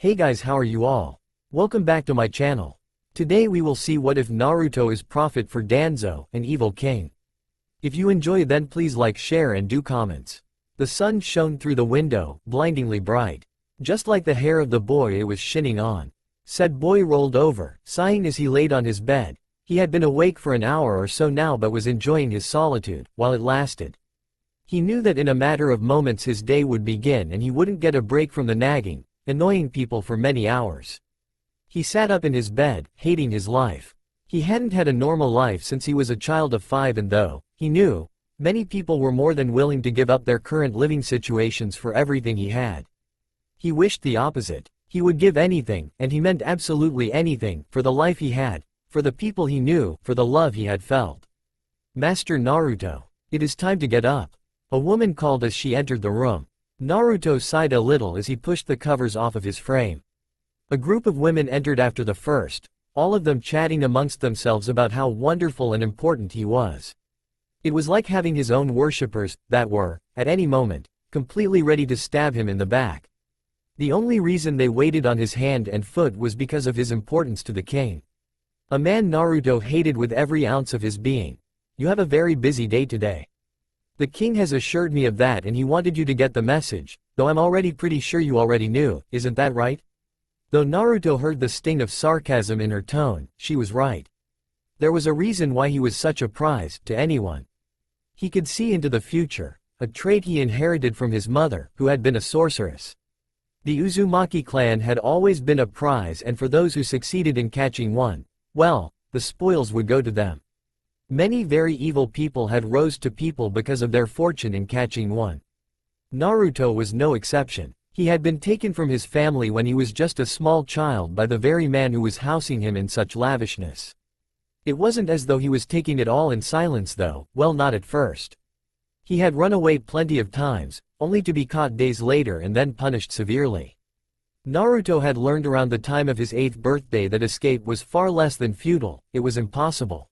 Hey guys, how are you all? Welcome back to my channel. Today we will see what if Naruto is prophet for Danzo, an evil king. If you enjoy then please like, share and do comments. The sun shone through the window, blindingly bright. Just like the hair of the boy it was shining on. Said boy rolled over, sighing as he laid on his bed. He had been awake for an hour or so now but was enjoying his solitude, while it lasted. He knew that in a matter of moments his day would begin and he wouldn't get a break from the nagging, annoying people for many hours. He sat up in his bed, hating his life. He hadn't had a normal life since he was a child of 5 and though, he knew, many people were more than willing to give up their current living situations for everything he had. He wished the opposite. He would give anything, and he meant absolutely anything, for the life he had, for the people he knew, for the love he had felt. Master Naruto. It is time to get up. A woman called as she entered the room. Naruto sighed a little as he pushed the covers off of his frame. A group of women entered after the first, all of them chatting amongst themselves about how wonderful and important he was. It was like having his own worshippers, that were, at any moment, completely ready to stab him in the back. The only reason they waited on his hand and foot was because of his importance to the king. A man Naruto hated with every ounce of his being. You have a very busy day today. The king has assured me of that and he wanted you to get the message, though I'm already pretty sure you already knew, isn't that right? Though Naruto heard the sting of sarcasm in her tone, she was right. There was a reason why he was such a prize to anyone. He could see into the future, a trait he inherited from his mother, who had been a sorceress. The Uzumaki clan had always been a prize and for those who succeeded in catching one, well, the spoils would go to them. Many very evil people had rose to people because of their fortune in catching one. Naruto was no exception. He had been taken from his family when he was just a small child by the very man who was housing him in such lavishness. It wasn't as though he was taking it all in silence though, well not at first. He had run away plenty of times, only to be caught days later and then punished severely. Naruto had learned around the time of his 8th birthday that escape was far less than futile, it was impossible.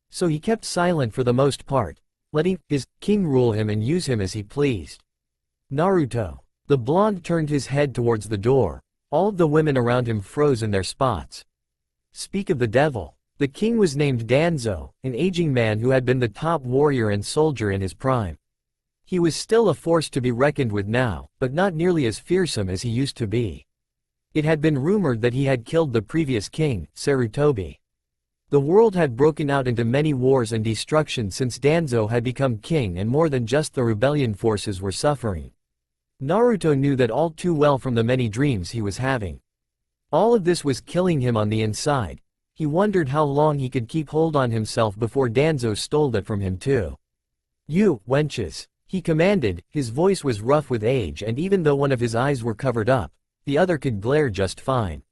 So he kept silent for the most part, letting his king rule him and use him as he pleased. Naruto. The blonde turned his head towards the door. All of the women around him froze in their spots. Speak of the devil. The king was named Danzo, an aging man who had been the top warrior and soldier in his prime. He was still a force to be reckoned with now, but not nearly as fearsome as he used to be. It had been rumored that he had killed the previous king, Sarutobi. The world had broken out into many wars and destruction since Danzo had become king and more than just the rebellion forces were suffering. Naruto knew that all too well from the many dreams he was having. All of this was killing him on the inside. He wondered how long he could keep hold on himself before Danzo stole that from him too. You, wenches, he commanded, his voice was rough with age and even though one of his eyes were covered up, the other could glare just fine.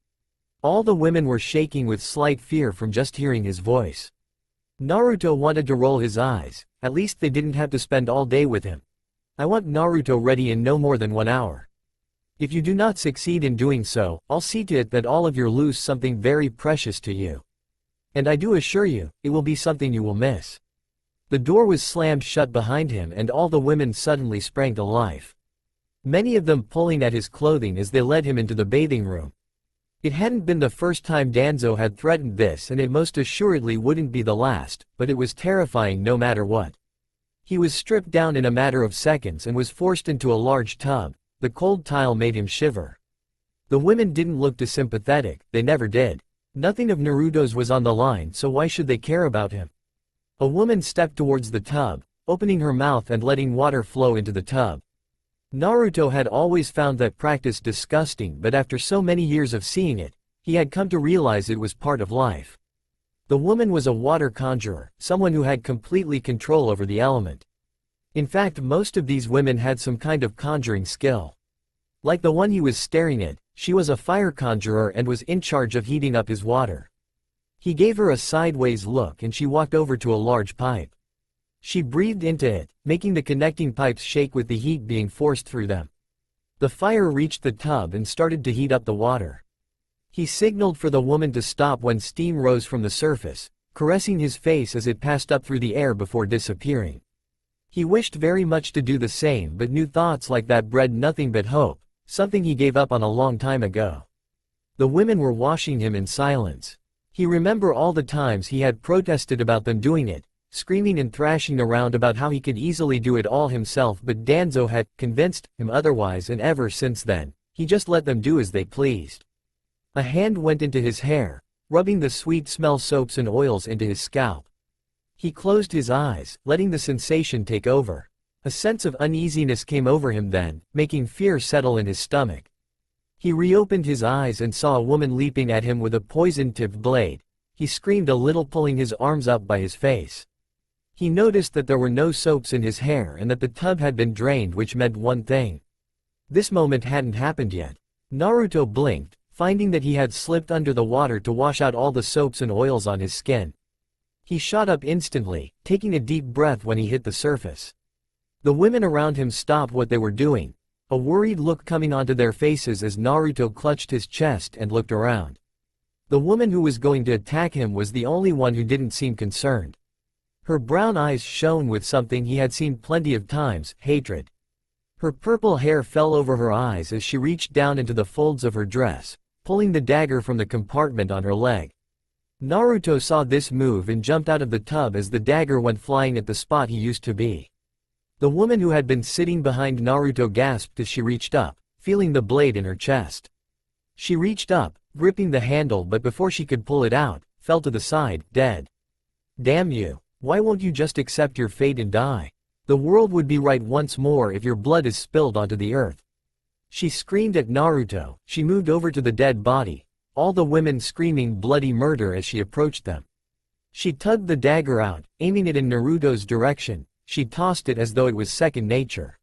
All the women were shaking with slight fear from just hearing his voice. Naruto wanted to roll his eyes, at least they didn't have to spend all day with him. I want Naruto ready in no more than 1 hour. If you do not succeed in doing so, I'll see to it that all of you lose something very precious to you. And I do assure you, it will be something you will miss. The door was slammed shut behind him and all the women suddenly sprang to life. Many of them pulling at his clothing as they led him into the bathing room. It hadn't been the first time Danzo had threatened this and it most assuredly wouldn't be the last, but it was terrifying no matter what. He was stripped down in a matter of seconds and was forced into a large tub. The cold tile made him shiver. The women didn't look too sympathetic, they never did. Nothing of Naruto's was on the line so why should they care about him? A woman stepped towards the tub, opening her mouth and letting water flow into the tub. Naruto had always found that practice disgusting but after so many years of seeing it, he had come to realize it was part of life. The woman was a water conjurer, someone who had completely control over the element. In fact most of these women had some kind of conjuring skill. Like the one he was staring at, she was a fire conjurer and was in charge of heating up his water. He gave her a sideways look and she walked over to a large pipe. She breathed into it, making the connecting pipes shake with the heat being forced through them. The fire reached the tub and started to heat up the water. He signaled for the woman to stop when steam rose from the surface, caressing his face as it passed up through the air before disappearing. He wished very much to do the same but knew thoughts like that bred nothing but hope, something he gave up on a long time ago. The women were washing him in silence. He remembered all the times he had protested about them doing it, screaming and thrashing around about how he could easily do it all himself, but Danzo had convinced him otherwise, and ever since then, he just let them do as they pleased. A hand went into his hair, rubbing the sweet smell soaps and oils into his scalp. He closed his eyes, letting the sensation take over. A sense of uneasiness came over him then, making fear settle in his stomach. He reopened his eyes and saw a woman leaping at him with a poison-tipped blade. He screamed a little, pulling his arms up by his face. He noticed that there were no soaps in his hair and that the tub had been drained, which meant one thing. This moment hadn't happened yet. Naruto blinked, finding that he had slipped under the water to wash out all the soaps and oils on his skin. He shot up instantly, taking a deep breath when he hit the surface. The women around him stopped what they were doing, a worried look coming onto their faces as Naruto clutched his chest and looked around. The woman who was going to attack him was the only one who didn't seem concerned. Her brown eyes shone with something he had seen plenty of times: hatred. Her purple hair fell over her eyes as she reached down into the folds of her dress, pulling the dagger from the compartment on her leg. Naruto saw this move and jumped out of the tub as the dagger went flying at the spot he used to be. The woman who had been sitting behind Naruto gasped as she reached up, feeling the blade in her chest. She reached up, gripping the handle, but before she could pull it out, fell to the side, dead. Damn you, why won't you just accept your fate and die? The world would be right once more if your blood is spilled onto the earth. She screamed at Naruto. She moved over to the dead body, all the women screaming bloody murder as she approached them. She tugged the dagger out, aiming it in Naruto's direction. She tossed it as though it was second nature.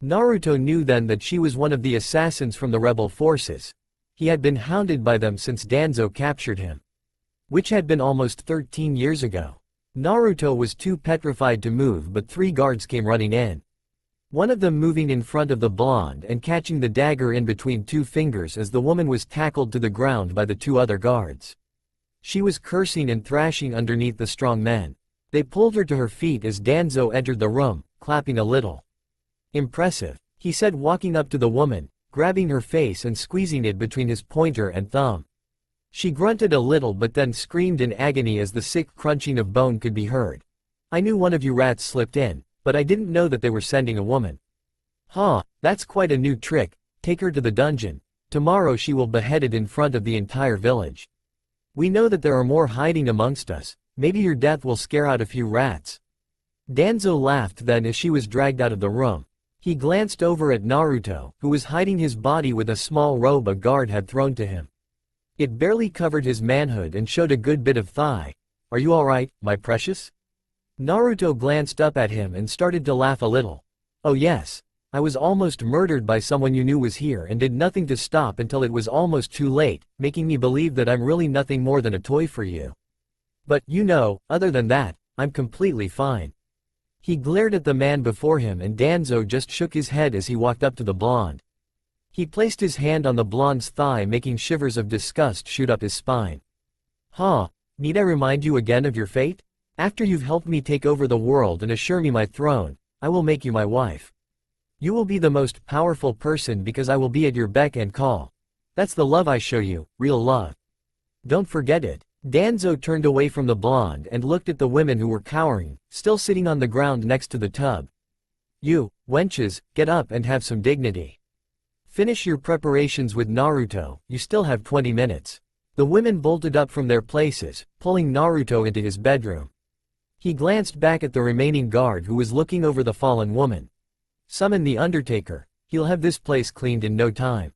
Naruto knew then that she was one of the assassins from the rebel forces. He had been hounded by them since Danzo captured him, which had been almost 13 years ago. Naruto was too petrified to move, but 3 guards came running in. One of them moving in front of the blonde and catching the dagger in between 2 fingers as the woman was tackled to the ground by the 2 other guards. She was cursing and thrashing underneath the strong men. They pulled her to her feet as Danzo entered the room, clapping a little. Impressive, he said, walking up to the woman, grabbing her face and squeezing it between his pointer and thumb. She grunted a little but then screamed in agony as the sick crunching of bone could be heard. I knew one of you rats slipped in, but I didn't know that they were sending a woman. Huh, that's quite a new trick. Take her to the dungeon. Tomorrow she will be beheaded in front of the entire village. We know that there are more hiding amongst us. Maybe your death will scare out a few rats. Danzo laughed then as she was dragged out of the room. He glanced over at Naruto, who was hiding his body with a small robe a guard had thrown to him. It barely covered his manhood and showed a good bit of thigh. Are you alright, my precious? Naruto glanced up at him and started to laugh a little. Oh yes. I was almost murdered by someone you knew was here and did nothing to stop until it was almost too late, making me believe that I'm really nothing more than a toy for you. But, you know, other than that, I'm completely fine. He glared at the man before him and Danzo just shook his head as he walked up to the blonde. He placed his hand on the blonde's thigh, making shivers of disgust shoot up his spine. Huh, need I remind you again of your fate? After you've helped me take over the world and assure me my throne, I will make you my wife. You will be the most powerful person because I will be at your beck and call. That's the love I show you, real love. Don't forget it. Danzo turned away from the blonde and looked at the women who were cowering, still sitting on the ground next to the tub. You, wenches, get up and have some dignity. Finish your preparations with Naruto, you still have 20 minutes. The women bolted up from their places, pulling Naruto into his bedroom. He glanced back at the remaining guard who was looking over the fallen woman. Summon the Undertaker, he'll have this place cleaned in no time.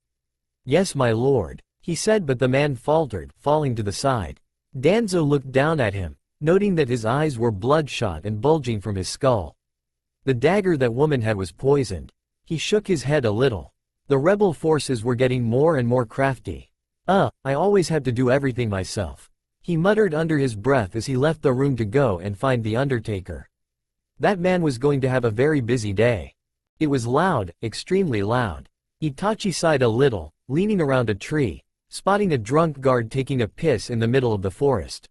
Yes, my lord, he said, but the man faltered, falling to the side. Danzo looked down at him, noting that his eyes were bloodshot and bulging from his skull. The dagger that woman had was poisoned. He shook his head a little. The rebel forces were getting more and more crafty. I always have to do everything myself. He muttered under his breath as he left the room to go and find the Undertaker. That man was going to have a very busy day. It was loud, extremely loud. Itachi sighed a little, leaning around a tree, spotting a drunk guard taking a piss in the middle of the forest.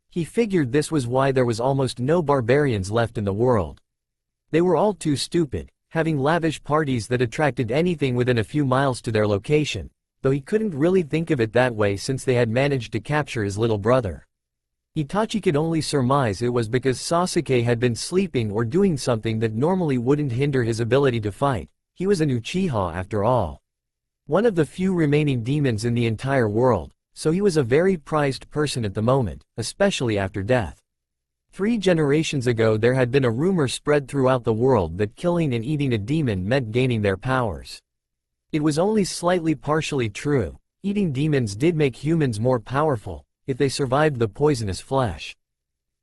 He figured this was why there was almost no barbarians left in the world. They were all too stupid, having lavish parties that attracted anything within a few miles to their location, though he couldn't really think of it that way since they had managed to capture his little brother. Itachi could only surmise it was because Sasuke had been sleeping or doing something that normally wouldn't hinder his ability to fight. He was an Uchiha after all. One of the few remaining demons in the entire world, so he was a very prized person at the moment, especially after death. 3 generations ago there had been a rumor spread throughout the world that killing and eating a demon meant gaining their powers. It was only slightly partially true. Eating demons did make humans more powerful, if they survived the poisonous flesh.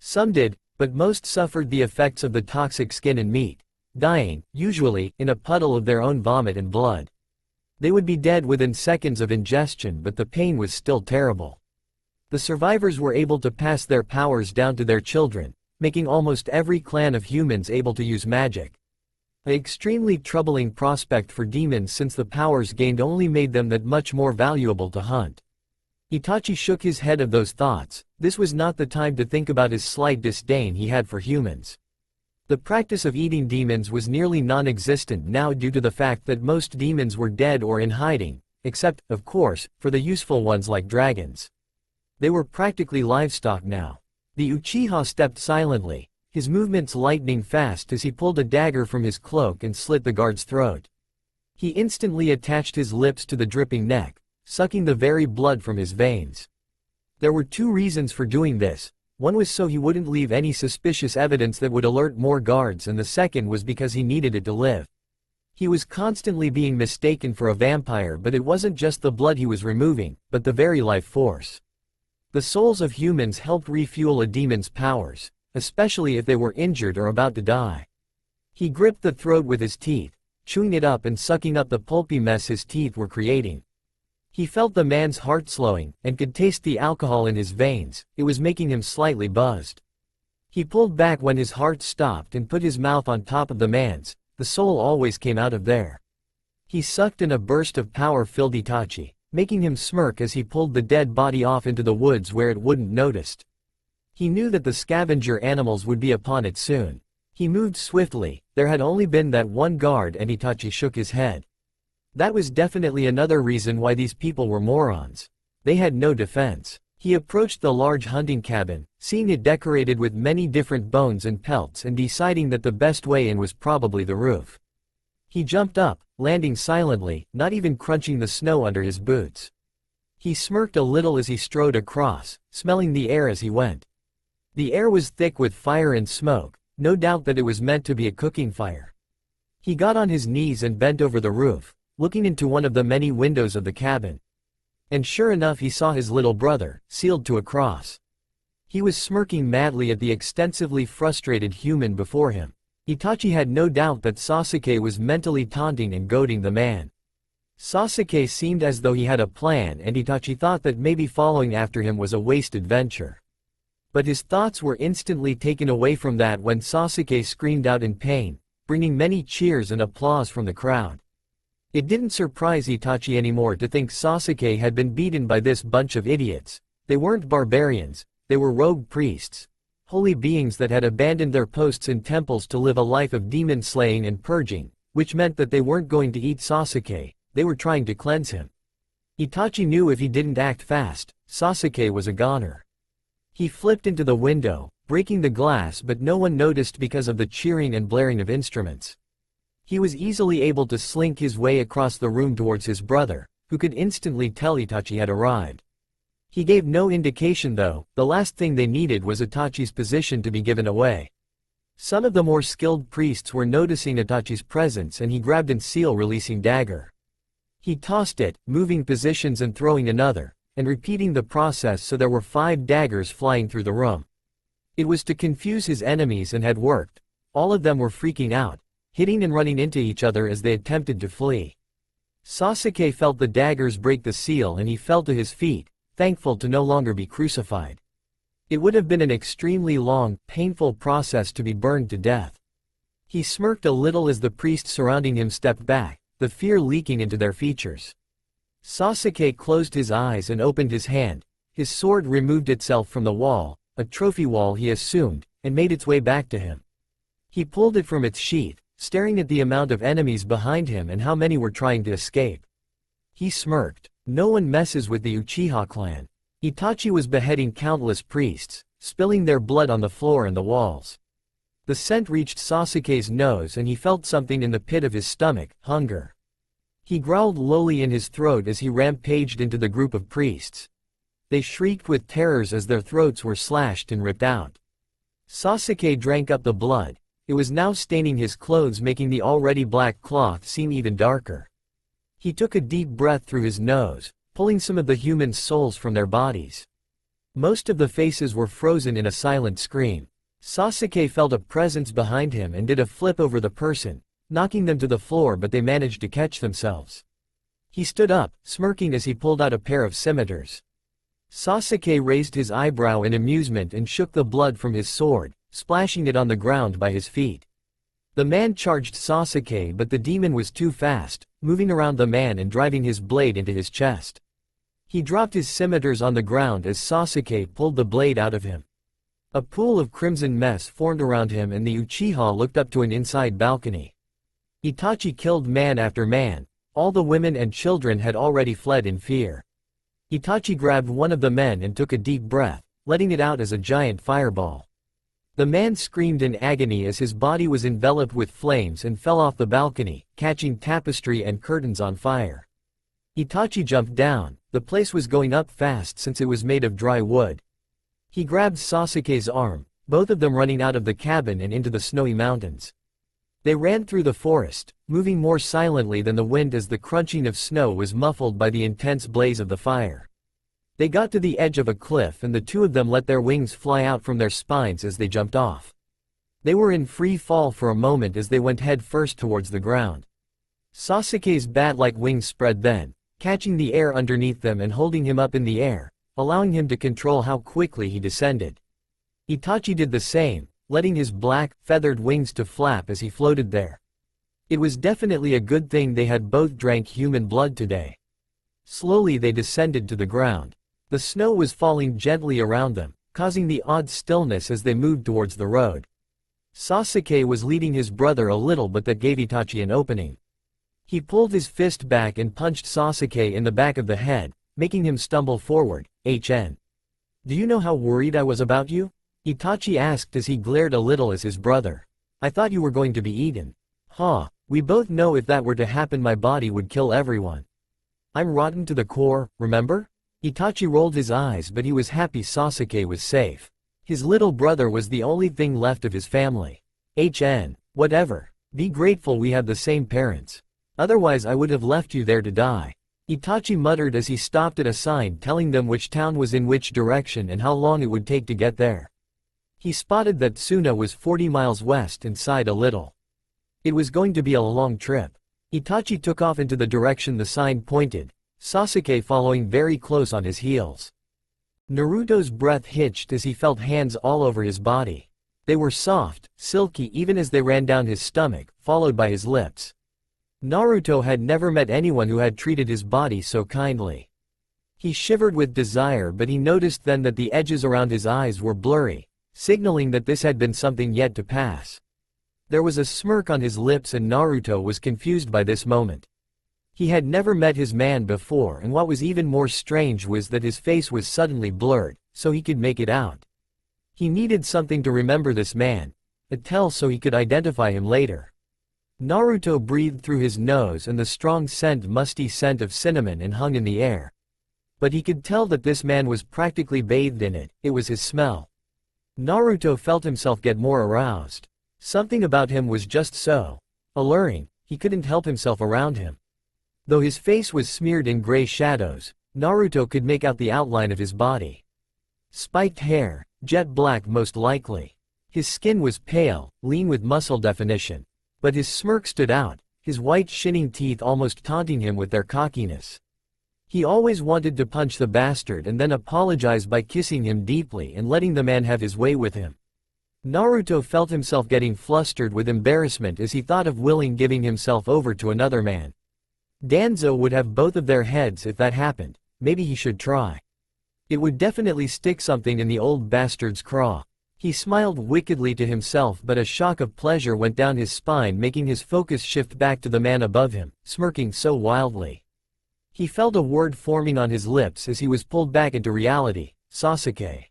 Some did, but most suffered the effects of the toxic skin and meat, dying, usually, in a puddle of their own vomit and blood. They would be dead within seconds of ingestion, but the pain was still terrible. The survivors were able to pass their powers down to their children, making almost every clan of humans able to use magic. An extremely troubling prospect for demons since the powers gained only made them that much more valuable to hunt. Itachi shook his head of those thoughts. This was not the time to think about his slight disdain he had for humans. The practice of eating demons was nearly non-existent now due to the fact that most demons were dead or in hiding, except, of course, for the useful ones like dragons. They were practically livestock now. The Uchiha stepped silently, his movements lightning fast as he pulled a dagger from his cloak and slit the guard's throat. He instantly attached his lips to the dripping neck, sucking the very blood from his veins. There were 2 reasons for doing this. One was so he wouldn't leave any suspicious evidence that would alert more guards, and the second was because he needed it to live. He was constantly being mistaken for a vampire, but it wasn't just the blood he was removing, but the very life force. The souls of humans helped refuel a demon's powers, especially if they were injured or about to die. He gripped the throat with his teeth, chewing it up and sucking up the pulpy mess his teeth were creating. He felt the man's heart slowing, and could taste the alcohol in his veins. It was making him slightly buzzed. He pulled back when his heart stopped and put his mouth on top of the man's. The soul always came out of there. He sucked and a burst of power filled Itachi, making him smirk as he pulled the dead body off into the woods where it wouldn't noticed. He knew that the scavenger animals would be upon it soon. He moved swiftly. There had only been that one guard, and Itachi shook his head. That was definitely another reason why these people were morons. They had no defense. He approached the large hunting cabin, seeing it decorated with many different bones and pelts and deciding that the best way in was probably the roof. He jumped up, landing silently, not even crunching the snow under his boots. He smirked a little as he strode across, smelling the air as he went. The air was thick with fire and smoke, no doubt that it was meant to be a cooking fire. He got on his knees and bent over the roof, looking into one of the many windows of the cabin. And sure enough, he saw his little brother, sealed to a cross. He was smirking madly at the extensively frustrated human before him. Itachi had no doubt that Sasuke was mentally taunting and goading the man. Sasuke seemed as though he had a plan, and Itachi thought that maybe following after him was a wasted venture. But his thoughts were instantly taken away from that when Sasuke screamed out in pain, bringing many cheers and applause from the crowd. It didn't surprise Itachi anymore to think Sasuke had been beaten by this bunch of idiots. They weren't barbarians, they were rogue priests. Holy beings that had abandoned their posts in temples to live a life of demon slaying and purging, which meant that they weren't going to eat Sasuke, they were trying to cleanse him. Itachi knew if he didn't act fast, Sasuke was a goner. He flipped into the window, breaking the glass, but no one noticed because of the cheering and blaring of instruments. He was easily able to slink his way across the room towards his brother, who could instantly tell Itachi had arrived. He gave no indication though. The last thing they needed was Itachi's position to be given away. Some of the more skilled priests were noticing Itachi's presence, and he grabbed an seal-releasing dagger. He tossed it, moving positions and throwing another, and repeating the process so there were 5 daggers flying through the room. It was to confuse his enemies and had worked. All of them were freaking out, hitting and running into each other as they attempted to flee. Sasuke felt the daggers break the seal and he fell to his feet, thankful to no longer be crucified. It would have been an extremely long, painful process to be burned to death. He smirked a little as the priests surrounding him stepped back, the fear leaking into their features. Sasuke closed his eyes and opened his hand. His sword removed itself from the wall, a trophy wall he assumed, and made its way back to him. He pulled it from its sheath, staring at the amount of enemies behind him and how many were trying to escape. He smirked. No one messes with the Uchiha clan. Itachi was beheading countless priests, spilling their blood on the floor and the walls. The scent reached Sasuke's nose and he felt something in the pit of his stomach, hunger. He growled lowly in his throat as he rampaged into the group of priests. They shrieked with terrors as their throats were slashed and ripped out. Sasuke drank up the blood. It was now staining his clothes, making the already black cloth seem even darker. He took a deep breath through his nose, pulling some of the human souls from their bodies. Most of the faces were frozen in a silent scream. Sasuke felt a presence behind him and did a flip over the person, knocking them to the floor, but they managed to catch themselves. He stood up, smirking as he pulled out a pair of scimitars. Sasuke raised his eyebrow in amusement and shook the blood from his sword, splashing it on the ground by his feet. The man charged Sasuke, but the demon was too fast, moving around the man and driving his blade into his chest. He dropped his scimitars on the ground as Sasuke pulled the blade out of him. A pool of crimson mess formed around him and the Uchiha looked up to an inside balcony. Itachi killed man after man. All the women and children had already fled in fear. Itachi grabbed one of the men and took a deep breath, letting it out as a giant fireball. The man screamed in agony as his body was enveloped with flames and fell off the balcony, catching tapestry and curtains on fire. Itachi jumped down. The place was going up fast since it was made of dry wood. He grabbed Sasuke's arm, both of them running out of the cabin and into the snowy mountains. They ran through the forest, moving more silently than the wind as the crunching of snow was muffled by the intense blaze of the fire. They got to the edge of a cliff and the two of them let their wings fly out from their spines as they jumped off. They were in free fall for a moment as they went head first towards the ground. Sasuke's bat-like wings spread then, catching the air underneath them and holding him up in the air, allowing him to control how quickly he descended. Itachi did the same, letting his black, feathered wings to flap as he floated there. It was definitely a good thing they had both drank human blood today. Slowly they descended to the ground. The snow was falling gently around them, causing the odd stillness as they moved towards the road. Sasuke was leading his brother a little, but that gave Itachi an opening. He pulled his fist back and punched Sasuke in the back of the head, making him stumble forward. "HN. Do you know how worried I was about you?" Itachi asked as he glared a little at his brother. "I thought you were going to be eaten." "Huh, we both know if that were to happen my body would kill everyone. I'm rotten to the core, remember?" Itachi rolled his eyes, but he was happy Sasuke was safe. His little brother was the only thing left of his family. "HN, whatever. Be grateful we have the same parents. Otherwise I would have left you there to die." Itachi muttered as he stopped at a sign telling them which town was in which direction and how long it would take to get there. He spotted that Tsuna was 40 miles west and sighed a little. It was going to be a long trip. Itachi took off into the direction the sign pointed, Sasuke following very close on his heels. Naruto's breath hitched as he felt hands all over his body. They were soft, silky even as they ran down his stomach, followed by his lips. Naruto had never met anyone who had treated his body so kindly. He shivered with desire, but he noticed then that the edges around his eyes were blurry, signaling that this had been something yet to pass. There was a smirk on his lips and Naruto was confused by this moment. He had never met his man before, and what was even more strange was that his face was suddenly blurred, so he could make it out. He needed something to remember this man, a tell so he could identify him later. Naruto breathed through his nose and the strong musty scent of cinnamon and hung in the air. But he could tell that this man was practically bathed in it. It was his smell. Naruto felt himself get more aroused. Something about him was just so alluring, he couldn't help himself around him. Though his face was smeared in gray shadows, Naruto could make out the outline of his body. Spiked hair, jet black most likely. His skin was pale, lean with muscle definition. But his smirk stood out, his white shining teeth almost taunting him with their cockiness. He always wanted to punch the bastard and then apologize by kissing him deeply and letting the man have his way with him. Naruto felt himself getting flustered with embarrassment as he thought of giving himself over to another man. Danzo would have both of their heads if that happened. Maybe he should try. It would definitely stick something in the old bastard's craw. He smiled wickedly to himself, but a shock of pleasure went down his spine, making his focus shift back to the man above him, smirking so wildly. He felt a word forming on his lips as he was pulled back into reality, Sasuke.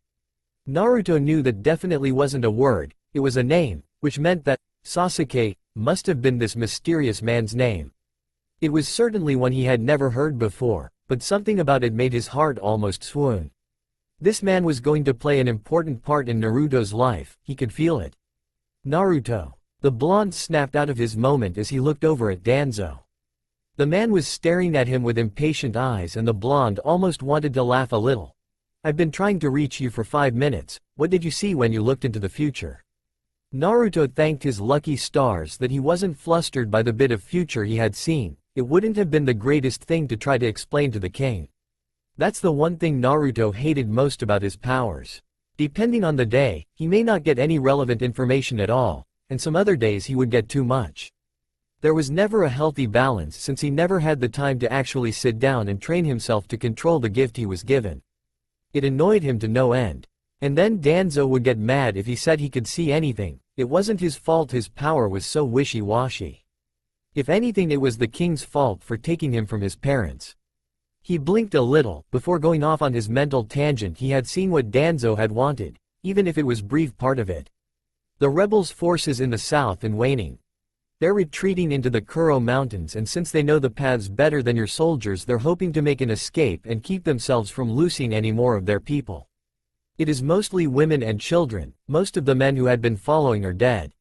Naruto knew that definitely wasn't a word, it was a name, which meant that Sasuke must have been this mysterious man's name. It was certainly one he had never heard before, but something about it made his heart almost swoon. This man was going to play an important part in Naruto's life, he could feel it. Naruto. The blonde snapped out of his moment as he looked over at Danzo. The man was staring at him with impatient eyes and the blonde almost wanted to laugh a little. I've been trying to reach you for 5 minutes, what did you see when you looked into the future? Naruto thanked his lucky stars that he wasn't flustered by the bit of future he had seen, it wouldn't have been the greatest thing to try to explain to the king. That's the one thing Naruto hated most about his powers. Depending on the day, he may not get any relevant information at all, and some other days he would get too much. There was never a healthy balance since he never had the time to actually sit down and train himself to control the gift he was given. It annoyed him to no end. And then Danzo would get mad if he said he could see anything, it wasn't his fault his power was so wishy-washy. If anything it was the king's fault for taking him from his parents. He blinked a little, before going off on his mental tangent he had seen what Danzo had wanted, even if it was brief part of it. The rebels' forces in the south and waning. They're retreating into the Kuro Mountains and since they know the paths better than your soldiers they're hoping to make an escape and keep themselves from losing any more of their people. It is mostly women and children, most of the men who had been following are dead.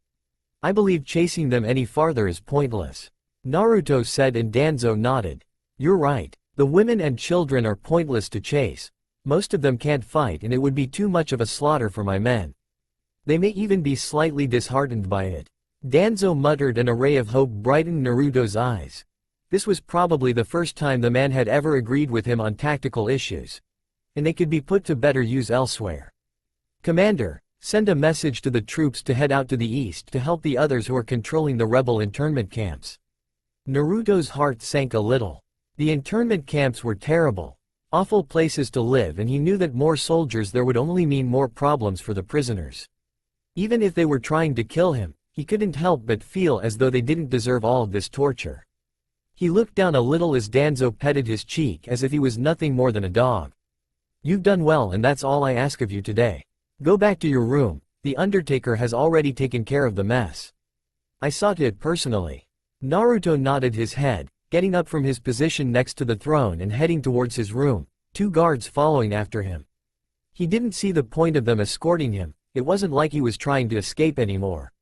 I believe chasing them any farther is pointless. Naruto said and Danzo nodded. You're right, the women and children are pointless to chase. Most of them can't fight and it would be too much of a slaughter for my men. They may even be slightly disheartened by it. Danzo muttered and a ray of hope brightened Naruto's eyes. This was probably the first time the man had ever agreed with him on tactical issues. And they could be put to better use elsewhere. Commander, send a message to the troops to head out to the east to help the others who are controlling the rebel internment camps. Naruto's heart sank a little. The internment camps were terrible. Awful places to live and he knew that more soldiers there would only mean more problems for the prisoners. Even if they were trying to kill him, he couldn't help but feel as though they didn't deserve all of this torture. He looked down a little as Danzo petted his cheek as if he was nothing more than a dog. You've done well and that's all I ask of you today. Go back to your room, the Undertaker has already taken care of the mess. I saw to it personally. Naruto nodded his head, getting up from his position next to the throne and heading towards his room, 2 guards following after him. He didn't see the point of them escorting him, it wasn't like he was trying to escape anymore.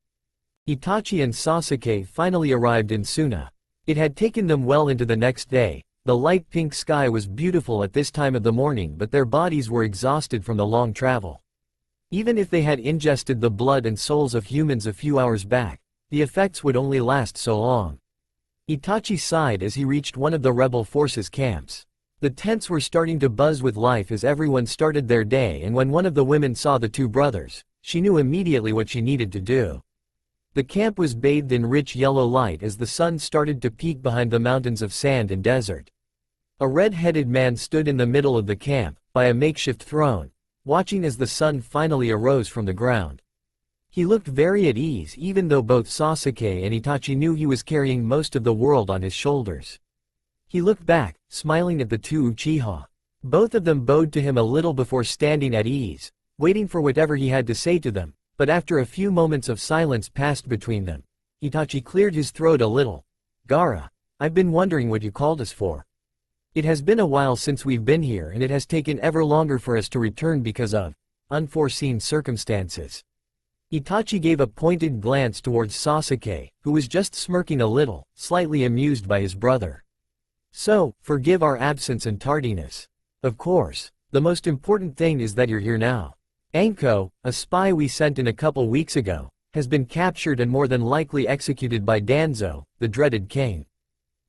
Itachi and Sasuke finally arrived in Suna. It had taken them well into the next day. The light pink sky was beautiful at this time of the morning but their bodies were exhausted from the long travel. Even if they had ingested the blood and souls of humans a few hours back, the effects would only last so long. Itachi sighed as he reached one of the rebel forces' camps. The tents were starting to buzz with life as everyone started their day and when one of the women saw the 2 brothers, she knew immediately what she needed to do. The camp was bathed in rich yellow light as the sun started to peek behind the mountains of sand and desert. A red-headed man stood in the middle of the camp, by a makeshift throne, watching as the sun finally arose from the ground. He looked very at ease even though both Sasuke and Itachi knew he was carrying most of the world on his shoulders. He looked back, smiling at the 2 Uchiha. Both of them bowed to him a little before standing at ease, waiting for whatever he had to say to them. But after a few moments of silence passed between them, Itachi cleared his throat a little. Gaara, I've been wondering what you called us for. It has been a while since we've been here and it has taken ever longer for us to return because of unforeseen circumstances. Itachi gave a pointed glance towards Sasuke, who was just smirking a little, slightly amused by his brother. So, forgive our absence and tardiness. Of course, the most important thing is that you're here now. Anko, a spy we sent in a couple weeks ago, has been captured and more than likely executed by Danzo, the dreaded king.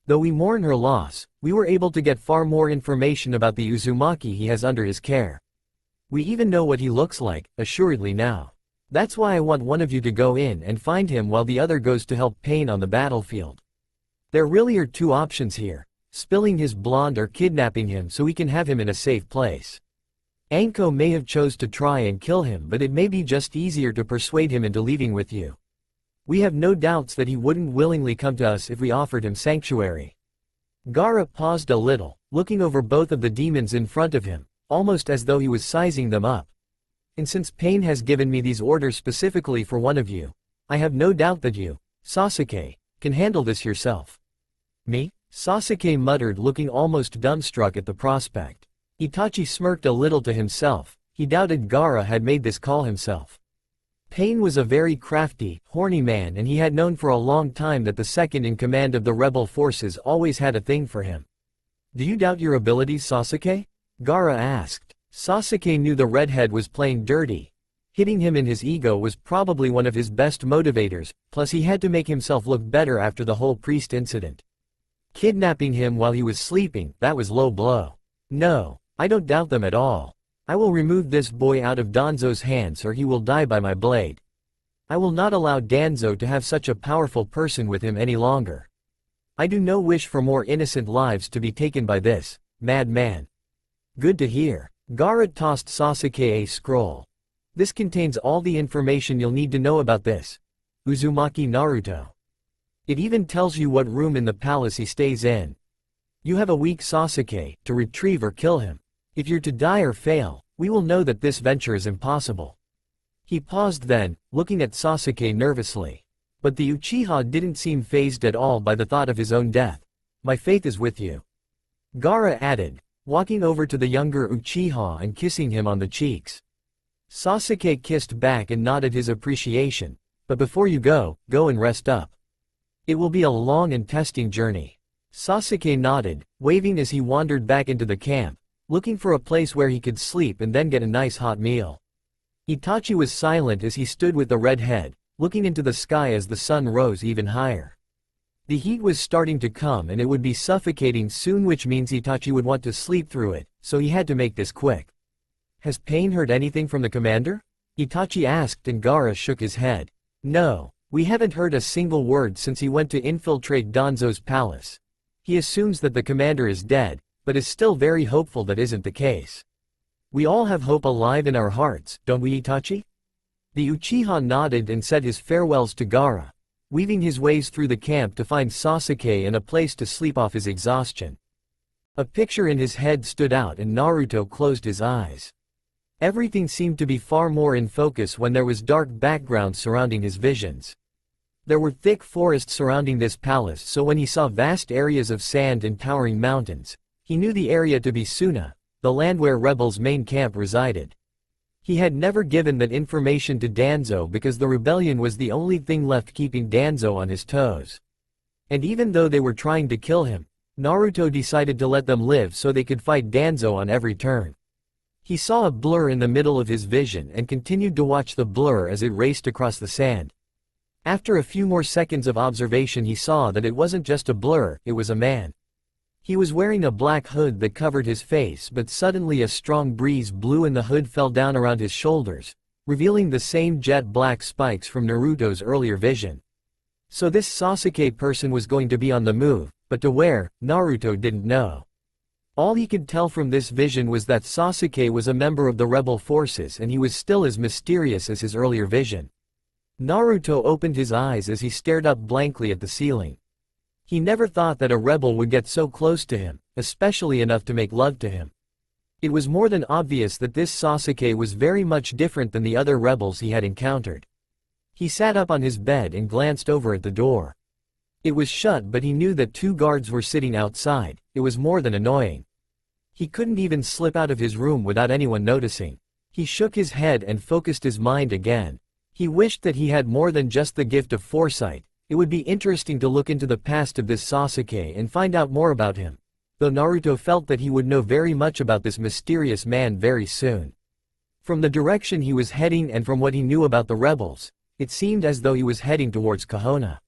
Though we mourn her loss, we were able to get far more information about the Uzumaki he has under his care. We even know what he looks like, assuredly now. That's why I want one of you to go in and find him while the other goes to help Pain on the battlefield. There really are 2 options here, spilling his blonde or kidnapping him so we can have him in a safe place. Anko may have chose to try and kill him but it may be just easier to persuade him into leaving with you. We have no doubts that he wouldn't willingly come to us if we offered him sanctuary. Gaara paused a little, looking over both of the demons in front of him, almost as though he was sizing them up. And since Pain has given me these orders specifically for one of you, I have no doubt that you, Sasuke, can handle this yourself. Me? Sasuke muttered, looking almost dumbstruck at the prospect. Itachi smirked a little to himself. He doubted Gaara had made this call himself. Pain was a very crafty, horny man, and he had known for a long time that the second in command of the rebel forces always had a thing for him. Do you doubt your abilities, Sasuke? Gaara asked. Sasuke knew the redhead was playing dirty. Hitting him in his ego was probably one of his best motivators, plus he had to make himself look better after the whole priest incident. Kidnapping him while he was sleeping, that was low blow. No, I don't doubt them at all. I will remove this boy out of Danzo's hands or he will die by my blade. I will not allow Danzo to have such a powerful person with him any longer. I do no wish for more innocent lives to be taken by this mad man. Good to hear. Gaara tossed Sasuke a scroll. This contains all the information you'll need to know about this Uzumaki Naruto. It even tells you what room in the palace he stays in. You have a weak Sasuke to retrieve or kill him. If you're to die or fail, we will know that this venture is impossible. He paused then, looking at Sasuke nervously. But the Uchiha didn't seem fazed at all by the thought of his own death. My faith is with you. Gaara added, walking over to the younger Uchiha and kissing him on the cheeks. Sasuke kissed back and nodded his appreciation. But before you go and rest up. It will be a long and testing journey. Sasuke nodded, waving as he wandered back into the camp, looking for a place where he could sleep and then get a nice hot meal. Itachi was silent as he stood with the red head, looking into the sky as the sun rose even higher. The heat was starting to come and it would be suffocating soon, which means Itachi would want to sleep through it, so he had to make this quick. Has Pain heard anything from the commander? Itachi asked, and Gaara shook his head. No, we haven't heard a single word since he went to infiltrate Danzo's palace. He assumes that the commander is dead, but is still very hopeful that isn't the case. We all have hope alive in our hearts, don't we, Itachi? The Uchiha nodded and said his farewells to Gaara, weaving his ways through the camp to find Sasuke and a place to sleep off his exhaustion. A picture in his head stood out and Naruto closed his eyes. Everything seemed to be far more in focus when there was dark background surrounding his visions. There were thick forests surrounding this palace, so when he saw vast areas of sand and towering mountains, he knew the area to be Suna, the land where rebels' main camp resided. He had never given that information to Danzo because the rebellion was the only thing left keeping Danzo on his toes. And even though they were trying to kill him, Naruto decided to let them live so they could fight Danzo on every turn. He saw a blur in the middle of his vision and continued to watch the blur as it raced across the sand. After a few more seconds of observation, he saw that it wasn't just a blur, it was a man. He was wearing a black hood that covered his face, but suddenly a strong breeze blew and the hood fell down around his shoulders, revealing the same jet black spikes from Naruto's earlier vision. So this Sasuke person was going to be on the move, but to where, Naruto didn't know. All he could tell from this vision was that Sasuke was a member of the rebel forces and he was still as mysterious as his earlier vision. Naruto opened his eyes as he stared up blankly at the ceiling. He never thought that a rebel would get so close to him, especially enough to make love to him. It was more than obvious that this Sasuke was very much different than the other rebels he had encountered. He sat up on his bed and glanced over at the door. It was shut, but he knew that 2 guards were sitting outside. It was more than annoying. He couldn't even slip out of his room without anyone noticing. He shook his head and focused his mind again. He wished that he had more than just the gift of foresight. It would be interesting to look into the past of this Sasuke and find out more about him, though Naruto felt that he would know very much about this mysterious man very soon. From the direction he was heading and from what he knew about the rebels, it seemed as though he was heading towards Konoha.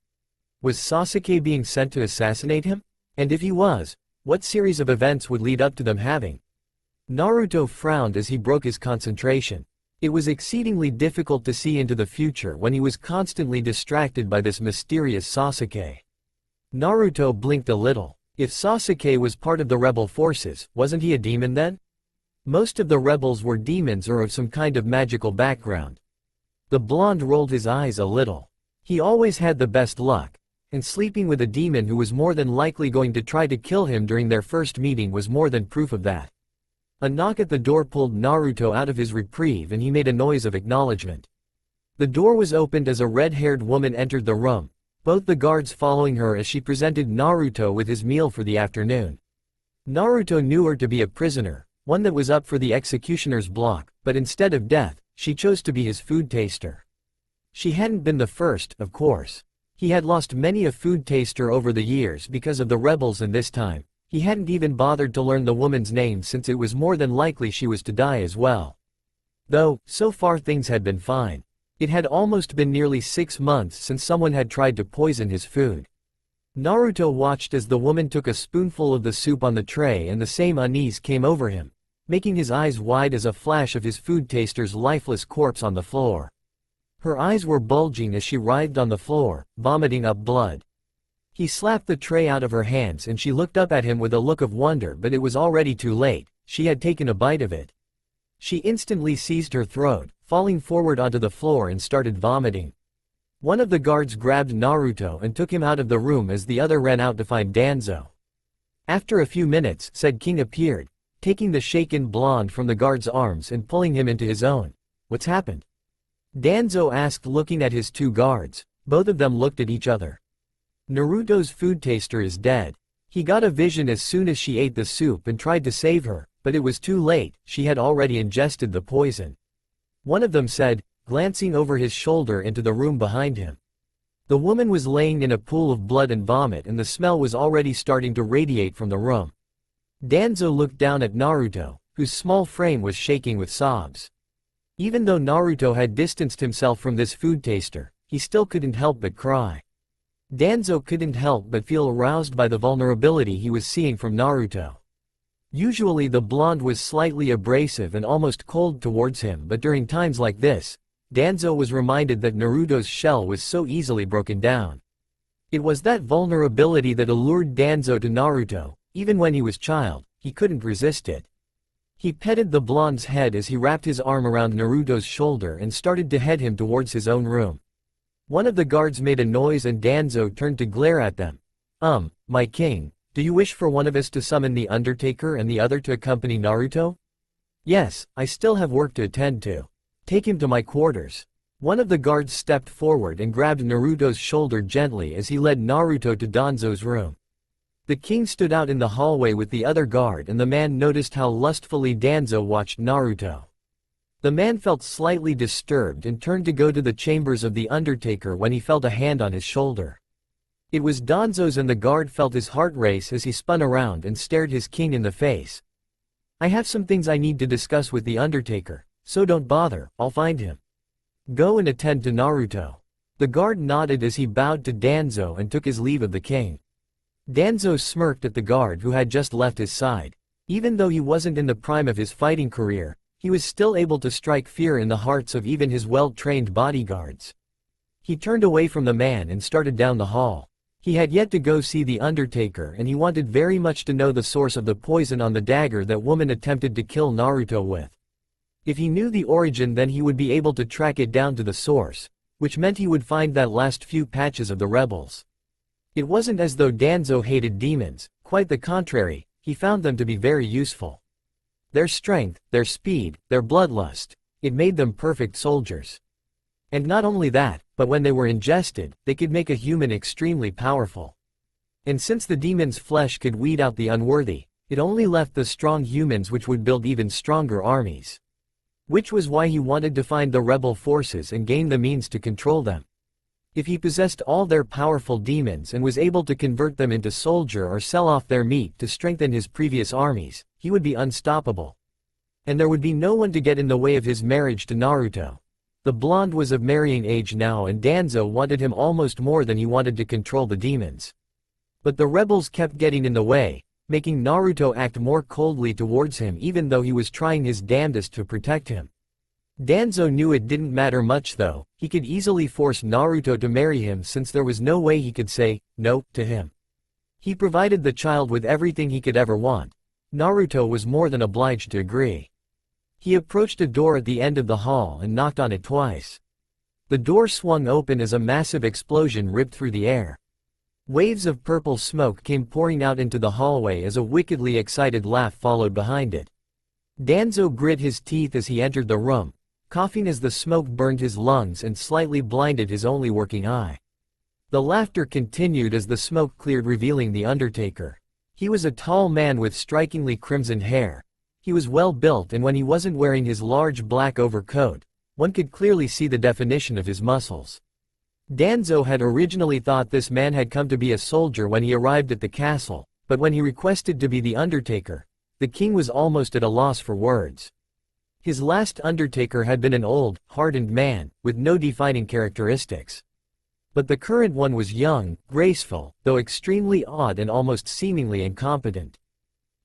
Was Sasuke being sent to assassinate him? And if he was, what series of events would lead up to them having? Naruto frowned as he broke his concentration. It was exceedingly difficult to see into the future when he was constantly distracted by this mysterious Sasuke. Naruto blinked a little. If Sasuke was part of the rebel forces, wasn't he a demon then? Most of the rebels were demons or of some kind of magical background. The blonde rolled his eyes a little. He always had the best luck, and sleeping with a demon who was more than likely going to try to kill him during their first meeting was more than proof of that. A knock at the door pulled Naruto out of his reprieve and he made a noise of acknowledgement. The door was opened as a red-haired woman entered the room, both the guards following her as she presented Naruto with his meal for the afternoon. Naruto knew her to be a prisoner, one that was up for the executioner's block, but instead of death, she chose to be his food taster. She hadn't been the first, of course. He had lost many a food taster over the years because of the rebels, and this time, he hadn't even bothered to learn the woman's name since it was more than likely she was to die as well. Though, so far things had been fine. It had almost been nearly 6 months since someone had tried to poison his food. Naruto watched as the woman took a spoonful of the soup on the tray and the same unease came over him, making his eyes wide as a flash of his food taster's lifeless corpse on the floor. Her eyes were bulging as she writhed on the floor, vomiting up blood. He slapped the tray out of her hands and she looked up at him with a look of wonder, but it was already too late. She had taken a bite of it. She instantly seized her throat, falling forward onto the floor and started vomiting. One of the guards grabbed Naruto and took him out of the room as the other ran out to find Danzo. After a few minutes, said King appeared, taking the shaken blonde from the guard's arms and pulling him into his own. What's happened? Danzo asked, looking at his 2 guards. Both of them looked at each other. Naruto's food taster is dead. He got a vision as soon as she ate the soup and tried to save her, but it was too late, she had already ingested the poison. One of them said, glancing over his shoulder into the room behind him. The woman was laying in a pool of blood and vomit and the smell was already starting to radiate from the room. Danzo looked down at Naruto, whose small frame was shaking with sobs. Even though Naruto had distanced himself from this food taster, he still couldn't help but cry. Danzo couldn't help but feel aroused by the vulnerability he was seeing from Naruto. Usually the blonde was slightly abrasive and almost cold towards him, but during times like this, Danzo was reminded that Naruto's shell was so easily broken down. It was that vulnerability that allured Danzo to Naruto. Even when he was child, he couldn't resist it. He petted the blonde's head as he wrapped his arm around Naruto's shoulder and started to head him towards his own room. One of the guards made a noise and Danzo turned to glare at them. My king, do you wish for one of us to summon the Undertaker and the other to accompany Naruto? Yes, I still have work to attend to. Take him to my quarters. One of the guards stepped forward and grabbed Naruto's shoulder gently as he led Naruto to Danzo's room. The king stood out in the hallway with the other guard and the man noticed how lustfully Danzo watched Naruto. The man felt slightly disturbed and turned to go to the chambers of the Undertaker when he felt a hand on his shoulder. It was Danzo's and the guard felt his heart race as he spun around and stared his king in the face. I have some things I need to discuss with the Undertaker, so don't bother, I'll find him. Go and attend to Naruto. The guard nodded as he bowed to Danzo and took his leave of the king. Danzo smirked at the guard who had just left his side. Even though he wasn't in the prime of his fighting career, he was still able to strike fear in the hearts of even his well-trained bodyguards. He turned away from the man and started down the hall. He had yet to go see the Undertaker and he wanted very much to know the source of the poison on the dagger that woman attempted to kill Naruto with. If he knew the origin, then he would be able to track it down to the source, which meant he would find that last few patches of the rebels. It wasn't as though Danzo hated demons, quite the contrary, he found them to be very useful. Their strength, their speed, their bloodlust, it made them perfect soldiers. And not only that, but when they were ingested, they could make a human extremely powerful. And since the demon's flesh could weed out the unworthy, it only left the strong humans which would build even stronger armies. Which was why he wanted to find the rebel forces and gain the means to control them. If he possessed all their powerful demons and was able to convert them into soldier or sell off their meat to strengthen his previous armies, he would be unstoppable. And there would be no one to get in the way of his marriage to Naruto. The blonde was of marrying age now and Danzo wanted him almost more than he wanted to control the demons. But the rebels kept getting in the way, making Naruto act more coldly towards him even though he was trying his damnedest to protect him. Danzo knew it didn't matter much though, he could easily force Naruto to marry him since there was no way he could say no to him. He provided the child with everything he could ever want. Naruto was more than obliged to agree. He approached a door at the end of the hall and knocked on it twice. The door swung open as a massive explosion ripped through the air. Waves of purple smoke came pouring out into the hallway as a wickedly excited laugh followed behind it. Danzo grit his teeth as he entered the room, coughing as the smoke burned his lungs and slightly blinded his only working eye. The laughter continued as the smoke cleared, revealing the Undertaker. He was a tall man with strikingly crimson hair. He was well built, and when he wasn't wearing his large black overcoat, one could clearly see the definition of his muscles. Danzo had originally thought this man had come to be a soldier when he arrived at the castle, but when he requested to be the Undertaker, the king was almost at a loss for words. His last Undertaker had been an old, hardened man, with no defining characteristics. But the current one was young, graceful, though extremely odd and almost seemingly incompetent.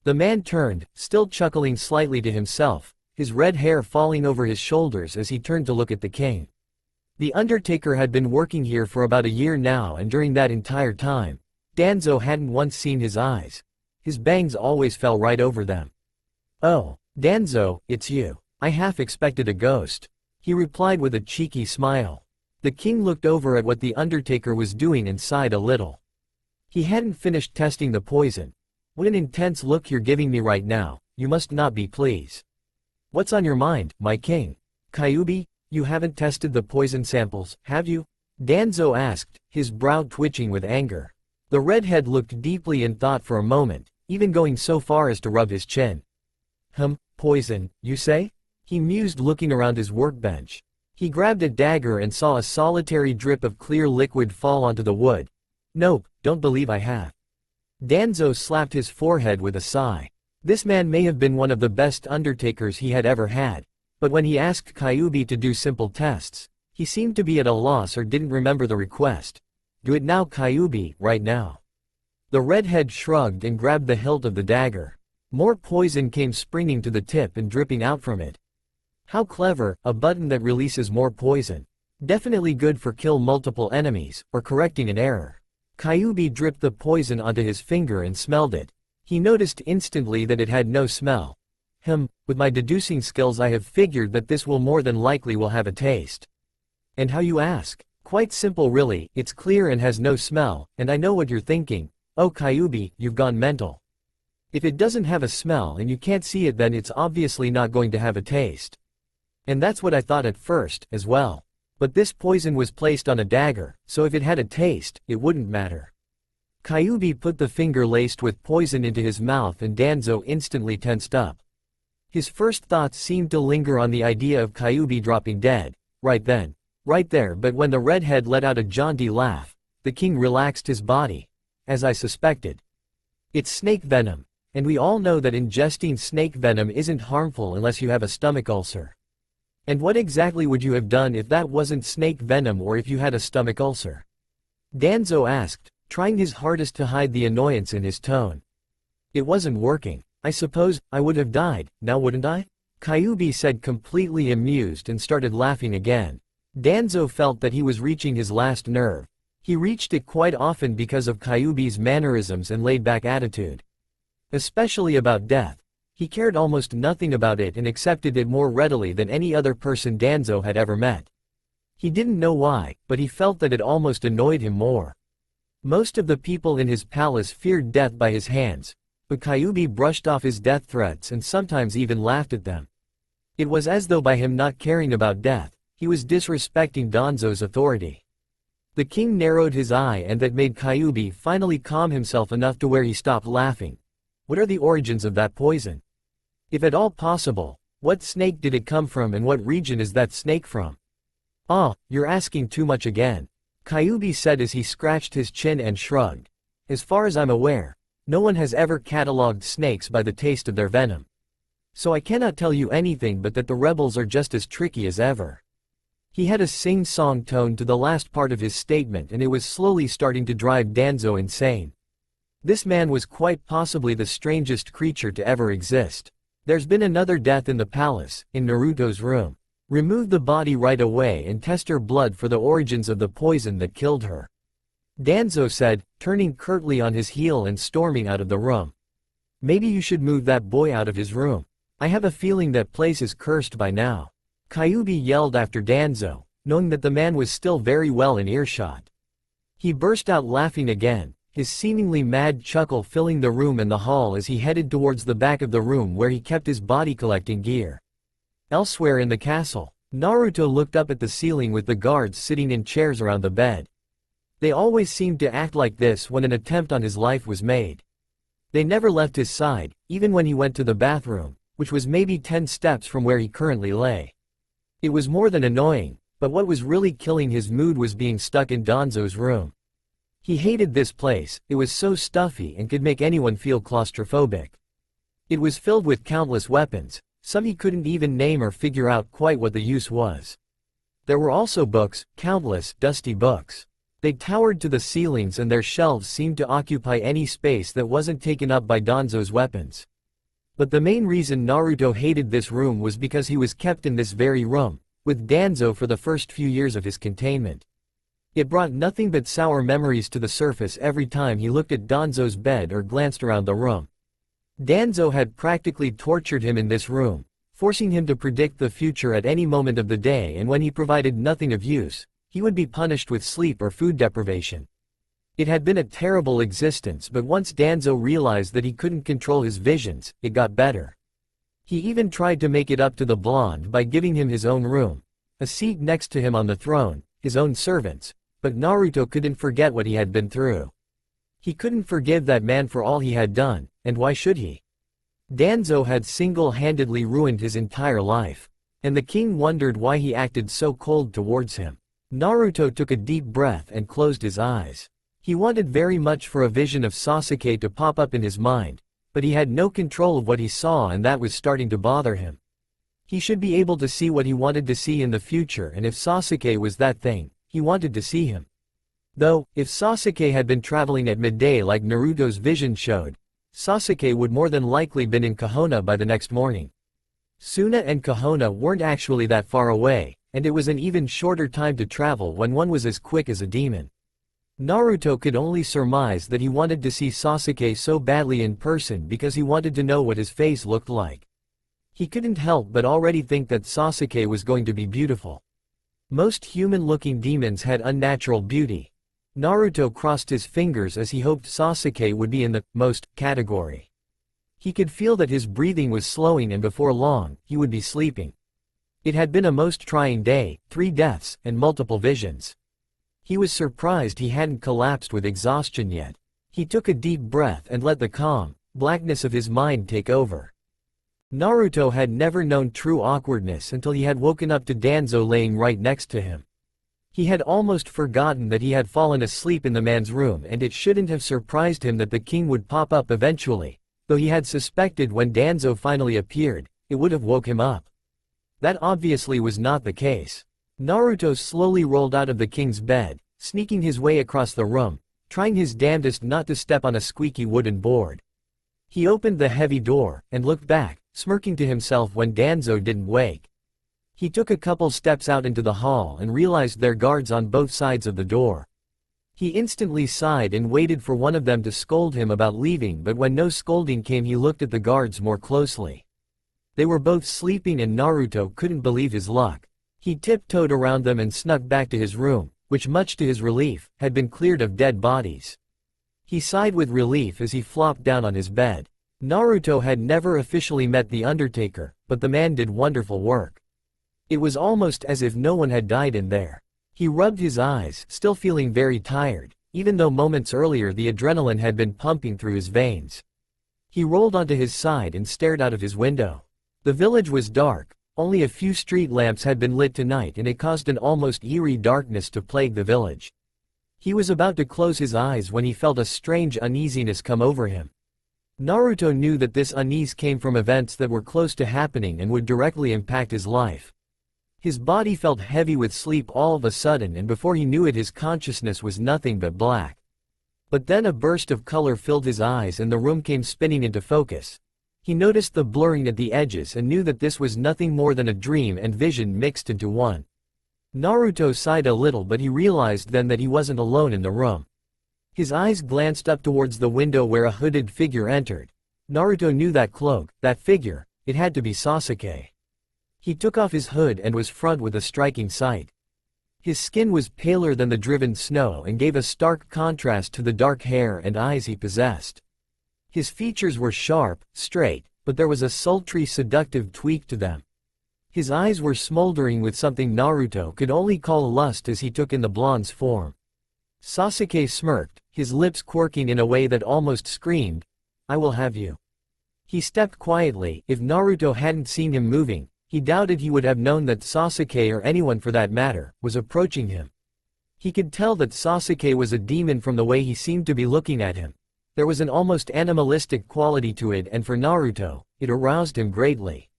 The man turned, still chuckling slightly to himself, his red hair falling over his shoulders as he turned to look at the king. The Undertaker had been working here for about a year now, and during that entire time, Danzo hadn't once seen his eyes. His bangs always fell right over them. "Oh, Danzo, it's you. I half expected a ghost," he replied with a cheeky smile. The king looked over at what the Undertaker was doing and sighed a little. He hadn't finished testing the poison. "What an intense look you're giving me right now, you must not be pleased. What's on your mind, my king? Kyubi, you haven't tested the poison samples, have you?" Danzo asked, his brow twitching with anger. The redhead looked deeply in thought for a moment, even going so far as to rub his chin. Poison, you say?" he mused, looking around his workbench. He grabbed a dagger and saw a solitary drip of clear liquid fall onto the wood. "Nope, don't believe I have." Danzo slapped his forehead with a sigh. This man may have been one of the best Undertakers he had ever had, but when he asked Kyubi to do simple tests, he seemed to be at a loss or didn't remember the request. "Do it now, Kyubi, right now." The redhead shrugged and grabbed the hilt of the dagger. More poison came springing to the tip and dripping out from it. How clever, a button that releases more poison. Definitely good for kill multiple enemies, or correcting an error. Kyubi dripped the poison onto his finger and smelled it. He noticed instantly that it had no smell. With my deducing skills I have figured that this will more than likely will have a taste. "And how, you ask? Quite simple really, it's clear and has no smell, and I know what you're thinking. Oh Kyubi, you've gone mental. If it doesn't have a smell and you can't see it, then it's obviously not going to have a taste. And that's what I thought at first, as well. But this poison was placed on a dagger, so if it had a taste, it wouldn't matter." Kyubi put the finger laced with poison into his mouth, and Danzo instantly tensed up. His first thoughts seemed to linger on the idea of Kyubi dropping dead, right then, right there, but when the redhead let out a jaunty laugh, the king relaxed his body. "As I suspected. It's snake venom, and we all know that ingesting snake venom isn't harmful unless you have a stomach ulcer. And what exactly would you have done if that wasn't snake venom, or if you had a stomach ulcer?" Danzo asked, trying his hardest to hide the annoyance in his tone. "It wasn't working. I suppose I would have died, now wouldn't I?" Kyubi said, completely amused, and started laughing again. Danzo felt that he was reaching his last nerve. He reached it quite often because of Kyubi's mannerisms and laid-back attitude. Especially about death. He cared almost nothing about it and accepted it more readily than any other person Danzo had ever met. He didn't know why, but he felt that it almost annoyed him more. Most of the people in his palace feared death by his hands, but Kyubi brushed off his death threats and sometimes even laughed at them. It was as though by him not caring about death, he was disrespecting Danzo's authority. The king narrowed his eye, and that made Kyubi finally calm himself enough to where he stopped laughing. "What are the origins of that poison? If at all possible, what snake did it come from, and what region is that snake from?" "Ah, you're asking too much again," Kyubi said as he scratched his chin and shrugged. "As far as I'm aware, no one has ever catalogued snakes by the taste of their venom. So I cannot tell you anything but that the rebels are just as tricky as ever." He had a sing-song tone to the last part of his statement, and it was slowly starting to drive Danzo insane. This man was quite possibly the strangest creature to ever exist. "There's been another death in the palace, in Naruto's room. Remove the body right away and test her blood for the origins of the poison that killed her," Danzo said, turning curtly on his heel and storming out of the room. "Maybe you should move that boy out of his room. I have a feeling that place is cursed by now," Kyubi yelled after Danzo, knowing that the man was still very well in earshot. He burst out laughing again, his seemingly mad chuckle filling the room and the hall as he headed towards the back of the room where he kept his body collecting gear. Elsewhere in the castle, Naruto looked up at the ceiling with the guards sitting in chairs around the bed. They always seemed to act like this when an attempt on his life was made. They never left his side, even when he went to the bathroom, which was maybe 10 steps from where he currently lay. It was more than annoying, but what was really killing his mood was being stuck in Danzo's room. He hated this place, it was so stuffy and could make anyone feel claustrophobic. It was filled with countless weapons, some he couldn't even name or figure out quite what the use was. There were also books, countless, dusty books. They towered to the ceilings and their shelves seemed to occupy any space that wasn't taken up by Danzo's weapons. But the main reason Naruto hated this room was because he was kept in this very room, with Danzo for the first few years of his containment. It brought nothing but sour memories to the surface every time he looked at Danzo's bed or glanced around the room. Danzo had practically tortured him in this room, forcing him to predict the future at any moment of the day, and when he provided nothing of use, he would be punished with sleep or food deprivation. It had been a terrible existence, but once Danzo realized that he couldn't control his visions, it got better. He even tried to make it up to the blonde by giving him his own room, a seat next to him on the throne, his own servants, but Naruto couldn't forget what he had been through. He couldn't forgive that man for all he had done, and why should he? Danzo had single-handedly ruined his entire life, and the king wondered why he acted so cold towards him. Naruto took a deep breath and closed his eyes. He wanted very much for a vision of Sasuke to pop up in his mind, but he had no control of what he saw, and that was starting to bother him. He should be able to see what he wanted to see in the future, and if Sasuke was that thing, he wanted to see him. Though, if Sasuke had been traveling at midday like Naruto's vision showed, Sasuke would more than likely been in Konoha by the next morning. Suna and Konoha weren't actually that far away, and it was an even shorter time to travel when one was as quick as a demon. Naruto could only surmise that he wanted to see Sasuke so badly in person because he wanted to know what his face looked like. He couldn't help but already think that Sasuke was going to be beautiful. Most human-looking demons had unnatural beauty. Naruto crossed his fingers as he hoped Sasuke would be in the most category. He could feel that his breathing was slowing, and before long, he would be sleeping. It had been a most trying day, 3 deaths, and multiple visions. He was surprised he hadn't collapsed with exhaustion yet. He took a deep breath and let the calm, blackness of his mind take over. Naruto had never known true awkwardness until he had woken up to Danzo laying right next to him. He had almost forgotten that he had fallen asleep in the man's room, and it shouldn't have surprised him that the king would pop up eventually, though he had suspected when Danzo finally appeared, it would have woke him up. That obviously was not the case. Naruto slowly rolled out of the king's bed, sneaking his way across the room, trying his damnedest not to step on a squeaky wooden board. He opened the heavy door, and looked back, smirking to himself when Danzo didn't wake. He took a couple steps out into the hall and realized there were guards on both sides of the door. He instantly sighed and waited for one of them to scold him about leaving, but when no scolding came, he looked at the guards more closely. They were both sleeping, and Naruto couldn't believe his luck. He tiptoed around them and snuck back to his room, which, much to his relief, had been cleared of dead bodies. He sighed with relief as he flopped down on his bed. Naruto had never officially met the Undertaker, but the man did wonderful work. It was almost as if no one had died in there. He rubbed his eyes, still feeling very tired, even though moments earlier the adrenaline had been pumping through his veins. He rolled onto his side and stared out of his window. The village was dark. Only a few street lamps had been lit tonight, and it caused an almost eerie darkness to plague the village. He was about to close his eyes when he felt a strange uneasiness come over him. Naruto knew that this unease came from events that were close to happening and would directly impact his life. His body felt heavy with sleep all of a sudden, and before he knew it, his consciousness was nothing but black. But then a burst of color filled his eyes and the room came spinning into focus. He noticed the blurring at the edges and knew that this was nothing more than a dream and vision mixed into one. Naruto sighed a little, but he realized then that he wasn't alone in the room. His eyes glanced up towards the window where a hooded figure entered. Naruto knew that cloak, that figure, it had to be Sasuke. He took off his hood and was front with a striking sight. His skin was paler than the driven snow and gave a stark contrast to the dark hair and eyes he possessed. His features were sharp, straight, but there was a sultry seductive tweak to them. His eyes were smoldering with something Naruto could only call lust as he took in the blonde's form. Sasuke smirked, his lips quirking in a way that almost screamed, "I will have you." He stepped quietly. If Naruto hadn't seen him moving, he doubted he would have known that Sasuke, or anyone for that matter, was approaching him. He could tell that Sasuke was a demon from the way he seemed to be looking at him. There was an almost animalistic quality to it, and for Naruto, it aroused him greatly.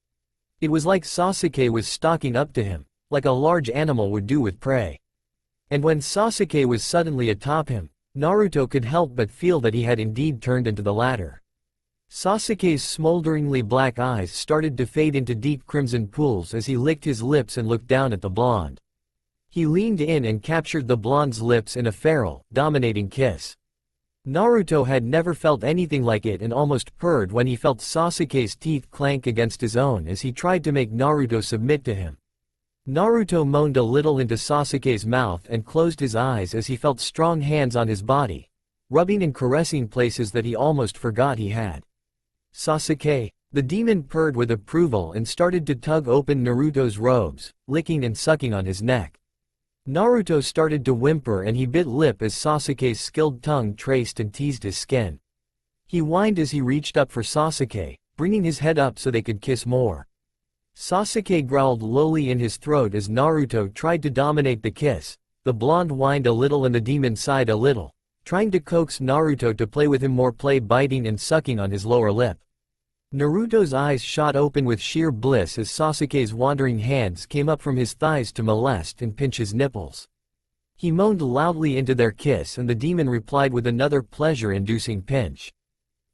It was like Sasuke was stalking up to him, like a large animal would do with prey. And when Sasuke was suddenly atop him, Naruto could help but feel that he had indeed turned into the latter. Sasuke's smolderingly black eyes started to fade into deep crimson pools as he licked his lips and looked down at the blonde. He leaned in and captured the blonde's lips in a feral, dominating kiss. Naruto had never felt anything like it and almost purred when he felt Sasuke's teeth clank against his own as he tried to make Naruto submit to him. Naruto moaned a little into Sasuke's mouth and closed his eyes as he felt strong hands on his body, rubbing and caressing places that he almost forgot he had. "Sasuke," the demon purred with approval and started to tug open Naruto's robes, licking and sucking on his neck. Naruto started to whimper and he bit lip as Sasuke's skilled tongue traced and teased his skin. He whined as he reached up for Sasuke, bringing his head up so they could kiss more. Sasuke growled lowly in his throat as Naruto tried to dominate the kiss. The blonde whined a little and the demon sighed a little, trying to coax Naruto to play with him more, biting and sucking on his lower lip. Naruto's eyes shot open with sheer bliss as Sasuke's wandering hands came up from his thighs to molest and pinch his nipples. He moaned loudly into their kiss and the demon replied with another pleasure-inducing pinch.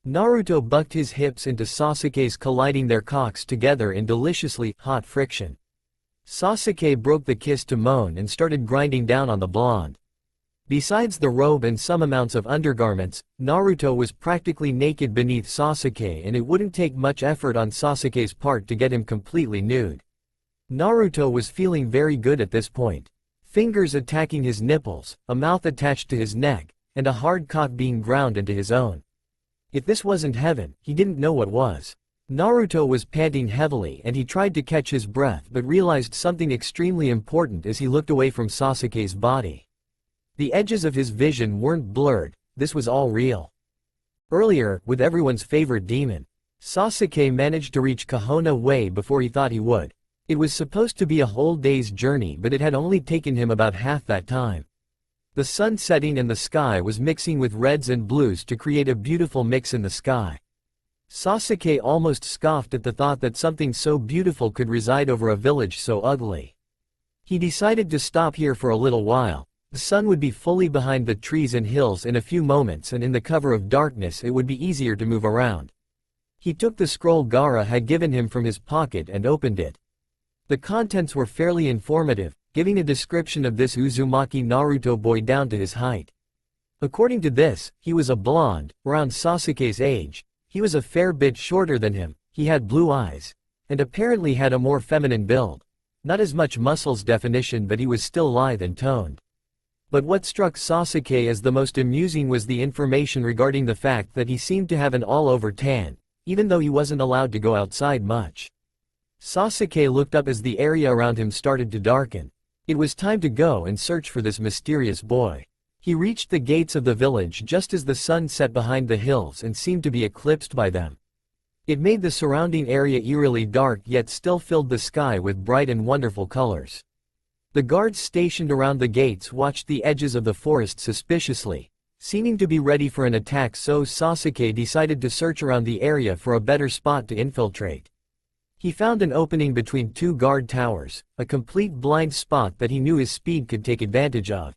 Naruto bucked his hips into Sasuke's, colliding their cocks together in deliciously hot friction. Sasuke broke the kiss to moan and started grinding down on the blonde. Besides the robe and some amounts of undergarments, Naruto was practically naked beneath Sasuke and it wouldn't take much effort on Sasuke's part to get him completely nude. Naruto was feeling very good at this point. Fingers attacking his nipples, a mouth attached to his neck, and a hard cock being ground into his own. If this wasn't heaven, he didn't know what was. Naruto was panting heavily and he tried to catch his breath but realized something extremely important as he looked away from Sasuke's body. The edges of his vision weren't blurred, this was all real. Earlier, with everyone's favorite demon, Sasuke managed to reach Konoha way before he thought he would. It was supposed to be a whole day's journey but it had only taken him about half that time. The sun setting and the sky was mixing with reds and blues to create a beautiful mix in the sky. Sasuke almost scoffed at the thought that something so beautiful could reside over a village so ugly. He decided to stop here for a little while. The sun would be fully behind the trees and hills in a few moments and in the cover of darkness it would be easier to move around. He took the scroll Gaara had given him from his pocket and opened it. The contents were fairly informative, giving a description of this Uzumaki Naruto boy down to his height. According to this, he was a blonde, around Sasuke's age. He was a fair bit shorter than him, he had blue eyes, and apparently had a more feminine build. Not as much muscles definition but he was still lithe and toned. But what struck Sasuke as the most amusing was the information regarding the fact that he seemed to have an all-over tan, even though he wasn't allowed to go outside much. Sasuke looked up as the area around him started to darken. It was time to go and search for this mysterious boy. He reached the gates of the village just as the sun set behind the hills and seemed to be eclipsed by them. It made the surrounding area eerily dark yet still filled the sky with bright and wonderful colors. The guards stationed around the gates watched the edges of the forest suspiciously, seeming to be ready for an attack, so Sasuke decided to search around the area for a better spot to infiltrate. He found an opening between two guard towers, a complete blind spot that he knew his speed could take advantage of.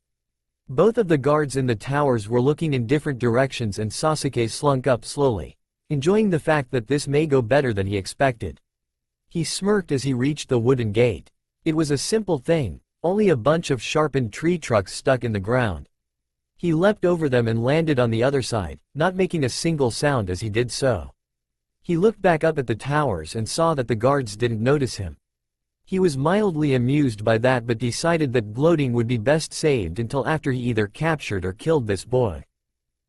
Both of the guards in the towers were looking in different directions and Sasuke slunk up slowly, enjoying the fact that this may go better than he expected. He smirked as he reached the wooden gate. It was a simple thing. Only a bunch of sharpened tree trunks stuck in the ground. He leapt over them and landed on the other side, not making a single sound as he did so. He looked back up at the towers and saw that the guards didn't notice him. He was mildly amused by that but decided that gloating would be best saved until after he either captured or killed this boy.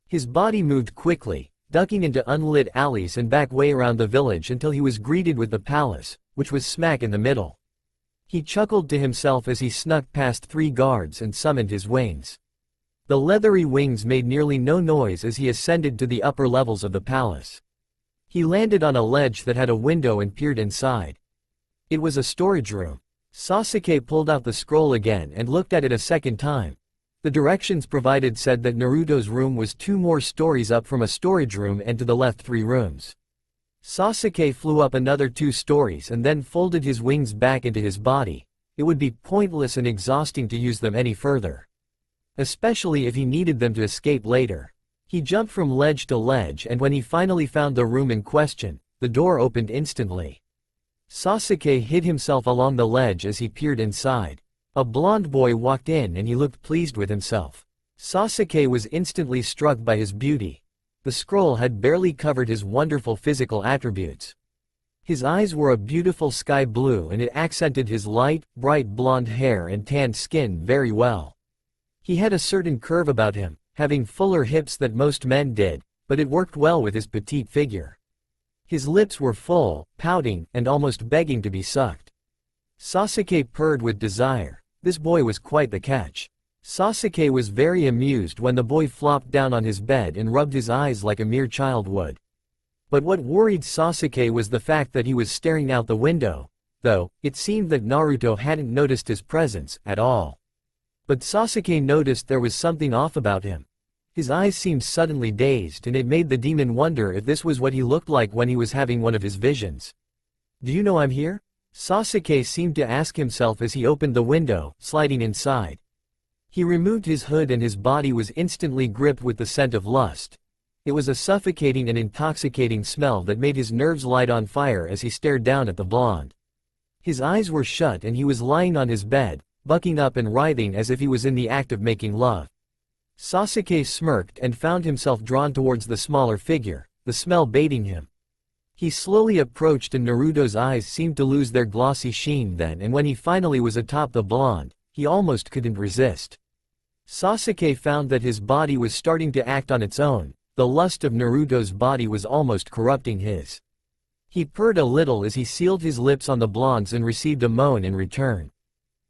His body moved quickly, ducking into unlit alleys and back way around the village until he was greeted with the palace, which was smack in the middle. He chuckled to himself as he snuck past 3 guards and summoned his wings. The leathery wings made nearly no noise as he ascended to the upper levels of the palace. He landed on a ledge that had a window and peered inside. It was a storage room. Sasuke pulled out the scroll again and looked at it a second time. The directions provided said that Naruto's room was 2 more stories up from a storage room and to the left 3 rooms. Sasuke flew up another 2 stories and then folded his wings back into his body. It would be pointless and exhausting to use them any further, especially if he needed them to escape later. He jumped from ledge to ledge, and when he finally found the room in question, the door opened instantly. Sasuke hid himself along the ledge as he peered inside. A blonde boy walked in and he looked pleased with himself. Sasuke was instantly struck by his beauty. The scroll had barely covered his wonderful physical attributes. His eyes were a beautiful sky blue and it accented his light, bright blonde hair and tanned skin very well. He had a certain curve about him, having fuller hips than most men did, but it worked well with his petite figure. His lips were full, pouting, and almost begging to be sucked. Sasuke purred with desire. This boy was quite the catch. Sasuke was very amused when the boy flopped down on his bed and rubbed his eyes like a mere child would. But what worried Sasuke was the fact that he was staring out the window, though it seemed that Naruto hadn't noticed his presence at all. But Sasuke noticed there was something off about him. His eyes seemed suddenly dazed and it made the demon wonder if this was what he looked like when he was having one of his visions. "Do you know I'm here?" Sasuke seemed to ask himself as he opened the window, sliding inside. He removed his hood and his body was instantly gripped with the scent of lust. It was a suffocating and intoxicating smell that made his nerves light on fire as he stared down at the blonde. His eyes were shut and he was lying on his bed, bucking up and writhing as if he was in the act of making love. Sasuke smirked and found himself drawn towards the smaller figure, the smell baiting him. He slowly approached and Naruto's eyes seemed to lose their glossy sheen then, and when he finally was atop the blonde, he almost couldn't resist. Sasuke found that his body was starting to act on its own. The lust of Naruto's body was almost corrupting his. He purred a little as he sealed his lips on the blonde's and received a moan in return.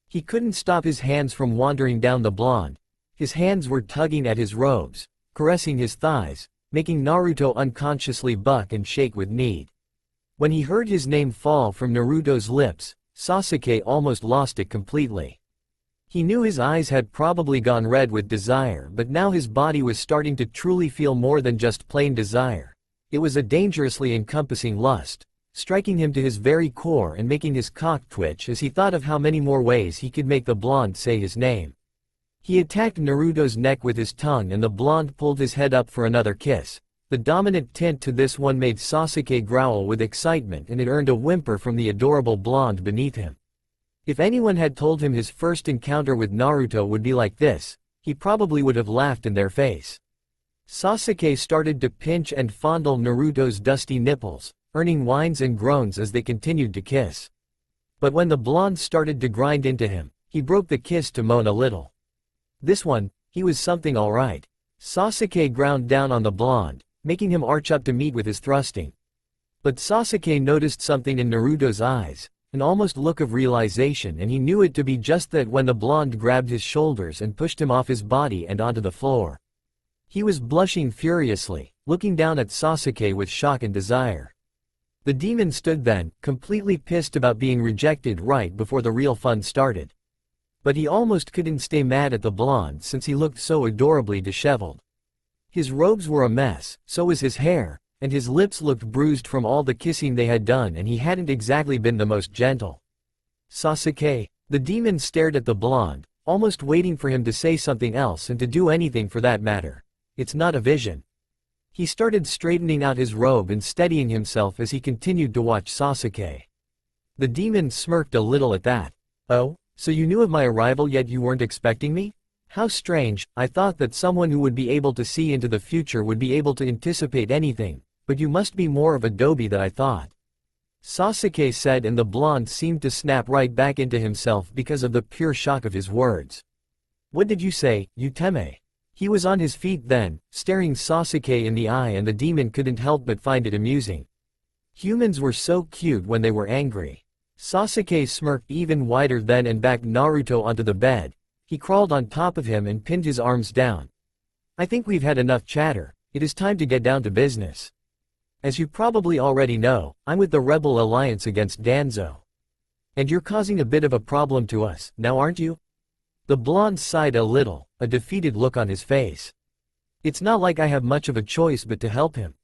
He couldn't stop his hands from wandering down the blonde. His hands were tugging at his robes, caressing his thighs, making Naruto unconsciously buck and shake with need. When he heard his name fall from Naruto's lips, Sasuke almost lost it completely. He knew his eyes had probably gone red with desire, but now his body was starting to truly feel more than just plain desire. It was a dangerously encompassing lust, striking him to his very core and making his cock twitch as he thought of how many more ways he could make the blonde say his name. He attacked Naruto's neck with his tongue and the blonde pulled his head up for another kiss. The dominant tint to this one made Sasuke growl with excitement and it earned a whimper from the adorable blonde beneath him. If anyone had told him his first encounter with Naruto would be like this, he probably would have laughed in their face. Sasuke started to pinch and fondle Naruto's dusty nipples, earning whines and groans as they continued to kiss. But when the blonde started to grind into him, he broke the kiss to moan a little. This one, he was something alright. Sasuke ground down on the blonde, making him arch up to meet with his thrusting. But Sasuke noticed something in Naruto's eyes, an almost look of realization, and he knew it to be just that when the blonde grabbed his shoulders and pushed him off his body and onto the floor. He was blushing furiously, looking down at Sasuke with shock and desire. The demon stood then, completely pissed about being rejected right before the real fun started. But he almost couldn't stay mad at the blonde since he looked so adorably disheveled. His robes were a mess, so was his hair, and his lips looked bruised from all the kissing they had done, and he hadn't exactly been the most gentle. "Sasuke." The demon stared at the blonde, almost waiting for him to say something else and to do anything for that matter. "It's not a vision." He started straightening out his robe and steadying himself as he continued to watch Sasuke. The demon smirked a little at that. "Oh? So you knew of my arrival yet you weren't expecting me? How strange. I thought that someone who would be able to see into the future would be able to anticipate anything, but you must be more of a doby than I thought." Sasuke said, and the blonde seemed to snap right back into himself because of the pure shock of his words. What did you say, Uteme? He was on his feet then, staring Sasuke in the eye, and the demon couldn't help but find it amusing. Humans were so cute when they were angry. Sasuke smirked even wider then and backed Naruto onto the bed. He crawled on top of him and pinned his arms down. I think we've had enough chatter. It is time to get down to business. As you probably already know, I'm with the Rebel Alliance against Danzo. And you're causing a bit of a problem to us, now aren't you? The blonde sighed a little, a defeated look on his face. It's not like I have much of a choice but to help him.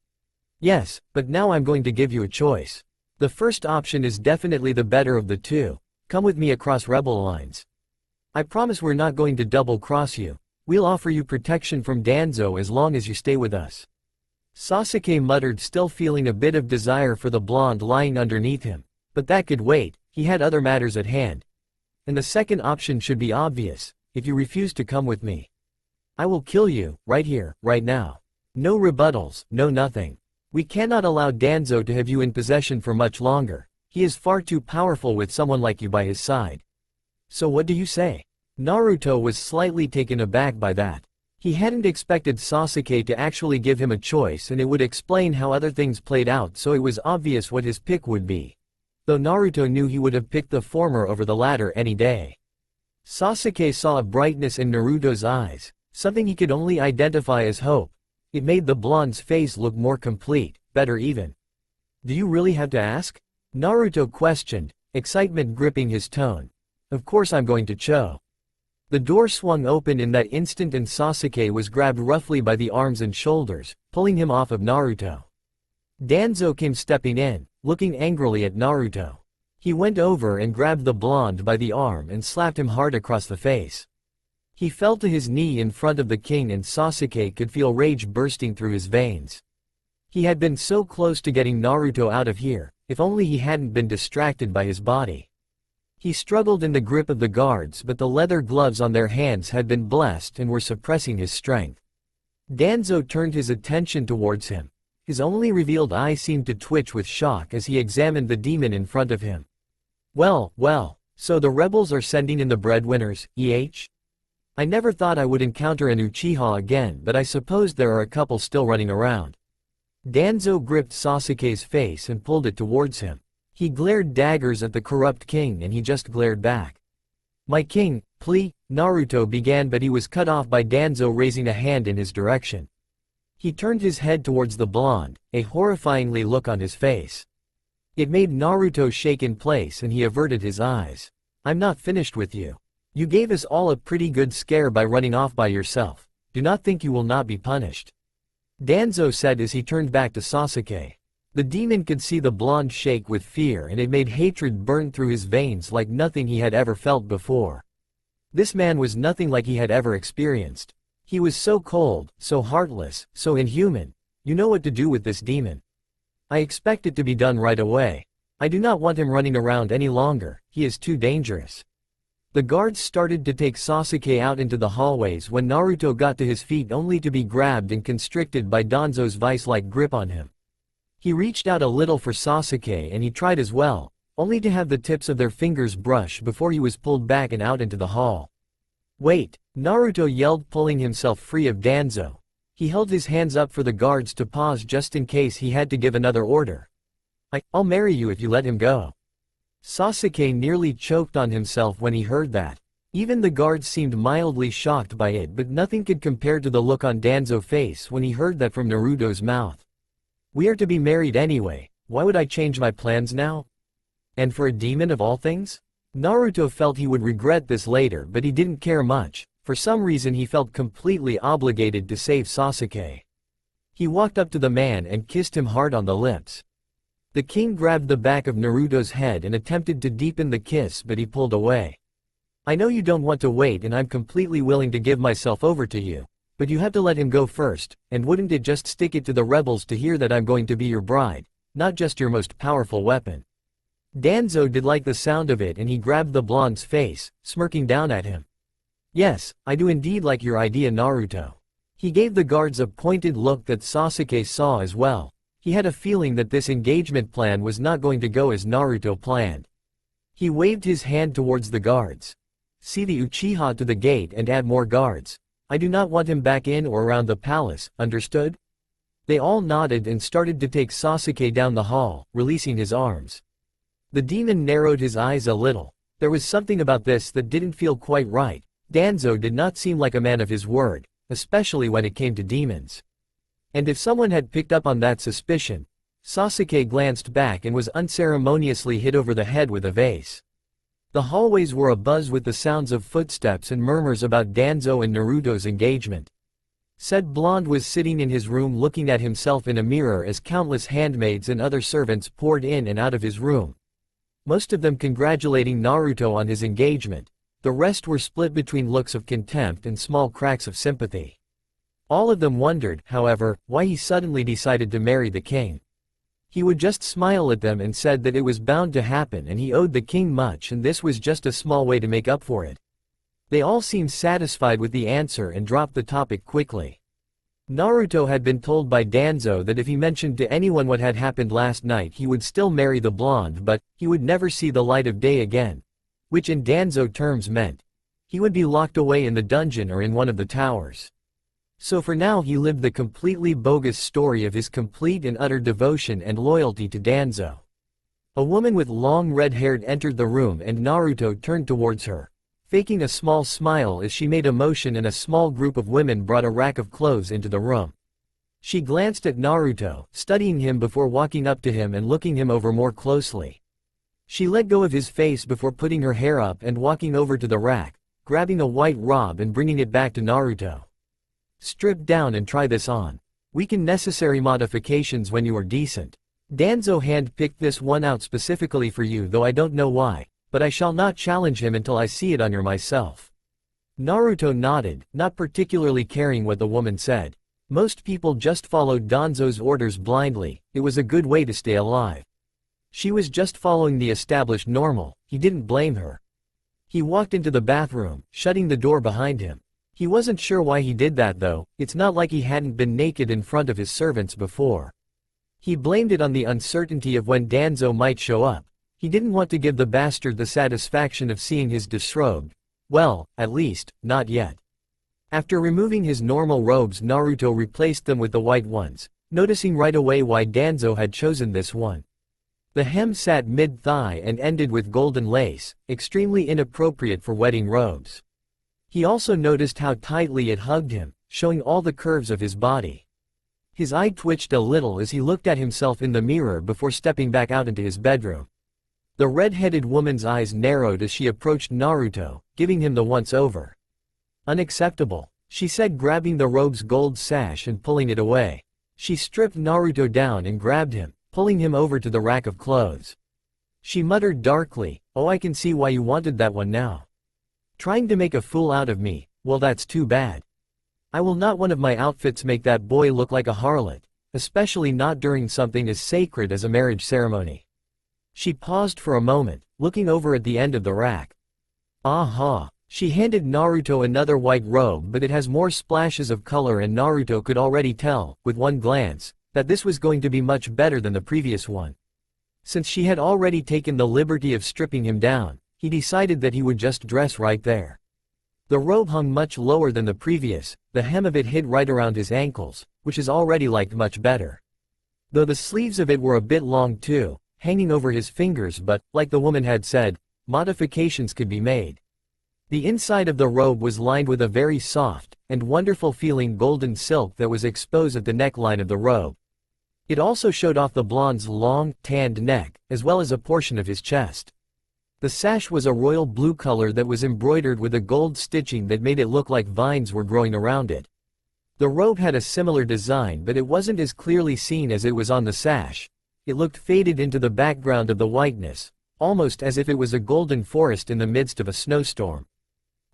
Yes, but now I'm going to give you a choice. The first option is definitely the better of the two. Come with me across rebel lines. I promise we're not going to double-cross you. We'll offer you protection from Danzo as long as you stay with us. Sasuke muttered, still feeling a bit of desire for the blonde lying underneath him. But that could wait, he had other matters at hand. And the second option should be obvious. If you refuse to come with me, I will kill you, right here, right now. No rebuttals, no nothing. We cannot allow Danzo to have you in possession for much longer. He is far too powerful with someone like you by his side. So what do you say? Naruto was slightly taken aback by that. He hadn't expected Sasuke to actually give him a choice, and it would explain how other things played out, so it was obvious what his pick would be. Though Naruto knew he would have picked the former over the latter any day. Sasuke saw a brightness in Naruto's eyes, something he could only identify as hope. It made the blonde's face look more complete, better even. Do you really have to ask? Naruto questioned, excitement gripping his tone. Of course I'm going to Cho. The door swung open in that instant and Sasuke was grabbed roughly by the arms and shoulders, pulling him off of Naruto. Danzo came stepping in, looking angrily at Naruto. He went over and grabbed the blonde by the arm and slapped him hard across the face. He fell to his knee in front of the king, and Sasuke could feel rage bursting through his veins. He had been so close to getting Naruto out of here, if only he hadn't been distracted by his body. He struggled in the grip of the guards, but the leather gloves on their hands had been blessed and were suppressing his strength. Danzo turned his attention towards him. His only revealed eye seemed to twitch with shock as he examined the demon in front of him. Well, so the rebels are sending in the breadwinners, I never thought I would encounter an Uchiha again, but I suppose there are a couple still running around. Danzo gripped Sasuke's face and pulled it towards him. He glared daggers at the corrupt king, and he just glared back. My king, please, Naruto began, but he was cut off by Danzo raising a hand in his direction. He turned his head towards the blonde, a horrifyingly look on his face. It made Naruto shake in place, and he averted his eyes. I'm not finished with you. You gave us all a pretty good scare by running off by yourself. Do not think you will not be punished. Danzo said as he turned back to Sasuke. The demon could see the blonde shake with fear, and it made hatred burn through his veins like nothing he had ever felt before. This man was nothing like he had ever experienced. He was so cold, so heartless, so inhuman. You know what to do with this demon. I expect it to be done right away. I do not want him running around any longer. He is too dangerous. The guards started to take Sasuke out into the hallways when Naruto got to his feet, only to be grabbed and constricted by Danzo's vice-like grip on him. He reached out a little for Sasuke, and he tried as well, only to have the tips of their fingers brush before he was pulled back and out into the hall. Wait, Naruto yelled, pulling himself free of Danzo. He held his hands up for the guards to pause just in case he had to give another order. I'll marry you if you let him go. Sasuke nearly choked on himself when he heard that. Even the guards seemed mildly shocked by it, but nothing could compare to the look on Danzo's face when he heard that from Naruto's mouth. We are to be married anyway, why would I change my plans now? And for a demon of all things? Naruto felt he would regret this later, but he didn't care much. For some reason he felt completely obligated to save Sasuke. He walked up to the man and kissed him hard on the lips. The king grabbed the back of Naruto's head and attempted to deepen the kiss, but he pulled away. I know you don't want to wait, and I'm completely willing to give myself over to you. But you have to let him go first, and wouldn't it just stick it to the rebels to hear that I'm going to be your bride, not just your most powerful weapon? Danzo did like the sound of it, and he grabbed the blonde's face, smirking down at him. Yes, I do indeed like your idea, Naruto. He gave the guards a pointed look that Sasuke saw as well. He had a feeling that this engagement plan was not going to go as Naruto planned. He waved his hand towards the guards. See the Uchiha to the gate and add more guards. I do not want him back in or around the palace, understood? They all nodded and started to take Sasuke down the hall, releasing his arms. The demon narrowed his eyes a little. There was something about this that didn't feel quite right. Danzo did not seem like a man of his word, especially when it came to demons. And if someone had picked up on that suspicion, Sasuke glanced back and was unceremoniously hit over the head with a vase. The hallways were abuzz with the sounds of footsteps and murmurs about Danzo and Naruto's engagement. Said blonde was sitting in his room looking at himself in a mirror as countless handmaids and other servants poured in and out of his room. Most of them congratulating Naruto on his engagement. The rest were split between looks of contempt and small cracks of sympathy. All of them wondered, however, why he suddenly decided to marry the king. He would just smile at them and said that it was bound to happen and he owed the king much and this was just a small way to make up for it. They all seemed satisfied with the answer and dropped the topic quickly. Naruto had been told by Danzo that if he mentioned to anyone what had happened last night he would still marry the blonde but he would never see the light of day again. Which in Danzo terms meant he would be locked away in the dungeon or in one of the towers. So for now he lived the completely bogus story of his complete and utter devotion and loyalty to Danzo. A woman with long red hair entered the room and Naruto turned towards her, faking a small smile as she made a motion and a small group of women brought a rack of clothes into the room. She glanced at Naruto, studying him before walking up to him and looking him over more closely. She let go of his face before putting her hair up and walking over to the rack, grabbing a white robe and bringing it back to Naruto. Strip down and try this on. We can necessary modifications when you are decent. Danzo hand-picked this one out specifically for you though I don't know why, but I shall not challenge him until I see it on your myself. Naruto nodded, not particularly caring what the woman said. Most people just followed Danzo's orders blindly, it was a good way to stay alive. She was just following the established normal, he didn't blame her. He walked into the bathroom, shutting the door behind him. He wasn't sure why he did that though, it's not like he hadn't been naked in front of his servants before. He blamed it on the uncertainty of when Danzo might show up. He didn't want to give the bastard the satisfaction of seeing his disrobed. Well, at least, not yet. After removing his normal robes Naruto replaced them with the white ones, noticing right away why Danzo had chosen this one. The hem sat mid-thigh and ended with golden lace, extremely inappropriate for wedding robes. He also noticed how tightly it hugged him, showing all the curves of his body. His eye twitched a little as he looked at himself in the mirror before stepping back out into his bedroom. The red-headed woman's eyes narrowed as she approached Naruto, giving him the once-over. Unacceptable, she said, grabbing the robe's gold sash and pulling it away. She stripped Naruto down and grabbed him, pulling him over to the rack of clothes. She muttered darkly, "Oh, I can see why you wanted that one now. Trying to make a fool out of me, well that's too bad. I will not one of my outfits make that boy look like a harlot, especially not during something as sacred as a marriage ceremony." She paused for a moment, looking over at the end of the rack. Aha! She handed Naruto another white robe but it has more splashes of color and Naruto could already tell, with one glance, that this was going to be much better than the previous one. Since she had already taken the liberty of stripping him down, he decided that he would just dress right there. The robe hung much lower than the previous, the hem of it hid right around his ankles, which is already liked much better. Though the sleeves of it were a bit long too, hanging over his fingers but, like the woman had said, modifications could be made. The inside of the robe was lined with a very soft and wonderful feeling golden silk that was exposed at the neckline of the robe. It also showed off the blonde's long, tanned neck, as well as a portion of his chest. The sash was a royal blue color that was embroidered with a gold stitching that made it look like vines were growing around it. The robe had a similar design but it wasn't as clearly seen as it was on the sash. It looked faded into the background of the whiteness, almost as if it was a golden forest in the midst of a snowstorm.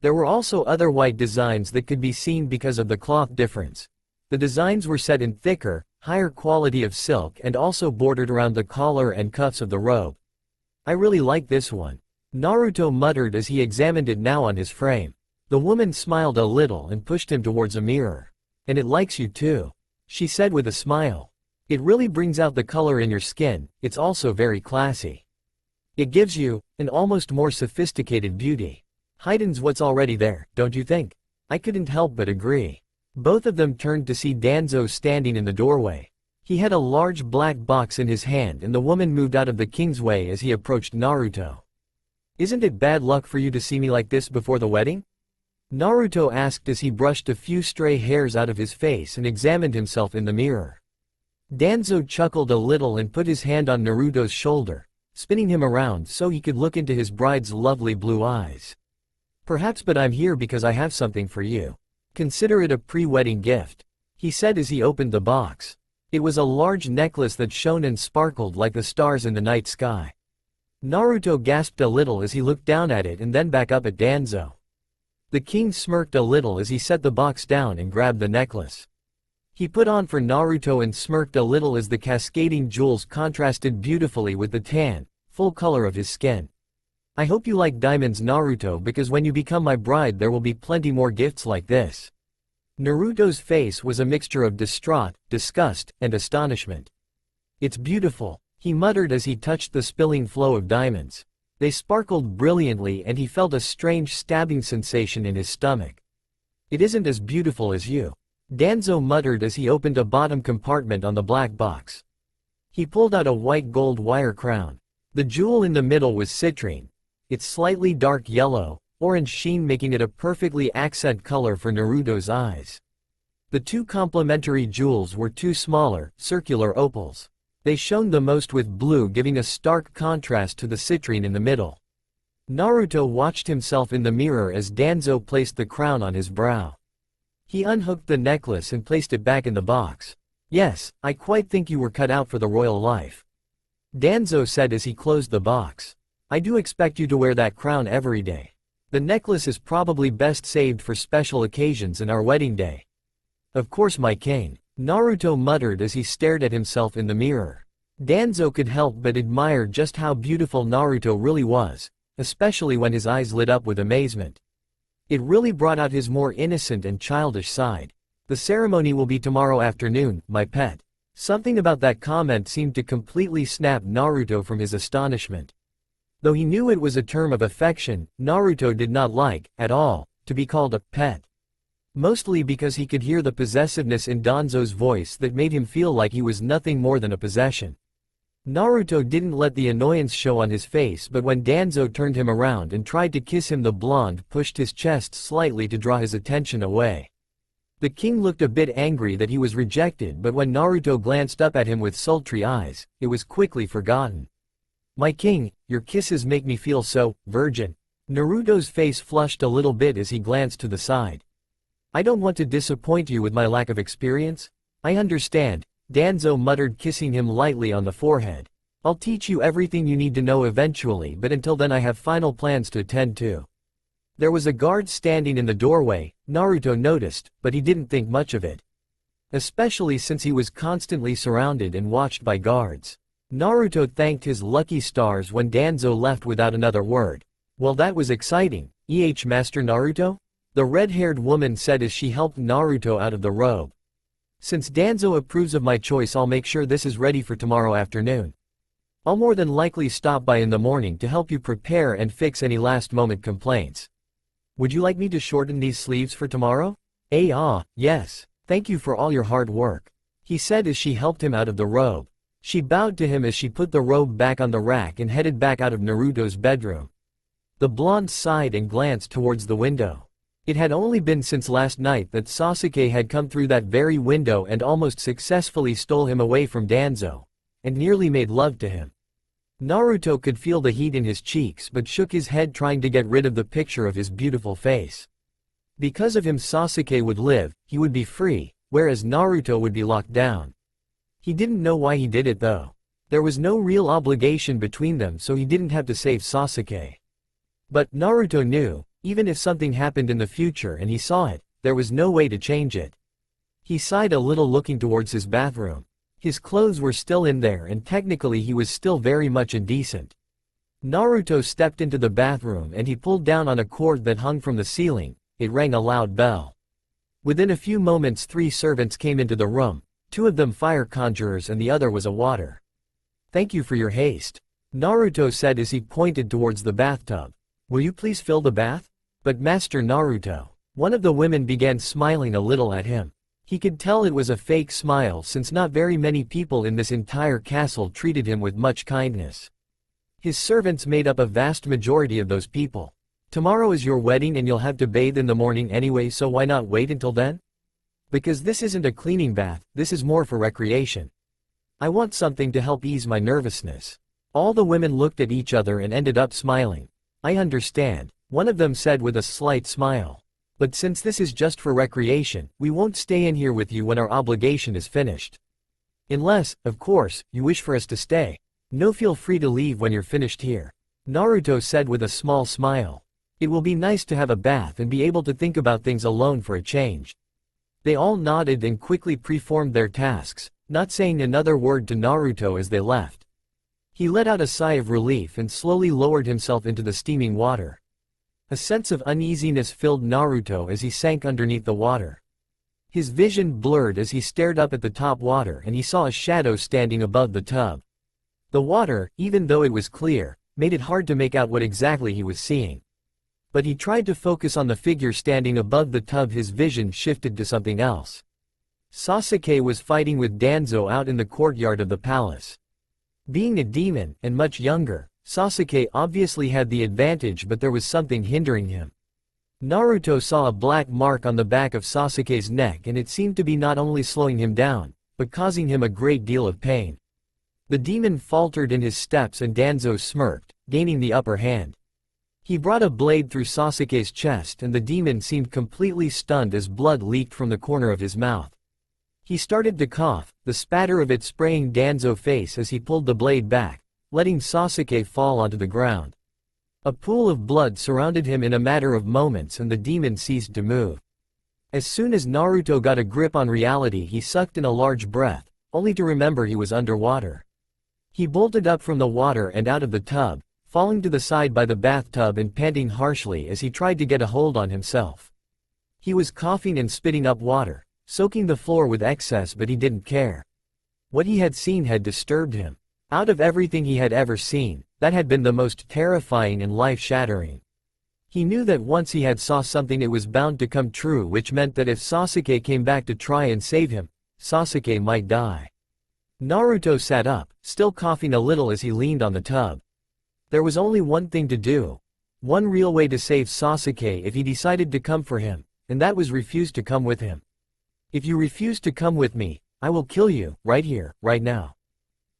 There were also other white designs that could be seen because of the cloth difference. The designs were set in thicker, higher quality of silk and also bordered around the collar and cuffs of the robe. "I really like this one," Naruto muttered as he examined it now on his frame. The woman smiled a little and pushed him towards a mirror. "And it likes you too," she said with a smile. It really brings out the color in your skin. It's also very classy. It gives you an almost more sophisticated beauty. Heightens what's already there, don't you think? I couldn't help but agree. Both of them turned to see Danzo standing in the doorway. He had a large black box in his hand and the woman moved out of the king's way as he approached Naruto. "Isn't it bad luck for you to see me like this before the wedding?" Naruto asked as he brushed a few stray hairs out of his face and examined himself in the mirror. Danzo chuckled a little and put his hand on Naruto's shoulder, spinning him around so he could look into his bride's lovely blue eyes. "Perhaps, but I'm here because I have something for you. Consider it a pre-wedding gift," he said as he opened the box. It was a large necklace that shone and sparkled like the stars in the night sky. Naruto gasped a little as he looked down at it and then back up at Danzo. The king smirked a little as he set the box down and grabbed the necklace. He put on for Naruto and smirked a little as the cascading jewels contrasted beautifully with the tan, full color of his skin. "I hope you like diamonds, Naruto, because when you become my bride there will be plenty more gifts like this." Naruto's face was a mixture of distraught, disgust, and astonishment. "It's beautiful," he muttered as he touched the spilling flow of diamonds. They sparkled brilliantly and he felt a strange stabbing sensation in his stomach. "It isn't as beautiful as you," Danzo muttered as he opened a bottom compartment on the black box. He pulled out a white gold wire crown. The jewel in the middle was citrine, its slightly dark yellow, orange sheen making it a perfectly accent color for Naruto's eyes. The two complementary jewels were two smaller, circular opals. They shone the most with blue, giving a stark contrast to the citrine in the middle. Naruto watched himself in the mirror as Danzo placed the crown on his brow. He unhooked the necklace and placed it back in the box. "Yes, I quite think you were cut out for the royal life," Danzo said as he closed the box. "I do expect you to wear that crown every day. The necklace is probably best saved for special occasions and our wedding day." "Of course, my king," Naruto muttered as he stared at himself in the mirror. Danzo could help but admire just how beautiful Naruto really was, especially when his eyes lit up with amazement. It really brought out his more innocent and childish side. "The ceremony will be tomorrow afternoon, my pet." Something about that comment seemed to completely snap Naruto from his astonishment. Though he knew it was a term of affection, Naruto did not like, at all, to be called a pet. Mostly because he could hear the possessiveness in Danzo's voice that made him feel like he was nothing more than a possession. Naruto didn't let the annoyance show on his face, but when Danzo turned him around and tried to kiss him, the blonde pushed his chest slightly to draw his attention away. The king looked a bit angry that he was rejected, but when Naruto glanced up at him with sultry eyes, it was quickly forgotten. "My king, your kisses make me feel so virgin." Naruto's face flushed a little bit as he glanced to the side. "I don't want to disappoint you with my lack of experience." "I understand," Danzo muttered, kissing him lightly on the forehead. "I'll teach you everything you need to know eventually, but until then I have final plans to attend to." There was a guard standing in the doorway, Naruto noticed, but he didn't think much of it. Especially since he was constantly surrounded and watched by guards. Naruto thanked his lucky stars when Danzo left without another word. "Well, that was exciting, Master Naruto?" the red-haired woman said as she helped Naruto out of the robe. "Since Danzo approves of my choice, I'll make sure this is ready for tomorrow afternoon. I'll more than likely stop by in the morning to help you prepare and fix any last-moment complaints. Would you like me to shorten these sleeves for tomorrow?" Yes. Thank you for all your hard work," he said as she helped him out of the robe. She bowed to him as she put the robe back on the rack and headed back out of Naruto's bedroom. The blonde sighed and glanced towards the window. It had only been since last night that Sasuke had come through that very window and almost successfully stole him away from Danzo, and nearly made love to him. Naruto could feel the heat in his cheeks but shook his head, trying to get rid of the picture of his beautiful face. Because of him, Sasuke would live, he would be free, whereas Naruto would be locked down. He didn't know why he did it though. There was no real obligation between them, so he didn't have to save Sasuke. But Naruto knew, even if something happened in the future and he saw it, there was no way to change it. He sighed a little, looking towards his bathroom. His clothes were still in there and technically he was still very much indecent. Naruto stepped into the bathroom and he pulled down on a cord that hung from the ceiling. It rang a loud bell. Within a few moments 3 servants came into the room. two of them fire conjurers and the other was a water. "Thank you for your haste," Naruto said as he pointed towards the bathtub. "Will you please fill the bath?" "But Master Naruto." One of the women began smiling a little at him. He could tell it was a fake smile since not very many people in this entire castle treated him with much kindness. His servants made up a vast majority of those people. "Tomorrow is your wedding and you'll have to bathe in the morning anyway, so why not wait until then?" "Because this isn't a cleaning bath, this is more for recreation. I want something to help ease my nervousness." All the women looked at each other and ended up smiling. "I understand," one of them said with a slight smile. "But since this is just for recreation, we won't stay in here with you when our obligation is finished. Unless, of course, you wish for us to stay. No, feel free to leave when you're finished here," Naruto said with a small smile. "It will be nice to have a bath and be able to think about things alone for a change." They all nodded and quickly performed their tasks, not saying another word to Naruto as they left. He let out a sigh of relief and slowly lowered himself into the steaming water. A sense of uneasiness filled Naruto as he sank underneath the water. His vision blurred as he stared up at the top water and he saw a shadow standing above the tub. The water, even though it was clear, made it hard to make out what exactly he was seeing. But he tried to focus on the figure standing above the tub. His vision shifted to something else. Sasuke was fighting with Danzo out in the courtyard of the palace. Being a demon, and much younger, Sasuke obviously had the advantage, but there was something hindering him. Naruto saw a black mark on the back of Sasuke's neck and it seemed to be not only slowing him down, but causing him a great deal of pain. The demon faltered in his steps and Danzo smirked, gaining the upper hand. He brought a blade through Sasuke's chest and the demon seemed completely stunned as blood leaked from the corner of his mouth. He started to cough, the spatter of it spraying Danzo's face as he pulled the blade back, letting Sasuke fall onto the ground. A pool of blood surrounded him in a matter of moments and the demon ceased to move. As soon as Naruto got a grip on reality, he sucked in a large breath, only to remember he was underwater. He bolted up from the water and out of the tub, falling to the side by the bathtub and panting harshly as he tried to get a hold on himself. He was coughing and spitting up water, soaking the floor with excess, but he didn't care. What he had seen had disturbed him. Out of everything he had ever seen, that had been the most terrifying and life-shattering. He knew that once he had saw something it was bound to come true, which meant that if Sasuke came back to try and save him, Sasuke might die. Naruto sat up, still coughing a little as he leaned on the tub. There was only one thing to do. One real way to save Sasuke if he decided to come for him, and that was refuse to come with him. "If you refuse to come with me, I will kill you, right here, right now.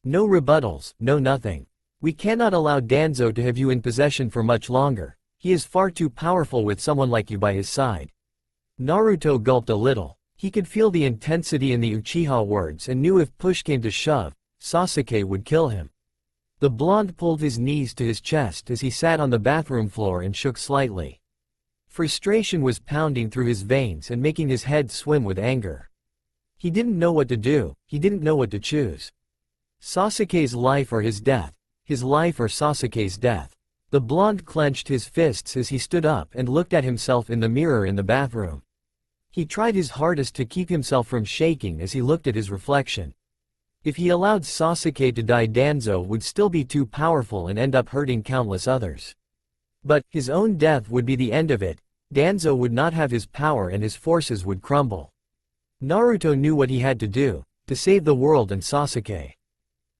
No rebuttals, no nothing. We cannot allow Danzo to have you in possession for much longer. He is far too powerful with someone like you by his side." Naruto gulped a little. He could feel the intensity in the Uchiha words and knew if push came to shove, Sasuke would kill him. The blonde pulled his knees to his chest as he sat on the bathroom floor and shook slightly. Frustration was pounding through his veins and making his head swim with anger. He didn't know what to do, he didn't know what to choose. Sasuke's life or his death. His life or Sasuke's death. The blonde clenched his fists as he stood up and looked at himself in the mirror in the bathroom. He tried his hardest to keep himself from shaking as he looked at his reflection. If he allowed Sasuke to die, Danzo would still be too powerful and end up hurting countless others. But his own death would be the end of it. Danzo would not have his power and his forces would crumble. Naruto knew what he had to do, to save the world and Sasuke.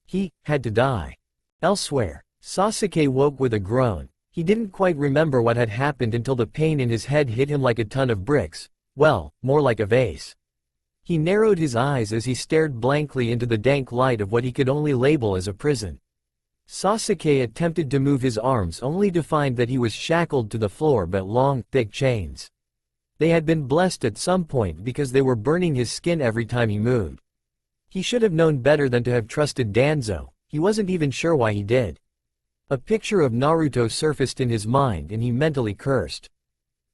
He had to die. Elsewhere, Sasuke woke with a groan. He didn't quite remember what had happened until the pain in his head hit him like a ton of bricks. Well, more like a vase. He narrowed his eyes as he stared blankly into the dank light of what he could only label as a prison. Sasuke attempted to move his arms only to find that he was shackled to the floor by long, thick chains. They had been blessed at some point because they were burning his skin every time he moved. He should have known better than to have trusted Danzo. He wasn't even sure why he did. A picture of Naruto surfaced in his mind and he mentally cursed.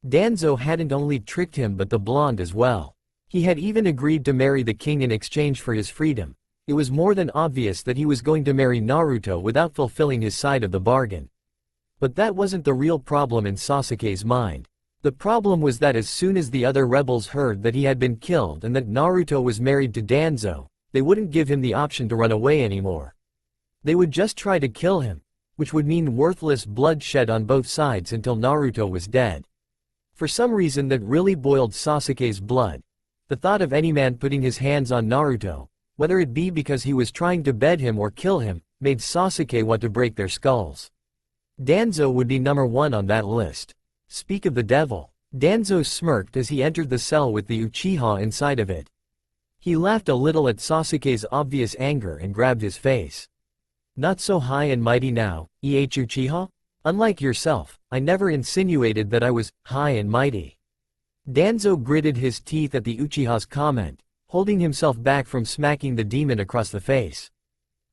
Danzo hadn't only tricked him but the blonde as well. He had even agreed to marry the king in exchange for his freedom. It was more than obvious that he was going to marry Naruto without fulfilling his side of the bargain. But that wasn't the real problem in Sasuke's mind. The problem was that as soon as the other rebels heard that he had been killed and that Naruto was married to Danzo, they wouldn't give him the option to run away anymore. They would just try to kill him, which would mean worthless bloodshed on both sides until Naruto was dead. For some reason that really boiled Sasuke's blood. The thought of any man putting his hands on Naruto, whether it be because he was trying to bed him or kill him, made Sasuke want to break their skulls. Danzo would be number one on that list. Speak of the devil. Danzo smirked as he entered the cell with the Uchiha inside of it. He laughed a little at Sasuke's obvious anger and grabbed his face. Not so high and mighty now, Uchiha? Unlike yourself, I never insinuated that I was high and mighty. Danzo gritted his teeth at the Uchiha's comment, holding himself back from smacking the demon across the face.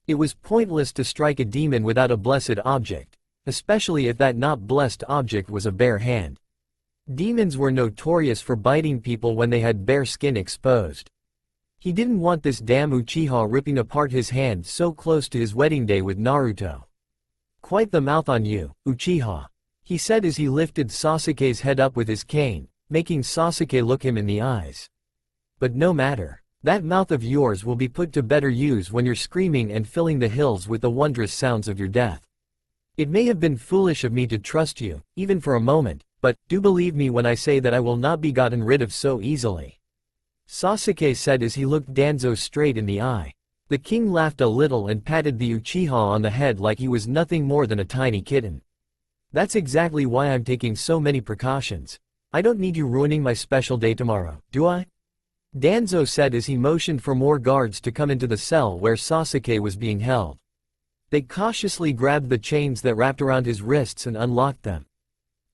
It was pointless to strike a demon without a blessed object, especially if that not blessed object was a bare hand. Demons were notorious for biting people when they had bare skin exposed. He didn't want this damn Uchiha ripping apart his hand so close to his wedding day with Naruto. Quite the mouth on you, Uchiha, he said as he lifted Sasuke's head up with his cane, making Sasuke look him in the eyes. But no matter, that mouth of yours will be put to better use when you're screaming and filling the hills with the wondrous sounds of your death. It may have been foolish of me to trust you, even for a moment, but do believe me when I say that I will not be gotten rid of so easily. Sasuke said as he looked Danzo straight in the eye. The king laughed a little and patted the Uchiha on the head like he was nothing more than a tiny kitten. That's exactly why I'm taking so many precautions. I don't need you ruining my special day tomorrow, do I? Danzo said as he motioned for more guards to come into the cell where Sasuke was being held. They cautiously grabbed the chains that wrapped around his wrists and unlocked them.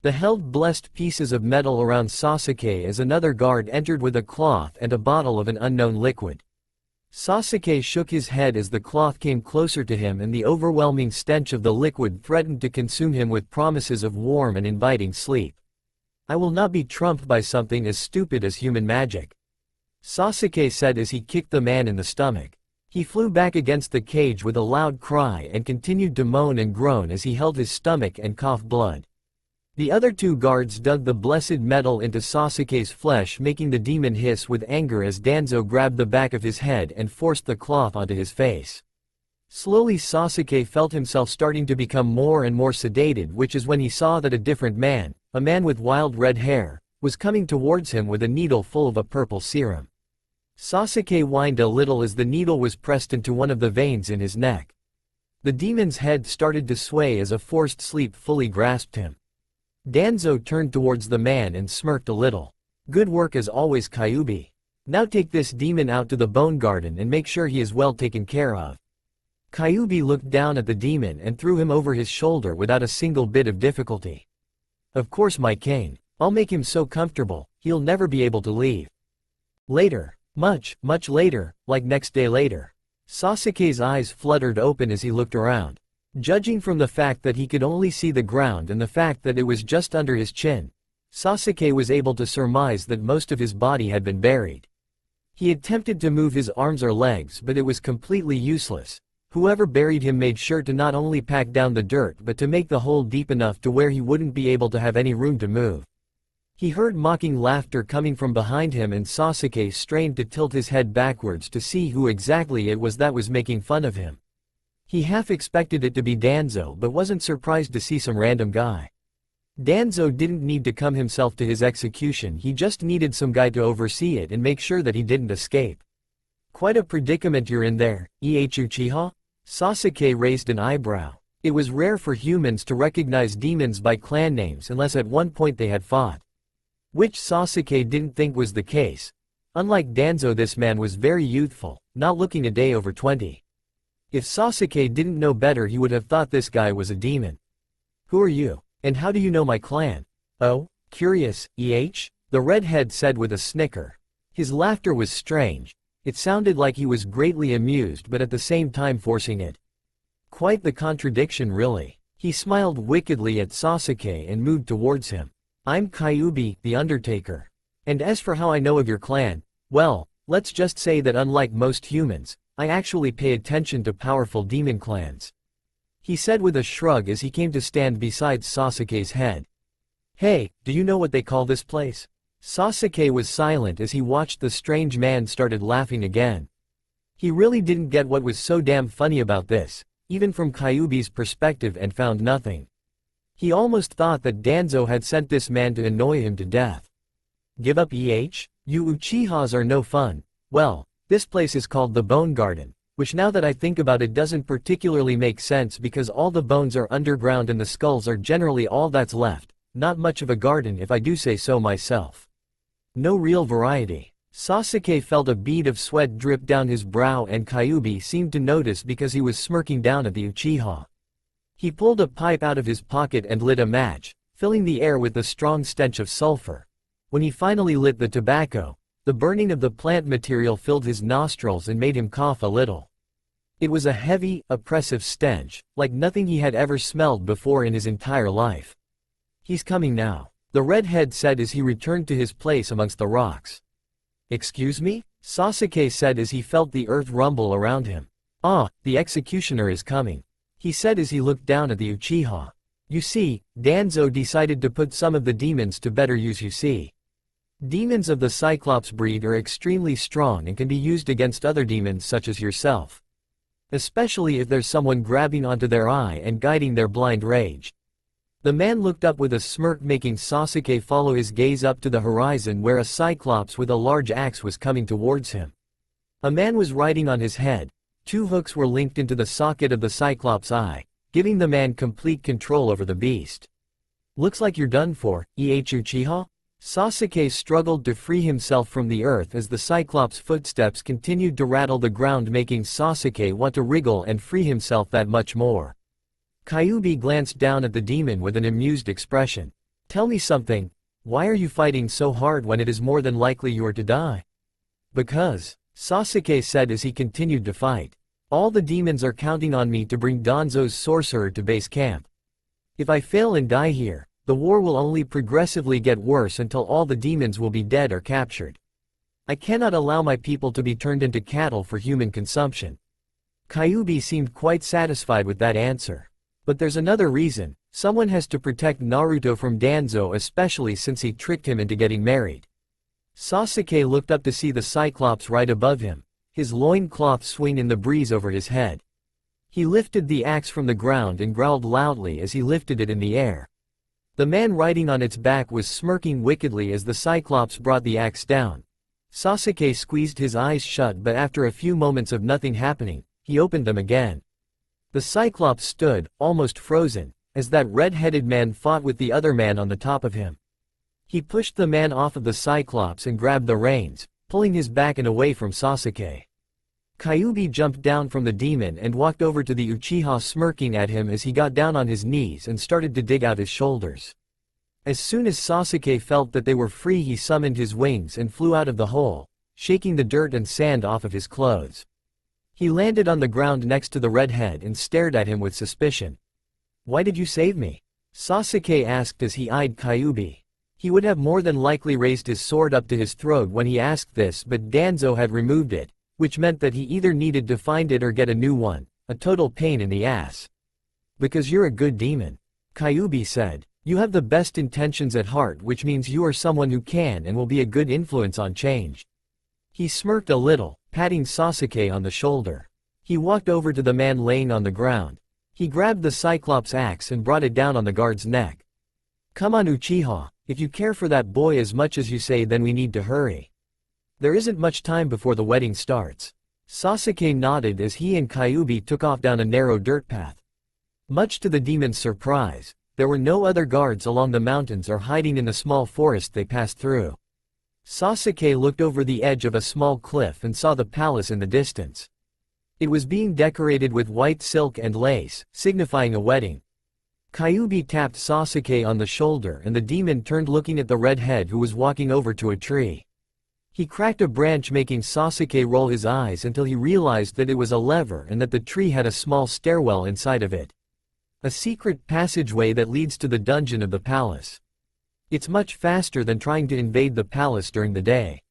They held blessed pieces of metal around Sasuke as another guard entered with a cloth and a bottle of an unknown liquid. Sasuke shook his head as the cloth came closer to him and the overwhelming stench of the liquid threatened to consume him with promises of warm and inviting sleep. I will not be trumped by something as stupid as human magic, Sasuke said as he kicked the man in the stomach. He flew back against the cage with a loud cry and continued to moan and groan as he held his stomach and coughed blood. The other two guards dug the blessed metal into Sasuke's flesh, making the demon hiss with anger as Danzo grabbed the back of his head and forced the cloth onto his face. Slowly Sasuke felt himself starting to become more and more sedated, which is when he saw that a different man, a man with wild red hair, was coming towards him with a needle full of a purple serum. Sasuke whined a little as the needle was pressed into one of the veins in his neck. The demon's head started to sway as a forced sleep fully grasped him. Danzo turned towards the man and smirked a little. Good work as always, Kyuubi. Now take this demon out to the bone garden and make sure he is well taken care of. Kyuubi looked down at the demon and threw him over his shoulder without a single bit of difficulty. Of course, my king. I'll make him so comfortable, he'll never be able to leave. Later. Much later, like next day later. Sasuke's eyes fluttered open as he looked around. Judging from the fact that he could only see the ground and the fact that it was just under his chin, Sasuke was able to surmise that most of his body had been buried. He attempted to move his arms or legs, but it was completely useless. Whoever buried him made sure to not only pack down the dirt but to make the hole deep enough to where he wouldn't be able to have any room to move. He heard mocking laughter coming from behind him and Sasuke strained to tilt his head backwards to see who exactly it was that was making fun of him. He half expected it to be Danzo but wasn't surprised to see some random guy. Danzo didn't need to come himself to his execution, he just needed some guy to oversee it and make sure that he didn't escape. Quite a predicament you're in there, Uchiha? Sasuke raised an eyebrow. It was rare for humans to recognize demons by clan names unless at one point they had fought. Which Sasuke didn't think was the case. Unlike Danzo, this man was very youthful, not looking a day over 20. If Sasuke didn't know better, he would have thought this guy was a demon. Who are you? And how do you know my clan? Oh, curious, the redhead said with a snicker. His laughter was strange. It sounded like he was greatly amused but at the same time forcing it. Quite the contradiction, really. He smiled wickedly at Sasuke and moved towards him. I'm Kyuubi, the Undertaker. And as for how I know of your clan, well, let's just say that unlike most humans, I actually pay attention to powerful demon clans. He said with a shrug as he came to stand beside Sasuke's head. Hey, do you know what they call this place? Sasuke was silent as he watched the strange man started laughing again. He really didn't get what was so damn funny about this, even from Kyuubi's perspective, and found nothing. He almost thought that Danzo had sent this man to annoy him to death. Give up You Uchihas are no fun. Well, this place is called the Bone Garden, which now that I think about it doesn't particularly make sense because all the bones are underground and the skulls are generally all that's left, not much of a garden if I do say so myself. No real variety. Sasuke felt a bead of sweat drip down his brow and Kyuubi seemed to notice because he was smirking down at the Uchiha. He pulled a pipe out of his pocket and lit a match, filling the air with the strong stench of sulfur. When he finally lit the tobacco, the burning of the plant material filled his nostrils and made him cough a little. It was a heavy, oppressive stench, like nothing he had ever smelled before in his entire life. He's coming now, the redhead said as he returned to his place amongst the rocks. Excuse me? Sasuke said as he felt the earth rumble around him. Ah, the executioner is coming, he said as he looked down at the Uchiha. You see, Danzo decided to put some of the demons to better use. You see. Demons of the Cyclops breed are extremely strong and can be used against other demons such as yourself. Especially if there's someone grabbing onto their eye and guiding their blind rage. The man looked up with a smirk, making Sasuke follow his gaze up to the horizon where a Cyclops with a large axe was coming towards him. A man was riding on his head. 2 hooks were linked into the socket of the Cyclops' eye, giving the man complete control over the beast. Looks like you're done for, Uchiha? Sasuke struggled to free himself from the earth as the Cyclops' footsteps continued to rattle the ground, making Sasuke want to wriggle and free himself that much more. Kyuubi glanced down at the demon with an amused expression. Tell me something, why are you fighting so hard when it is more than likely you are to die? Because, Sasuke said as he continued to fight. All the demons are counting on me to bring Danzo's sorcerer to base camp. If I fail and die here, the war will only progressively get worse until all the demons will be dead or captured. I cannot allow my people to be turned into cattle for human consumption. Kyuubi seemed quite satisfied with that answer. But there's another reason, someone has to protect Naruto from Danzo, especially since he tricked him into getting married. Sasuke looked up to see the Cyclops right above him, his loincloth swing in the breeze over his head. He lifted the axe from the ground and growled loudly as he lifted it in the air. The man riding on its back was smirking wickedly as the Cyclops brought the axe down. Sasuke squeezed his eyes shut, but after a few moments of nothing happening, he opened them again. The Cyclops stood, almost frozen, as that red-headed man fought with the other man on the top of him. He pushed the man off of the Cyclops and grabbed the reins, pulling his back and away from Sasuke. Kyuubi jumped down from the demon and walked over to the Uchiha, smirking at him as he got down on his knees and started to dig out his shoulders. As soon as Sasuke felt that they were free, he summoned his wings and flew out of the hole, shaking the dirt and sand off of his clothes. He landed on the ground next to the redhead and stared at him with suspicion. Why did you save me? Sasuke asked as he eyed Kyuubi. He would have more than likely raised his sword up to his throat when he asked this, but Danzo had removed it, which meant that he either needed to find it or get a new one, a total pain in the ass. Because you're a good demon, Kyuubi said. You have the best intentions at heart, which means you are someone who can and will be a good influence on change. He smirked a little, patting Sasuke on the shoulder. He walked over to the man laying on the ground. He grabbed the Cyclops axe and brought it down on the guard's neck. Come on Uchiha, if you care for that boy as much as you say, then we need to hurry. There isn't much time before the wedding starts. Sasuke nodded as he and Kyuubi took off down a narrow dirt path. Much to the demon's surprise, there were no other guards along the mountains or hiding in the small forest they passed through. Sasuke looked over the edge of a small cliff and saw the palace in the distance. It was being decorated with white silk and lace, signifying a wedding. Kyuubi tapped Sasuke on the shoulder and the demon turned, looking at the redhead who was walking over to a tree. He cracked a branch, making Sasuke roll his eyes until he realized that it was a lever and that the tree had a small stairwell inside of it. A secret passageway that leads to the dungeon of the palace. It's much faster than trying to invade the palace during the day.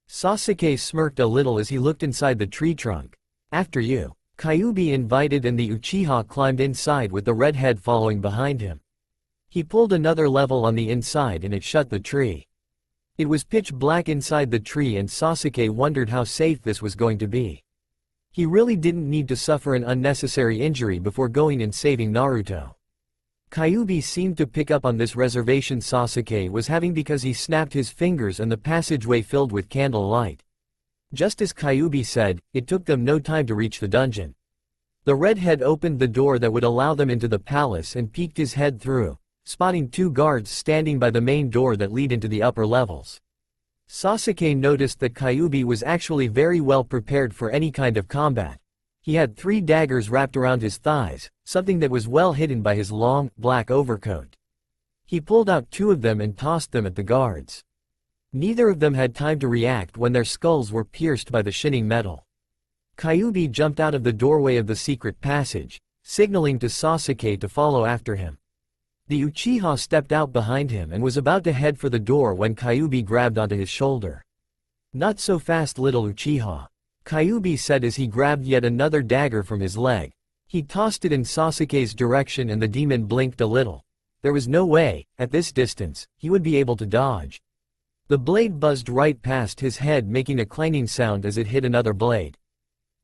Sasuke smirked a little as he looked inside the tree trunk. After you, Kyuubi invited, and the Uchiha climbed inside with the redhead following behind him. He pulled another level on the inside and it shut the tree. It was pitch black inside the tree and Sasuke wondered how safe this was going to be. He really didn't need to suffer an unnecessary injury before going and saving Naruto. Kyuubi seemed to pick up on this reservation Sasuke was having because he snapped his fingers and the passageway filled with candle light. Just as Kyuubi said, it took them no time to reach the dungeon. The redhead opened the door that would allow them into the palace and peeked his head through, spotting 2 guards standing by the main door that lead into the upper levels. Sasuke noticed that Kyuubi was actually very well prepared for any kind of combat. He had 3 daggers wrapped around his thighs, something that was well hidden by his long, black overcoat. He pulled out 2 of them and tossed them at the guards. Neither of them had time to react when their skulls were pierced by the shining metal. Kyuubi jumped out of the doorway of the secret passage, signaling to Sasuke to follow after him. The Uchiha stepped out behind him and was about to head for the door when Kyuubi grabbed onto his shoulder. "Not so fast, little Uchiha," Kyuubi said as he grabbed yet another dagger from his leg. He tossed it in Sasuke's direction and the demon blinked a little. There was no way, at this distance, he would be able to dodge. The blade buzzed right past his head, making a clanging sound as it hit another blade.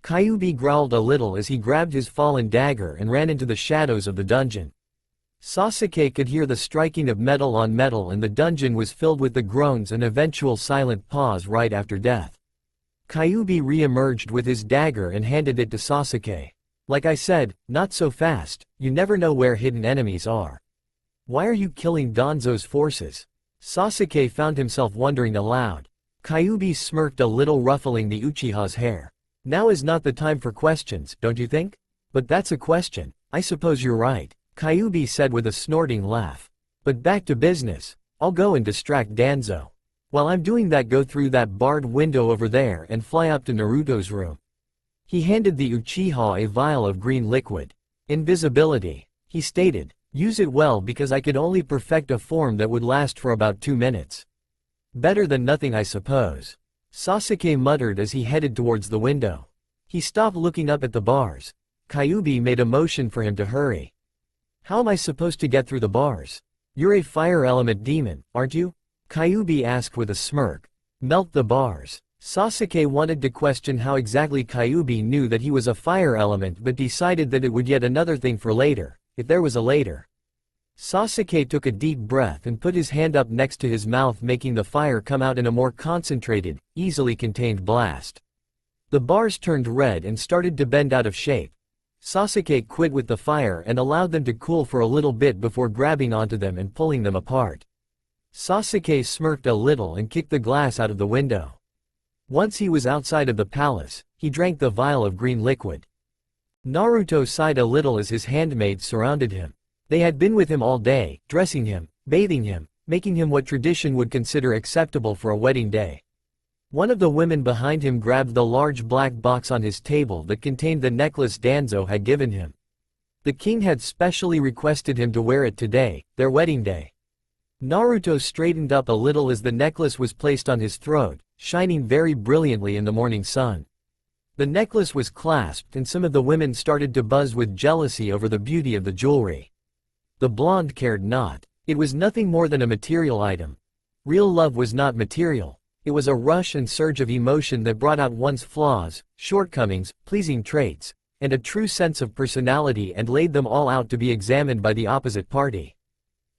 Kyuubi growled a little as he grabbed his fallen dagger and ran into the shadows of the dungeon. Sasuke could hear the striking of metal on metal and the dungeon was filled with the groans and eventual silent pause right after death. Kyuubi re-emerged with his dagger and handed it to Sasuke. "Like I said, not so fast, you never know where hidden enemies are. Why are you killing Danzo's forces?" Sasuke found himself wondering aloud. Kyuubi smirked a little, ruffling the Uchiha's hair. "Now is not the time for questions, don't you think? But that's a question, I suppose you're right," Kyuubi said with a snorting laugh. "But back to business. I'll go and distract Danzo. While I'm doing that, go through that barred window over there and fly up to Naruto's room." He handed the Uchiha a vial of green liquid. "Invisibility," he stated. "Use it well because I could only perfect a form that would last for about 2 minutes. Better than nothing, I suppose," Sasuke muttered as he headed towards the window. He stopped looking up at the bars. Kyuubi made a motion for him to hurry. "How am I supposed to get through the bars? You're a fire element demon, aren't you?" Kyuubi asked with a smirk. "Melt the bars." Sasuke wanted to question how exactly Kyuubi knew that he was a fire element but decided that it would yet another thing for later, if there was a later. Sasuke took a deep breath and put his hand up next to his mouth, making the fire come out in a more concentrated, easily contained blast. The bars turned red and started to bend out of shape. Sasuke quit with the fire and allowed them to cool for a little bit before grabbing onto them and pulling them apart. Sasuke smirked a little and kicked the glass out of the window. Once he was outside of the palace, he drank the vial of green liquid. Naruto sighed a little as his handmaids surrounded him. They had been with him all day, dressing him, bathing him, making him what tradition would consider acceptable for a wedding day. One of the women behind him grabbed the large black box on his table that contained the necklace Danzo had given him. The king had specially requested him to wear it today, their wedding day. Naruto straightened up a little as the necklace was placed on his throat, shining very brilliantly in the morning sun. The necklace was clasped and some of the women started to buzz with jealousy over the beauty of the jewelry. The blonde cared not. It was nothing more than a material item. Real love was not material. It was a rush and surge of emotion that brought out one's flaws, shortcomings, pleasing traits, and a true sense of personality and laid them all out to be examined by the opposite party.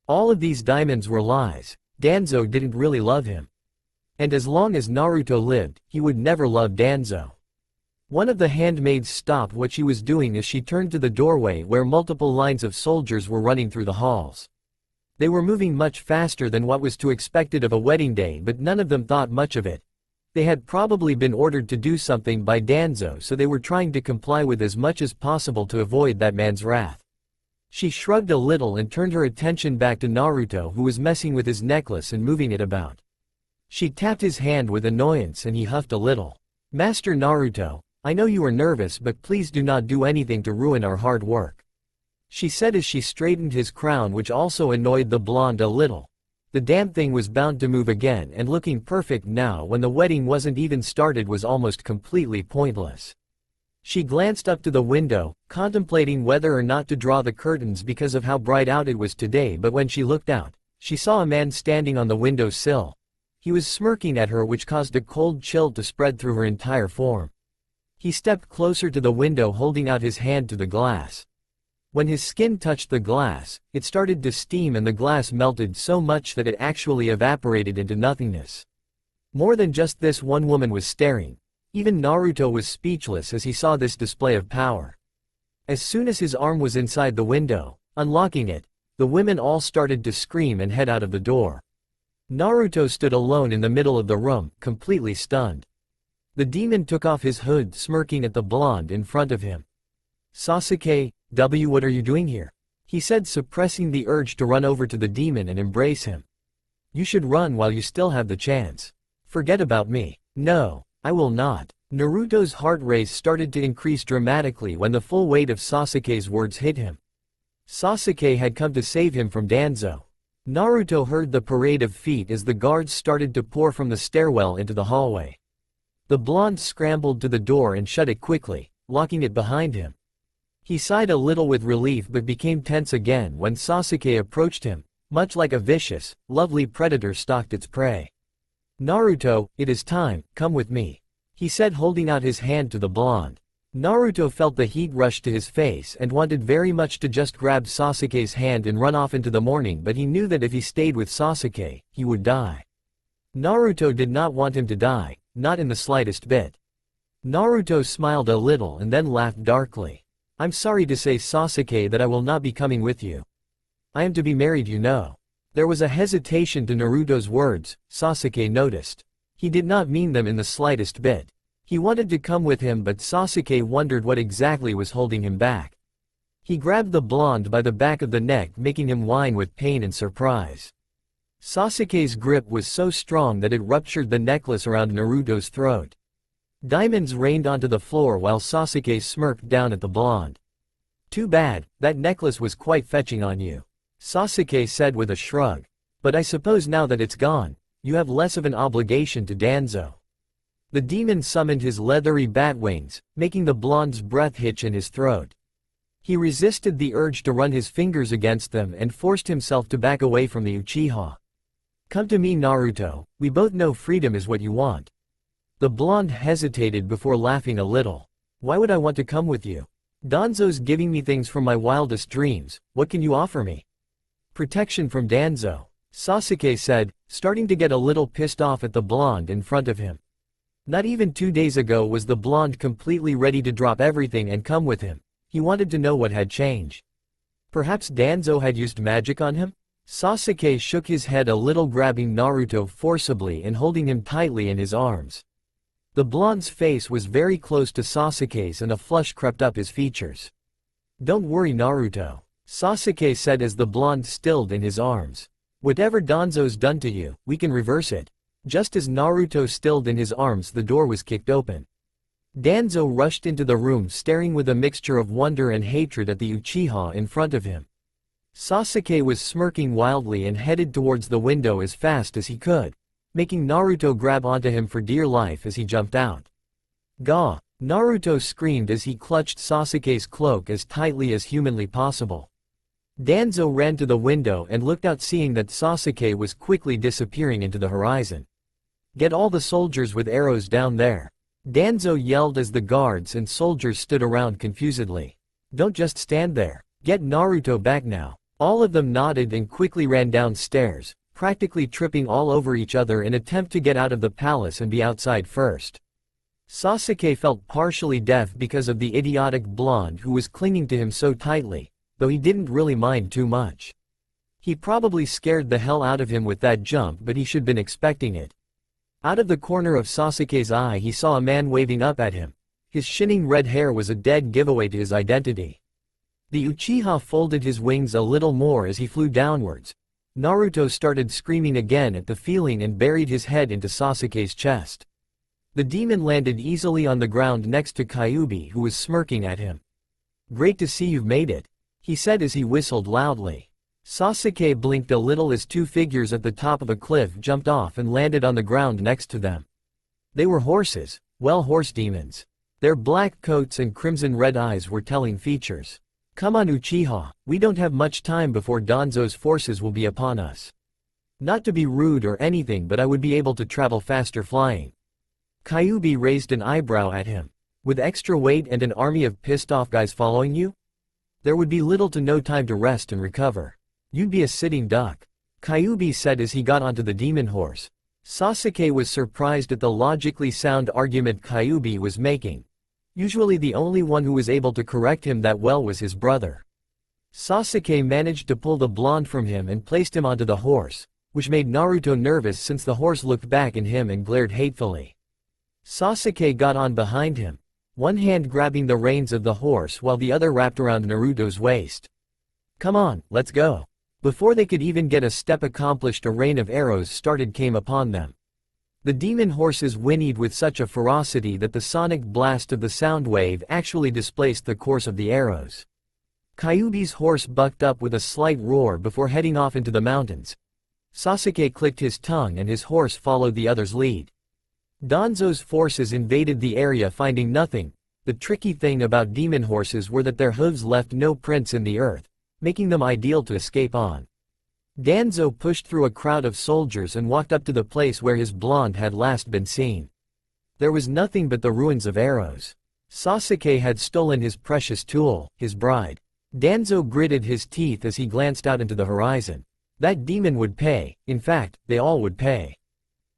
All of these diamonds were lies. Danzo didn't really love him. And as long as Naruto lived, he would never love Danzo. One of the handmaids stopped what she was doing as she turned to the doorway where multiple lines of soldiers were running through the halls. They were moving much faster than what was to be expected of a wedding day, but none of them thought much of it. They had probably been ordered to do something by Danzo, so they were trying to comply with as much as possible to avoid that man's wrath. She shrugged a little and turned her attention back to Naruto, who was messing with his necklace and moving it about. She tapped his hand with annoyance and he huffed a little. "Master Naruto, I know you are nervous, but please do not do anything to ruin our hard work," she said as she straightened his crown, which also annoyed the blonde a little. The damn thing was bound to move again, and looking perfect now when the wedding wasn't even started was almost completely pointless. She glanced up to the window, contemplating whether or not to draw the curtains because of how bright out it was today, but when she looked out, she saw a man standing on the window sill. He was smirking at her, which caused a cold chill to spread through her entire form. He stepped closer to the window holding out his hand to the glass. When his skin touched the glass, it started to steam and the glass melted so much that it actually evaporated into nothingness. More than just this, one woman was staring. Even Naruto was speechless as he saw this display of power. As soon as his arm was inside the window, unlocking it, the women all started to scream and head out of the door. Naruto stood alone in the middle of the room, completely stunned. The demon took off his hood, smirking at the blonde in front of him. "Sasuke, what are you doing here?" he said, suppressing the urge to run over to the demon and embrace him. "You should run while you still have the chance. Forget about me." "No, I will not." Naruto's heart rate started to increase dramatically when the full weight of Sasuke's words hit him. Sasuke had come to save him from Danzo. Naruto heard the parade of feet as the guards started to pour from the stairwell into the hallway. The blonde scrambled to the door and shut it quickly, locking it behind him. He sighed a little with relief but became tense again when Sasuke approached him, much like a vicious, lovely predator stalked its prey. "Naruto, it is time, come with me," he said, holding out his hand to the blonde. Naruto felt the heat rush to his face and wanted very much to just grab Sasuke's hand and run off into the morning, but he knew that if he stayed with Sasuke, he would die. Naruto did not want him to die, not in the slightest bit. Naruto smiled a little and then laughed darkly. "I'm sorry to say, Sasuke, that I will not be coming with you. I am to be married, you know." There was a hesitation to Naruto's words. Sasuke noticed. He did not mean them in the slightest bit. He wanted to come with him, but Sasuke wondered what exactly was holding him back. He grabbed the blonde by the back of the neck, making him whine with pain and surprise. Sasuke's grip was so strong that it ruptured the necklace around Naruto's throat. Diamonds rained onto the floor while Sasuke smirked down at the blonde. "Too bad, that necklace was quite fetching on you," Sasuke said with a shrug. "But I suppose now that it's gone, you have less of an obligation to Danzo." The demon summoned his leathery bat wings, making the blonde's breath hitch in his throat. He resisted the urge to run his fingers against them and forced himself to back away from the Uchiha. "Come to me, Naruto, we both know freedom is what you want." The blonde hesitated before laughing a little. "Why would I want to come with you? Danzo's giving me things from my wildest dreams. What can you offer me?" "Protection from Danzo," Sasuke said, starting to get a little pissed off at the blonde in front of him. Not even 2 days ago was the blonde completely ready to drop everything and come with him. He wanted to know what had changed. Perhaps Danzo had used magic on him? Sasuke shook his head a little, grabbing Naruto forcibly and holding him tightly in his arms. The blonde's face was very close to Sasuke's and a flush crept up his features. "Don't worry, Naruto," Sasuke said as the blonde stilled in his arms. "Whatever Danzo's done to you, we can reverse it." Just as Naruto stilled in his arms, the door was kicked open. Danzo rushed into the room, staring with a mixture of wonder and hatred at the Uchiha in front of him. Sasuke was smirking wildly and headed towards the window as fast as he could, making Naruto grab onto him for dear life as he jumped out. "Gah!" Naruto screamed as he clutched Sasuke's cloak as tightly as humanly possible. Danzo ran to the window and looked out, seeing that Sasuke was quickly disappearing into the horizon. "Get all the soldiers with arrows down there," Danzo yelled as the guards and soldiers stood around confusedly. "Don't just stand there. Get Naruto back now." All of them nodded and quickly ran downstairs, practically tripping all over each other in an attempt to get out of the palace and be outside first. Sasuke felt partially deaf because of the idiotic blonde who was clinging to him so tightly, though he didn't really mind too much. He probably scared the hell out of him with that jump, but he should been expecting it. Out of the corner of Sasuke's eye he saw a man waving up at him. His shining red hair was a dead giveaway to his identity. The Uchiha folded his wings a little more as he flew downwards. Naruto started screaming again at the feeling and buried his head into Sasuke's chest. The demon landed easily on the ground next to Kyuubi, who was smirking at him. "Great to see you've made it," he said as he whistled loudly. Sasuke blinked a little as two figures at the top of a cliff jumped off and landed on the ground next to them. They were horses, horse demons. Their black coats and crimson-red eyes were telling features. "Come on, Uchiha, we don't have much time before Danzo's forces will be upon us. Not to be rude or anything, but I would be able to travel faster flying." Kyuubi raised an eyebrow at him. With extra weight and an army of pissed-off guys following you? There would be little to no time to rest and recover. You'd be a sitting duck, Kyuubi said as he got onto the demon horse. Sasuke was surprised at the logically sound argument Kyuubi was making. Usually the only one who was able to correct him that well was his brother. Sasuke managed to pull the blonde from him and placed him onto the horse, which made Naruto nervous since the horse looked back at him and glared hatefully. Sasuke got on behind him, one hand grabbing the reins of the horse while the other wrapped around Naruto's waist. Come on, let's go. Before they could even get a step accomplished, a rain of arrows came upon them. The demon horses whinnied with such a ferocity that the sonic blast of the sound wave actually displaced the course of the arrows. Kyuubi's horse bucked up with a slight roar before heading off into the mountains. Sasuke clicked his tongue and his horse followed the other's lead. Danzo's forces invaded the area finding nothing. The tricky thing about demon horses were that their hooves left no prints in the earth, making them ideal to escape on. Danzo pushed through a crowd of soldiers and walked up to the place where his blonde had last been seen. There was nothing but the ruins of arrows. Sasuke had stolen his precious tool, his bride. Danzo gritted his teeth as he glanced out into the horizon. That demon would pay, in fact, they all would pay.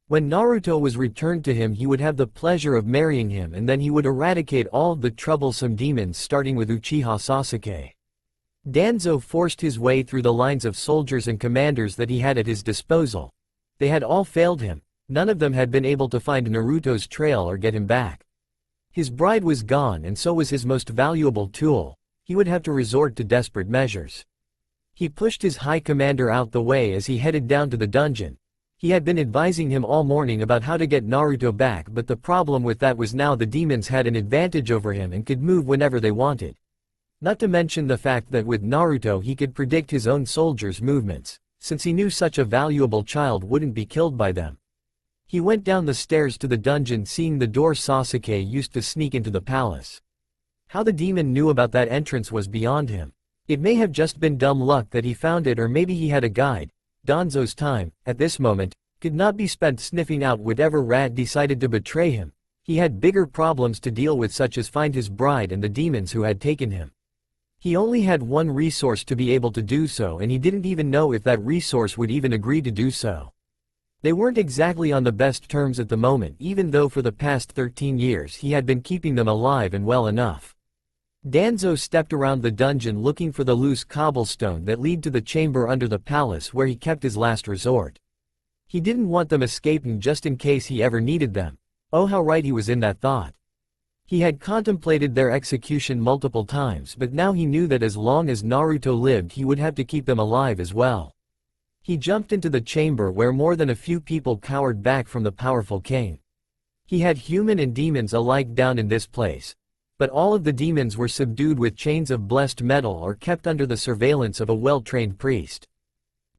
When Naruto was returned to him, he would have the pleasure of marrying him, and then he would eradicate all of the troublesome demons, starting with Uchiha Sasuke. Danzo forced his way through the lines of soldiers and commanders that he had at his disposal. They had all failed him. None of them had been able to find Naruto's trail or get him back. His bride was gone, and so was his most valuable tool. He would have to resort to desperate measures. He pushed his high commander out the way as he headed down to the dungeon. He had been advising him all morning about how to get Naruto back, but the problem with that was now the demons had an advantage over him and could move whenever they wanted. Not to mention the fact that with Naruto he could predict his own soldiers' movements, since he knew such a valuable child wouldn't be killed by them. He went down the stairs to the dungeon, seeing the door Sasuke used to sneak into the palace. How the demon knew about that entrance was beyond him. It may have just been dumb luck that he found it, or maybe he had a guide. Danzo's time, at this moment, could not be spent sniffing out whatever rat decided to betray him. He had bigger problems to deal with, such as find his bride and the demons who had taken him. He only had one resource to be able to do so, and he didn't even know if that resource would even agree to do so. They weren't exactly on the best terms at the moment, even though for the past 13 years he had been keeping them alive and well enough. Danzo stepped around the dungeon looking for the loose cobblestone that led to the chamber under the palace where he kept his last resort. He didn't want them escaping just in case he ever needed them. Oh, how right he was in that thought. He had contemplated their execution multiple times, but now he knew that as long as Naruto lived he would have to keep them alive as well. He jumped into the chamber where more than a few people cowered back from the powerful king. He had human and demons alike down in this place, but all of the demons were subdued with chains of blessed metal or kept under the surveillance of a well-trained priest.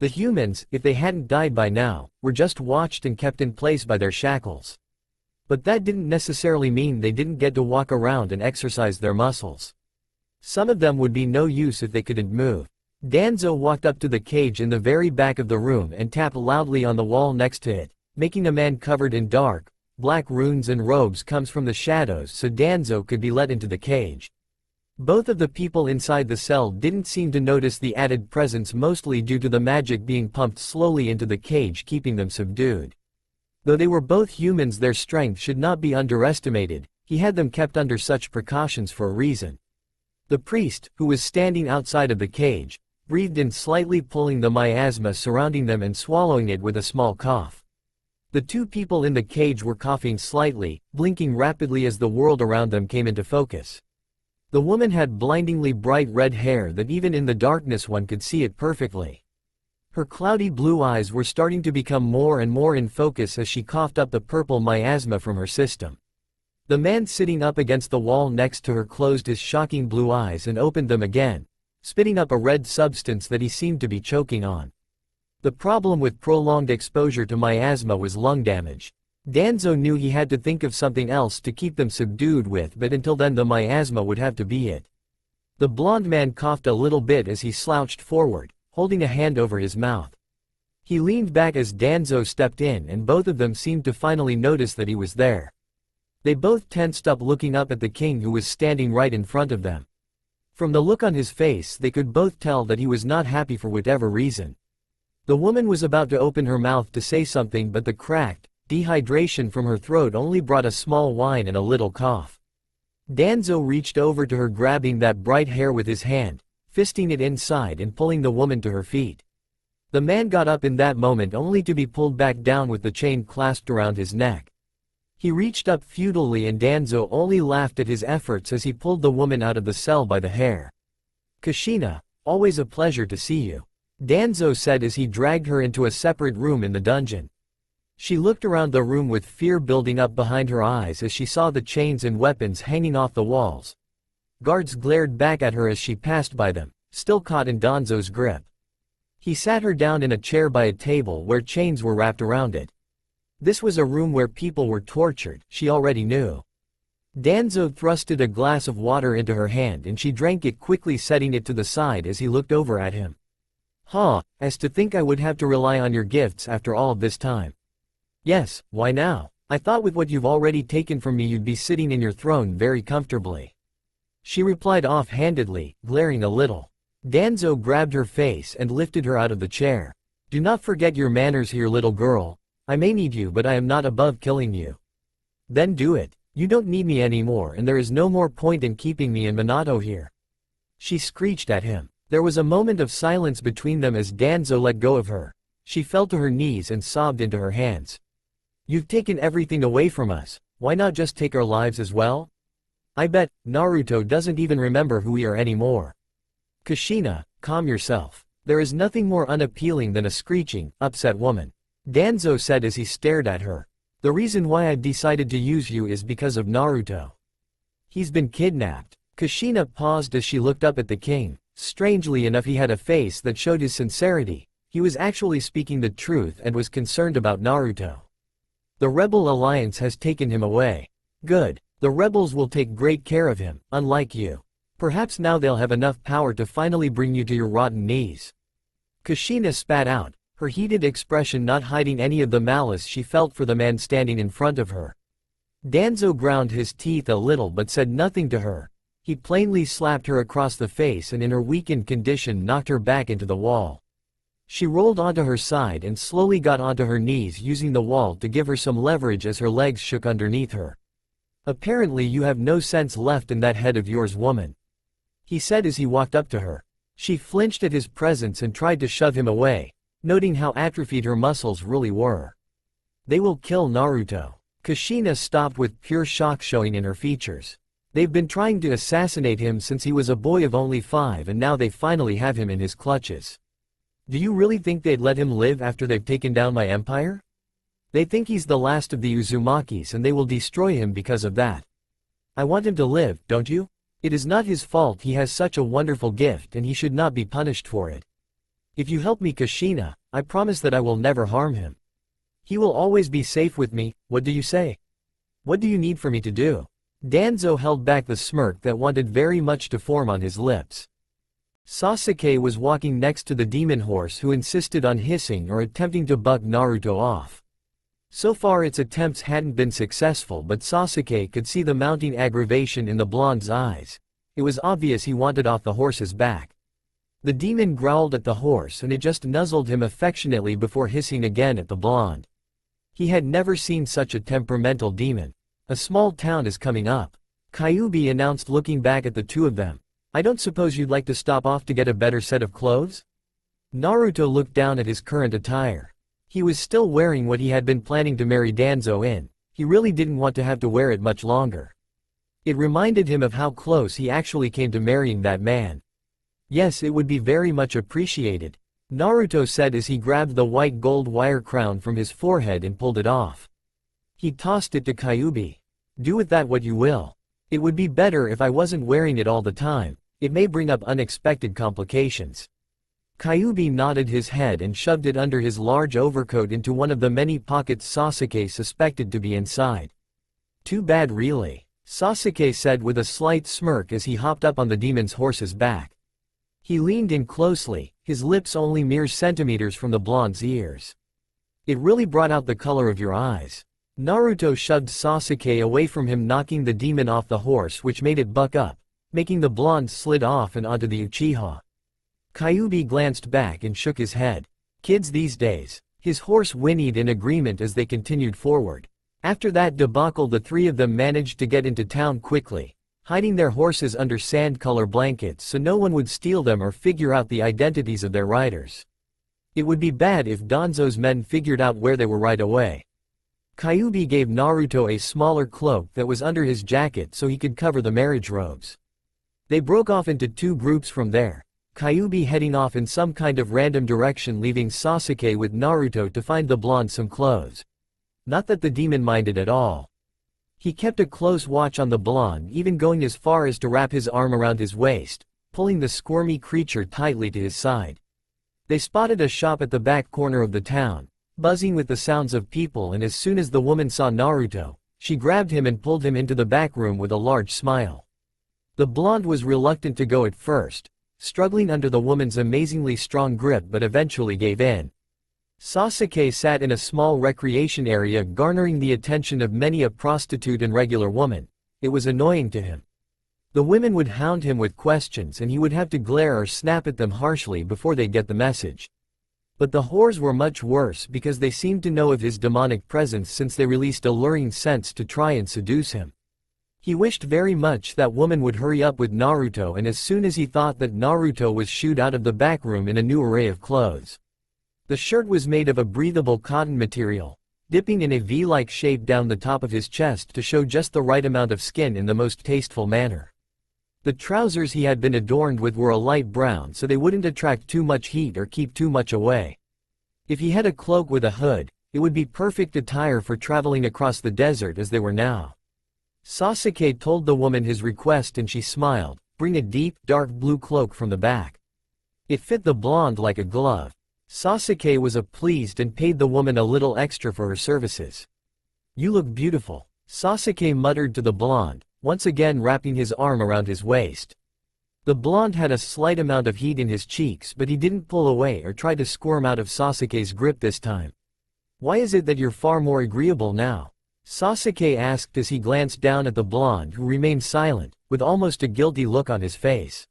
The humans, if they hadn't died by now, were just watched and kept in place by their shackles. But that didn't necessarily mean they didn't get to walk around and exercise their muscles. Some of them would be no use if they couldn't move. Danzo walked up to the cage in the very back of the room and tapped loudly on the wall next to it, making a man covered in dark, black runes and robes comes from the shadows so Danzo could be let into the cage. Both of the people inside the cell didn't seem to notice the added presence, mostly due to the magic being pumped slowly into the cage keeping them subdued. Though they were both humans, their strength should not be underestimated. He had them kept under such precautions for a reason. The priest, who was standing outside of the cage, breathed in slightly, pulling the miasma surrounding them and swallowing it with a small cough. The two people in the cage were coughing slightly, blinking rapidly as the world around them came into focus. The woman had blindingly bright red hair that even in the darkness one could see it perfectly. Her cloudy blue eyes were starting to become more and more in focus as she coughed up the purple miasma from her system. The man sitting up against the wall next to her closed his shocking blue eyes and opened them again, spitting up a red substance that he seemed to be choking on. The problem with prolonged exposure to miasma was lung damage. Danzo knew he had to think of something else to keep them subdued with, but until then the miasma would have to be it. The blonde man coughed a little bit as he slouched forward, holding a hand over his mouth. He leaned back as Danzo stepped in, and both of them seemed to finally notice that he was there. They both tensed up looking up at the king who was standing right in front of them. From the look on his face they could both tell that he was not happy for whatever reason. The woman was about to open her mouth to say something but the cracked dehydration from her throat only brought a small whine and a little cough. Danzo reached over to her grabbing that bright hair with his hand, fisting it inside and pulling the woman to her feet. The man got up in that moment only to be pulled back down with the chain clasped around his neck. He reached up futilely and Danzo only laughed at his efforts as he pulled the woman out of the cell by the hair. "Kushina, always a pleasure to see you," Danzo said as he dragged her into a separate room in the dungeon. She looked around the room with fear building up behind her eyes as she saw the chains and weapons hanging off the walls. Guards glared back at her as she passed by them, still caught in Danzo's grip. He sat her down in a chair by a table where chains were wrapped around it. This was a room where people were tortured, she already knew. Danzo thrusted a glass of water into her hand and she drank it quickly, setting it to the side as he looked over at him. "Huh, as to think I would have to rely on your gifts after all this time." "Yes, why now? I thought with what you've already taken from me you'd be sitting in your throne very comfortably," she replied off-handedly, glaring a little. Danzo grabbed her face and lifted her out of the chair. "Do not forget your manners here, little girl. I may need you but I am not above killing you." "Then do it. You don't need me anymore and there is no more point in keeping me and Minato here," she screeched at him. There was a moment of silence between them as Danzo let go of her. She fell to her knees and sobbed into her hands. "You've taken everything away from us, why not just take our lives as well? I bet Naruto doesn't even remember who we are anymore." "Kushina, calm yourself. There is nothing more unappealing than a screeching, upset woman," Danzo said as he stared at her. "The reason why I've decided to use you is because of Naruto. He's been kidnapped." Kushina paused as she looked up at the king. Strangely enough, he had a face that showed his sincerity. He was actually speaking the truth and was concerned about Naruto. "The Rebel Alliance has taken him away." "Good. The rebels will take great care of him, unlike you. Perhaps now they'll have enough power to finally bring you to your rotten knees." Kushina spat out, her heated expression not hiding any of the malice she felt for the man standing in front of her. Danzo ground his teeth a little but said nothing to her. He plainly slapped her across the face and in her weakened condition knocked her back into the wall. She rolled onto her side and slowly got onto her knees, using the wall to give her some leverage as her legs shook underneath her. "Apparently you have no sense left in that head of yours, woman," he said as he walked up to her. She flinched at his presence and tried to shove him away, noting how atrophied her muscles really were. "They will kill Naruto." Kushina stopped with pure shock showing in her features. "They've been trying to assassinate him since he was a boy of only 5 and now they finally have him in his clutches. Do you really think they'd let him live after they've taken down my empire? They think he's the last of the Uzumakis and they will destroy him because of that. I want him to live, don't you? It is not his fault, he has such a wonderful gift and he should not be punished for it. If you help me, Kushina, I promise that I will never harm him. He will always be safe with me. What do you say? What do you need for me to do?" Danzo held back the smirk that wanted very much to form on his lips. Sasuke was walking next to the demon horse who insisted on hissing or attempting to buck Naruto off. So far its attempts hadn't been successful, but Sasuke could see the mounting aggravation in the blonde's eyes. It was obvious he wanted off the horse's back. The demon growled at the horse and it just nuzzled him affectionately before hissing again at the blonde. He had never seen such a temperamental demon. "A small town is coming up," Kyuubi announced, looking back at the two of them. "I don't suppose you'd like to stop off to get a better set of clothes?" Naruto looked down at his current attire. He was still wearing what he had been planning to marry Danzo in. He really didn't want to have to wear it much longer. It reminded him of how close he actually came to marrying that man. "Yes, it would be very much appreciated," Naruto said as he grabbed the white gold wire crown from his forehead and pulled it off. He tossed it to Kyuubi. "Do with that what you will. It would be better if I wasn't wearing it all the time. It may bring up unexpected complications." Kyuubi nodded his head and shoved it under his large overcoat into one of the many pockets Sasuke suspected to be inside. "Too bad really," Sasuke said with a slight smirk as he hopped up on the demon's horse's back. He leaned in closely, his lips only mere centimeters from the blonde's ears. "It really brought out the color of your eyes." Naruto shoved Sasuke away from him, knocking the demon off the horse, which made it buck up, making the blonde slid off and onto the Uchiha. Kyuubi glanced back and shook his head. Kids these days. His horse whinnied in agreement as they continued forward. After that debacle, the three of them managed to get into town quickly, hiding their horses under sand-color blankets so no one would steal them or figure out the identities of their riders. It would be bad if Danzo's men figured out where they were right away. Kyuubi gave Naruto a smaller cloak that was under his jacket so he could cover the marriage robes. They broke off into two groups from there, Kyuubi heading off in some kind of random direction, leaving Sasuke with Naruto to find the blonde some clothes. Not that the demon minded at all. He kept a close watch on the blonde, even going as far as to wrap his arm around his waist, pulling the squirmy creature tightly to his side. They spotted a shop at the back corner of the town, buzzing with the sounds of people, and as soon as the woman saw Naruto, she grabbed him and pulled him into the back room with a large smile. The blonde was reluctant to go at first, struggling under the woman's amazingly strong grip, but eventually gave in. Sasuke sat in a small recreation area, garnering the attention of many a prostitute and regular woman. It was annoying to him. The women would hound him with questions and he would have to glare or snap at them harshly before they'd get the message. But the whores were much worse because they seemed to know of his demonic presence, since they released alluring scents to try and seduce him. He wished very much that woman would hurry up with Naruto, and as soon as he thought that Naruto was shooed out of the back room in a new array of clothes. The shirt was made of a breathable cotton material, dipping in a V-like shape down the top of his chest to show just the right amount of skin in the most tasteful manner. The trousers he had been adorned with were a light brown so they wouldn't attract too much heat or keep too much away. If he had a cloak with a hood, it would be perfect attire for traveling across the desert as they were now. Sasuke told the woman his request and she smiled, bring a deep, dark blue cloak from the back. It fit the blonde like a glove. Sasuke was pleased and paid the woman a little extra for her services. You look beautiful, Sasuke muttered to the blonde, once again wrapping his arm around his waist. The blonde had a slight amount of heat in his cheeks, but he didn't pull away or try to squirm out of Sasuke's grip this time. Why is it that you're far more agreeable now? Sasuke asked as he glanced down at the blonde, who remained silent, with almost a guilty look on his face.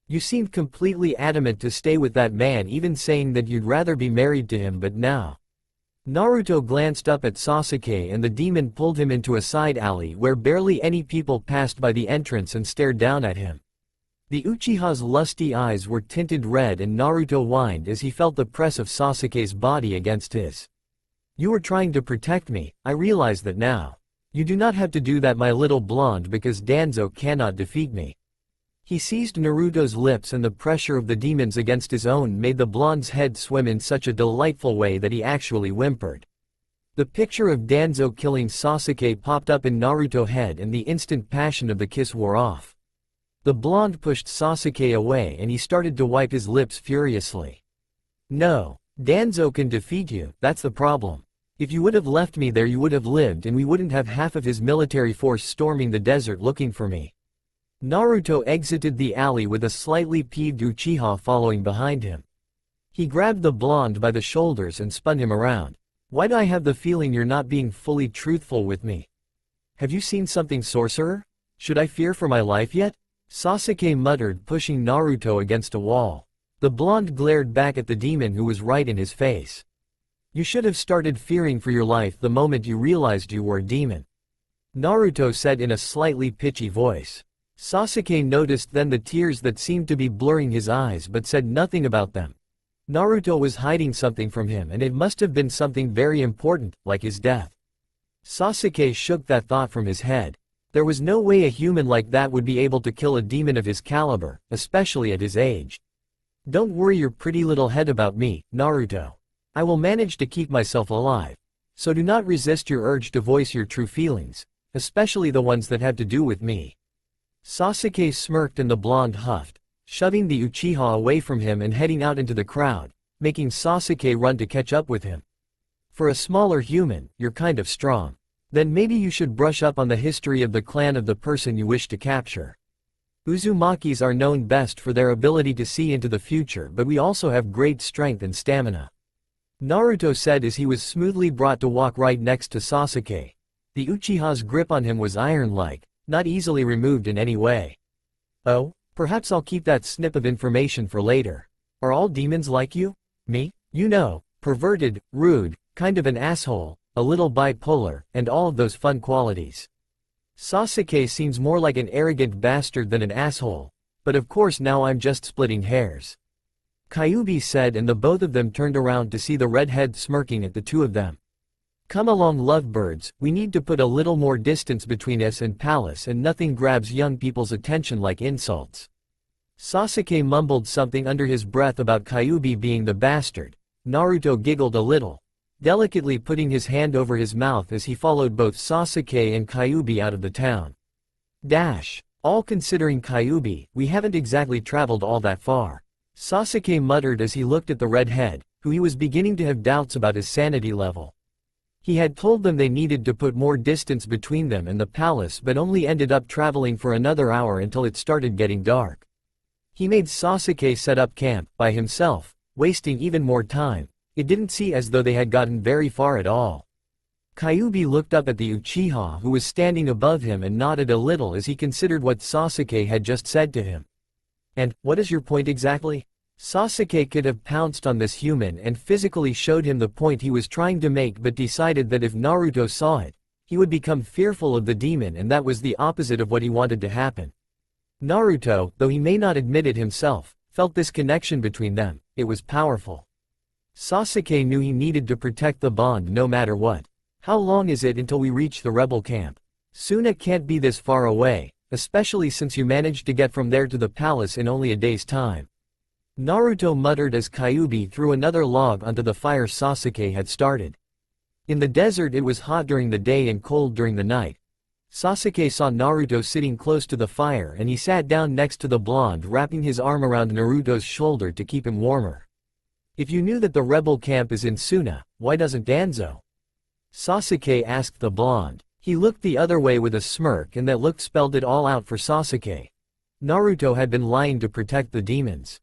You seemed completely adamant to stay with that man, even saying that you'd rather be married to him, but now. Naruto glanced up at Sasuke and the demon pulled him into a side alley where barely any people passed by the entrance and stared down at him. The Uchiha's lusty eyes were tinted red and Naruto whined as he felt the press of Sasuke's body against his. You were trying to protect me, I realize that now. You do not have to do that, my little blonde, because Danzo cannot defeat me. He seized Naruto's lips and the pressure of the demons against his own made the blonde's head swim in such a delightful way that he actually whimpered. The picture of Danzo killing Sasuke popped up in Naruto's head and the instant passion of the kiss wore off. The blonde pushed Sasuke away and he started to wipe his lips furiously. No, Danzo can defeat you, that's the problem. If you would have left me there, you would have lived and we wouldn't have half of his military force storming the desert looking for me. Naruto exited the alley with a slightly peeved Uchiha following behind him. He grabbed the blonde by the shoulders and spun him around. Why do I have the feeling you're not being fully truthful with me? Have you seen something, sorcerer? Should I fear for my life yet? Sasuke muttered, pushing Naruto against a wall. The blonde glared back at the demon who was right in his face. You should have started fearing for your life the moment you realized you were a demon, Naruto said in a slightly pitchy voice. Sasuke noticed then the tears that seemed to be blurring his eyes but said nothing about them. Naruto was hiding something from him, and it must have been something very important, like his death. Sasuke shook that thought from his head. There was no way a human like that would be able to kill a demon of his caliber, especially at his age. Don't worry your pretty little head about me, Naruto. I will manage to keep myself alive. So do not resist your urge to voice your true feelings, especially the ones that have to do with me. Sasuke smirked and the blonde huffed, shoving the Uchiha away from him and heading out into the crowd, making Sasuke run to catch up with him. For a smaller human, you're kind of strong. Then maybe you should brush up on the history of the clan of the person you wish to capture. Uzumakis are known best for their ability to see into the future, but we also have great strength and stamina. Naruto said as he was smoothly brought to walk right next to Sasuke. The Uchiha's grip on him was iron-like, not easily removed in any way. Oh, perhaps I'll keep that snip of information for later. Are all demons like you? Me? You know, perverted, rude, kind of an asshole, a little bipolar, and all of those fun qualities. Sasuke seems more like an arrogant bastard than an asshole, but of course now I'm just splitting hairs. Kyuubi said, and the both of them turned around to see the redhead smirking at the two of them. Come along lovebirds, we need to put a little more distance between us and Palace, and nothing grabs young people's attention like insults. Sasuke mumbled something under his breath about Kyuubi being the bastard. Naruto giggled a little, delicately putting his hand over his mouth as he followed both Sasuke and Kyuubi out of the town. All considering Kyuubi, we haven't exactly traveled all that far. Sasuke muttered as he looked at the redhead, who he was beginning to have doubts about his sanity level. He had told them they needed to put more distance between them and the palace, but only ended up traveling for another hour until it started getting dark. He made Sasuke set up camp by himself, wasting even more time. It didn't seem as though they had gotten very far at all. Kyuubi looked up at the Uchiha who was standing above him and nodded a little as he considered what Sasuke had just said to him. And, what is your point exactly? Sasuke could have pounced on this human and physically showed him the point he was trying to make, but decided that if Naruto saw it, he would become fearful of the demon, and that was the opposite of what he wanted to happen. Naruto, though he may not admit it himself, felt this connection between them. It was powerful. Sasuke knew he needed to protect the bond no matter what. How long is it until we reach the rebel camp? Soon. It can't be this far away, especially since you managed to get from there to the palace in only a day's time. Naruto muttered as Kyuubi threw another log onto the fire Sasuke had started. In the desert it was hot during the day and cold during the night. Sasuke saw Naruto sitting close to the fire, and he sat down next to the blonde, wrapping his arm around Naruto's shoulder to keep him warmer. If you knew that the rebel camp is in Suna, why doesn't Danzo? Sasuke asked the blonde. He looked the other way with a smirk, and that look spelled it all out for Sasuke. Naruto had been lying to protect the demons.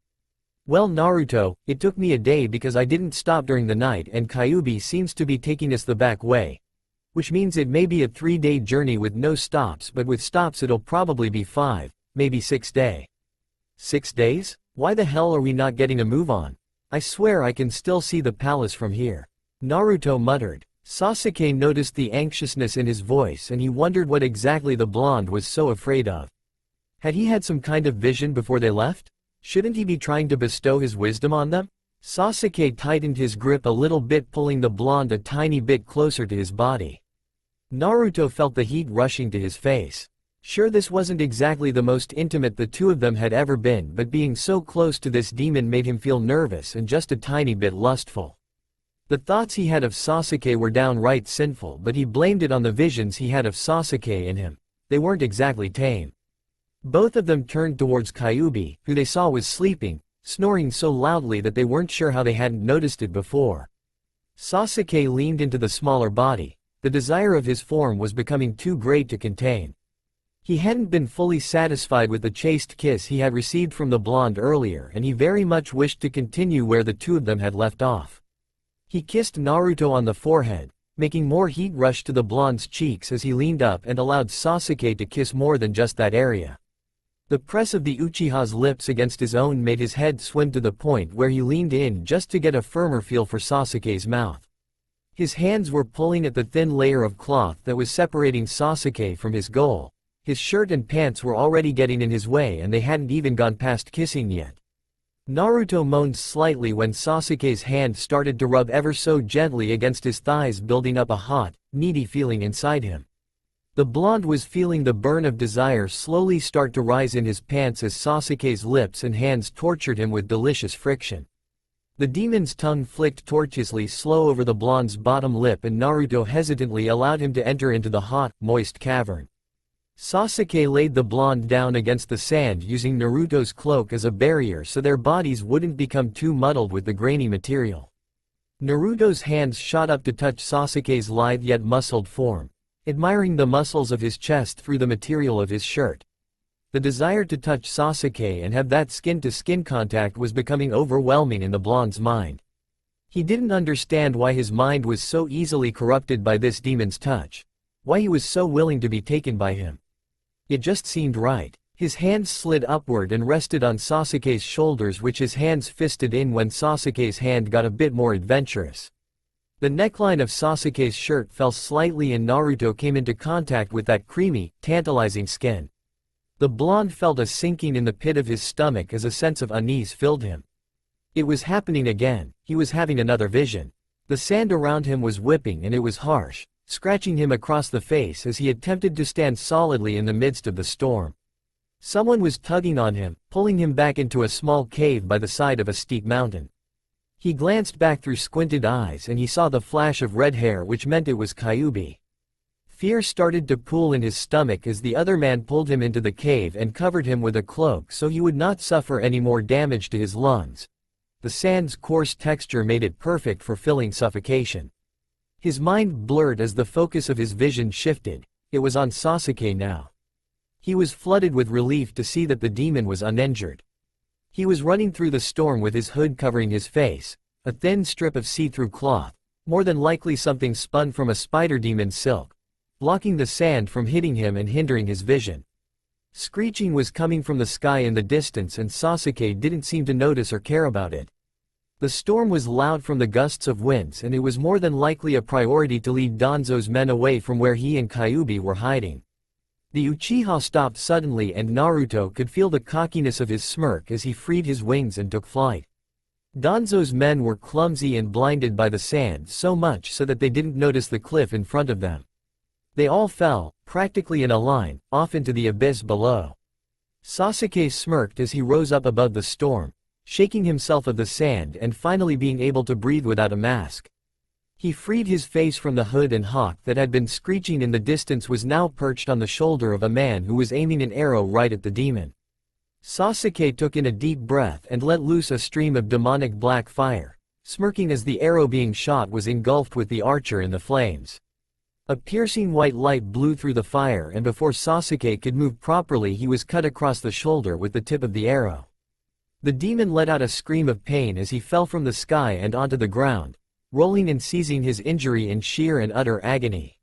Well Naruto, it took me a day because I didn't stop during the night, and Kyuubi seems to be taking us the back way. Which means it may be a 3-day journey with no stops, but with stops it'll probably be 5, maybe 6 days. 6 days? Why the hell are we not getting a move on? I swear I can still see the palace from here. Naruto muttered. Sasuke noticed the anxiousness in his voice, and he wondered what exactly the blonde was so afraid of. Had he had some kind of vision before they left? Shouldn't he be trying to bestow his wisdom on them? Sasuke tightened his grip a little bit, pulling the blonde a tiny bit closer to his body. Naruto felt the heat rushing to his face. Sure, this wasn't exactly the most intimate the two of them had ever been, but being so close to this demon made him feel nervous and just a tiny bit lustful. The thoughts he had of Sasuke were downright sinful, but he blamed it on the visions he had of Sasuke and him. They weren't exactly tame. Both of them turned towards Kyuubi, who they saw was sleeping, snoring so loudly that they weren't sure how they hadn't noticed it before. Sasuke leaned into the smaller body. The desire of his form was becoming too great to contain. He hadn't been fully satisfied with the chaste kiss he had received from the blonde earlier, and he very much wished to continue where the two of them had left off. He kissed Naruto on the forehead, making more heat rush to the blonde's cheeks as he leaned up and allowed Sasuke to kiss more than just that area. The press of the Uchiha's lips against his own made his head swim to the point where he leaned in just to get a firmer feel for Sasuke's mouth. His hands were pulling at the thin layer of cloth that was separating Sasuke from his goal. His shirt and pants were already getting in his way, and they hadn't even gone past kissing yet. Naruto moaned slightly when Sasuke's hand started to rub ever so gently against his thighs, building up a hot, needy feeling inside him. The blonde was feeling the burn of desire slowly start to rise in his pants as Sasuke's lips and hands tortured him with delicious friction. The demon's tongue flicked tortuously slow over the blonde's bottom lip, and Naruto hesitantly allowed him to enter into the hot, moist cavern. Sasuke laid the blonde down against the sand, using Naruto's cloak as a barrier so their bodies wouldn't become too muddled with the grainy material. Naruto's hands shot up to touch Sasuke's lithe yet muscled form, admiring the muscles of his chest through the material of his shirt. The desire to touch Sasuke and have that skin-to-skin contact was becoming overwhelming in the blonde's mind. He didn't understand why his mind was so easily corrupted by this demon's touch. Why he was so willing to be taken by him. It just seemed right. His hands slid upward and rested on Sasuke's shoulders, which his hands fisted in when Sasuke's hand got a bit more adventurous. The neckline of Sasuke's shirt fell slightly and Naruto came into contact with that creamy, tantalizing skin. The blonde felt a sinking in the pit of his stomach as a sense of unease filled him. It was happening again, he was having another vision. The sand around him was whipping and it was harsh, scratching him across the face as he attempted to stand solidly in the midst of the storm. Someone was tugging on him, pulling him back into a small cave by the side of a steep mountain. He glanced back through squinted eyes and he saw the flash of red hair, which meant it was Kyuubi. Fear started to pool in his stomach as the other man pulled him into the cave and covered him with a cloak so he would not suffer any more damage to his lungs. The sand's coarse texture made it perfect for filling suffocation. His mind blurred as the focus of his vision shifted. It was on Sasuke now. He was flooded with relief to see that the demon was uninjured. He was running through the storm with his hood covering his face, a thin strip of see-through cloth, more than likely something spun from a spider demon's silk, blocking the sand from hitting him and hindering his vision. Screeching was coming from the sky in the distance and Sasuke didn't seem to notice or care about it. The storm was loud from the gusts of winds and it was more than likely a priority to lead Danzo's men away from where he and Kyuubi were hiding. The Uchiha stopped suddenly and Naruto could feel the cockiness of his smirk as he freed his wings and took flight. Danzo's men were clumsy and blinded by the sand so much so that they didn't notice the cliff in front of them. They all fell, practically in a line, off into the abyss below. Sasuke smirked as he rose up above the storm, shaking himself of the sand and finally being able to breathe without a mask. He freed his face from the hood and hawk that had been screeching in the distance was now perched on the shoulder of a man who was aiming an arrow right at the demon. Sasuke took in a deep breath and let loose a stream of demonic black fire, smirking as the arrow being shot was engulfed with the archer in the flames. A piercing white light blew through the fire and before Sasuke could move properly he was cut across the shoulder with the tip of the arrow. The demon let out a scream of pain as he fell from the sky and onto the ground, rolling and seizing his injury in sheer and utter agony.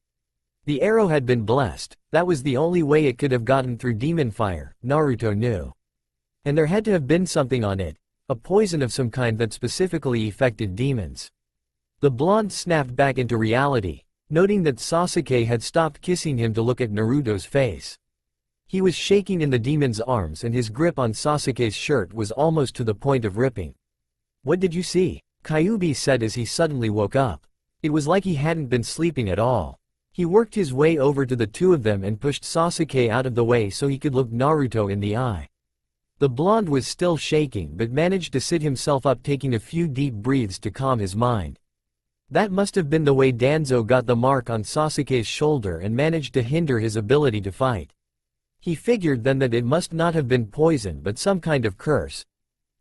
The arrow had been blessed, that was the only way it could have gotten through demon fire, Naruto knew. And there had to have been something on it, a poison of some kind that specifically affected demons. The blonde snapped back into reality, noting that Sasuke had stopped kissing him to look at Naruto's face. He was shaking in the demon's arms and his grip on Sasuke's shirt was almost to the point of ripping. "What did you see?" Kyuubi said as he suddenly woke up. It was like he hadn't been sleeping at all. He worked his way over to the two of them and pushed Sasuke out of the way so he could look Naruto in the eye. The blonde was still shaking but managed to sit himself up, taking a few deep breaths to calm his mind. That must have been the way Danzo got the mark on Sasuke's shoulder and managed to hinder his ability to fight. He figured then that it must not have been poison but some kind of curse.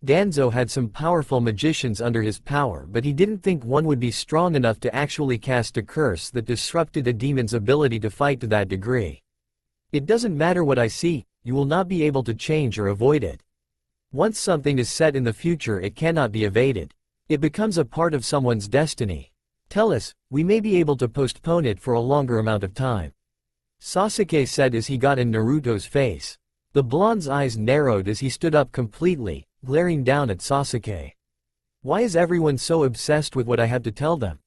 Danzo had some powerful magicians under his power but he didn't think one would be strong enough to actually cast a curse that disrupted a demon's ability to fight to that degree. "It doesn't matter what I see, you will not be able to change or avoid it. Once something is set in the future it cannot be evaded. It becomes a part of someone's destiny. Tell us, we may be able to postpone it for a longer amount of time," Sasuke said as he got in Naruto's face. The blonde's eyes narrowed as he stood up completely, glaring down at Sasuke. "Why is everyone so obsessed with what I have to tell them?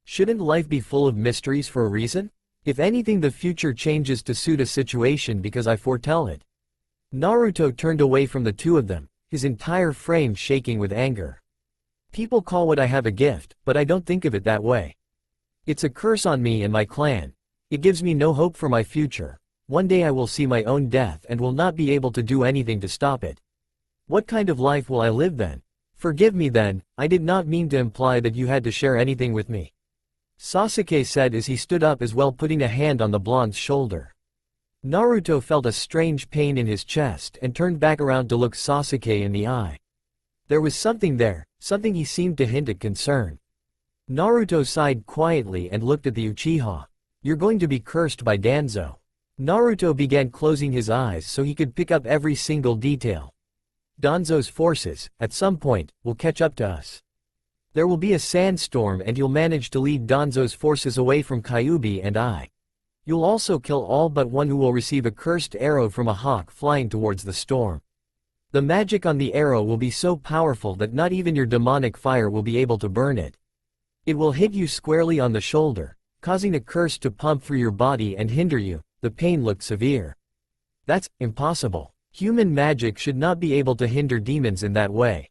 Shouldn't life be full of mysteries for a reason? If anything, the future changes to suit a situation because I foretell it." Naruto turned away from the two of them, his entire frame shaking with anger. "People call what I have a gift, but I don't think of it that way. It's a curse on me and my clan. It gives me no hope for my future. One day I will see my own death and will not be able to do anything to stop it. What kind of life will I live then? Forgive me then, I did not mean to imply that you had to share anything with me," Sasuke said as he stood up as well, putting a hand on the blonde's shoulder. Naruto felt a strange pain in his chest and turned back around to look Sasuke in the eye. There was something there, something he seemed to hint at concern. Naruto sighed quietly and looked at the Uchiha. "You're going to be cursed by Danzo." Naruto began closing his eyes so he could pick up every single detail. "Danzo's forces, at some point, will catch up to us. There will be a sandstorm and you'll manage to lead Danzo's forces away from Kyuubi and I. You'll also kill all but one who will receive a cursed arrow from a hawk flying towards the storm. The magic on the arrow will be so powerful that not even your demonic fire will be able to burn it. It will hit you squarely on the shoulder, causing a curse to pump through your body and hinder you. The pain looked severe. That's impossible. Human magic should not be able to hinder demons in that way.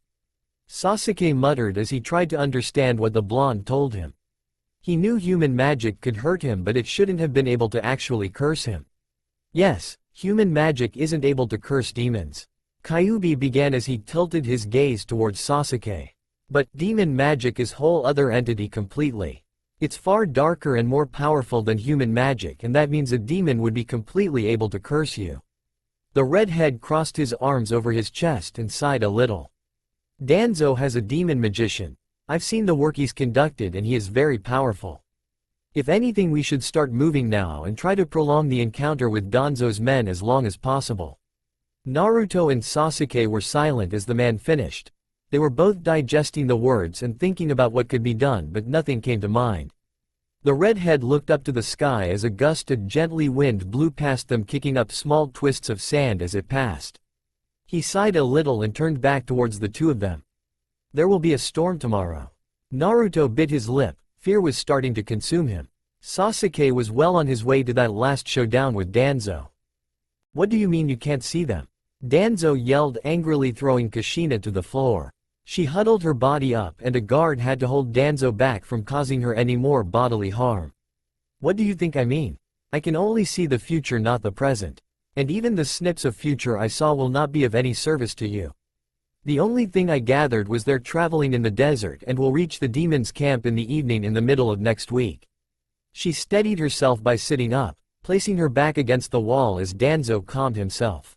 Sasuke muttered as he tried to understand what the blonde told him. He knew human magic could hurt him, but it shouldn't have been able to actually curse him. Yes, human magic isn't able to curse demons. Kyuubi began as he tilted his gaze towards Sasuke. But demon magic is whole other entity completely. It's far darker and more powerful than human magic, and that means a demon would be completely able to curse you. The redhead crossed his arms over his chest and sighed a little. Danzo has a demon magician. I've seen the work he's conducted and he is very powerful. If anything, we should start moving now and try to prolong the encounter with Danzo's men as long as possible. Naruto and Sasuke were silent as the man finished. They were both digesting the words and thinking about what could be done, but nothing came to mind. The redhead looked up to the sky as a gust of gently wind blew past them, kicking up small twists of sand as it passed. He sighed a little and turned back towards the two of them. There will be a storm tomorrow. Naruto bit his lip. Fear was starting to consume him. Sasuke was well on his way to that last showdown with Danzo. What do you mean you can't see them? Danzo yelled angrily, throwing Kushina to the floor. She huddled her body up and a guard had to hold Danzo back from causing her any more bodily harm. What do you think I mean? I can only see the future, not the present. And even the snips of future I saw will not be of any service to you. The only thing I gathered was they're traveling in the desert and will reach the demon's camp in the evening in the middle of next week. She steadied herself by sitting up, placing her back against the wall as Danzo calmed himself.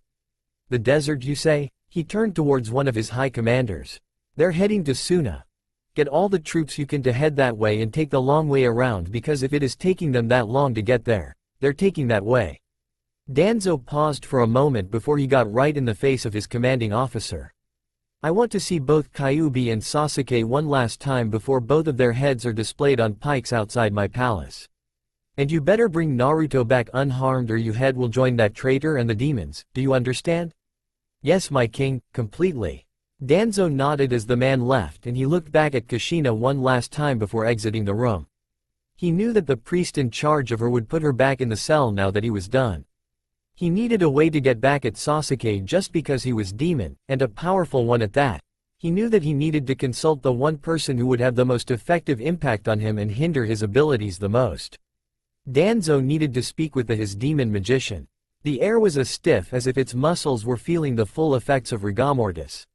The desert, you say? He turned towards one of his high commanders. They're heading to Suna. Get all the troops you can to head that way and take the long way around, because if it is taking them that long to get there, they're taking that way. Danzo paused for a moment before he got right in the face of his commanding officer. I want to see both Kyuubi and Sasuke one last time before both of their heads are displayed on pikes outside my palace. And you better bring Naruto back unharmed or your head will join that traitor and the demons, do you understand? Yes, my king, completely. Danzo nodded as the man left and he looked back at Kushina one last time before exiting the room. He knew that the priest in charge of her would put her back in the cell now that he was done. He needed a way to get back at Sasuke just because he was demon, and a powerful one at that. He knew that he needed to consult the one person who would have the most effective impact on him and hinder his abilities the most. Danzo needed to speak with his demon magician. The air was as stiff as if its muscles were feeling the full effects of rigor mortis.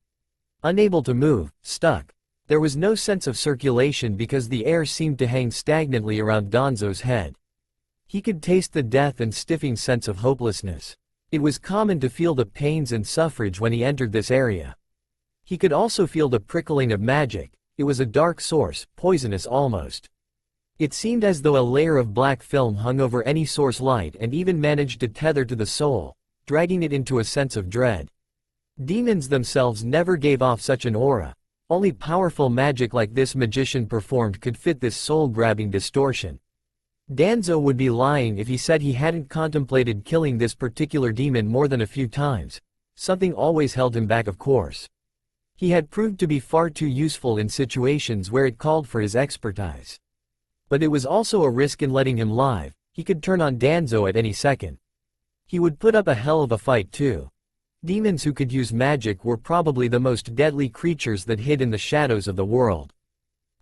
Unable to move, stuck. There was no sense of circulation because the air seemed to hang stagnantly around Danzo's head. He could taste the death and stiffing sense of hopelessness. It was common to feel the pains and suffrage when he entered this area. He could also feel the prickling of magic. It was a dark source, poisonous almost. It seemed as though a layer of black film hung over any source light and even managed to tether to the soul, dragging it into a sense of dread. Demons themselves never gave off such an aura. Only powerful magic like this magician performed could fit this soul-grabbing distortion. Danzo would be lying if he said he hadn't contemplated killing this particular demon more than a few times. Something always held him back, of course. He had proved to be far too useful in situations where it called for his expertise. But it was also a risk in letting him live. He could turn on Danzo at any second. He would put up a hell of a fight too. Demons who could use magic were probably the most deadly creatures that hid in the shadows of the world.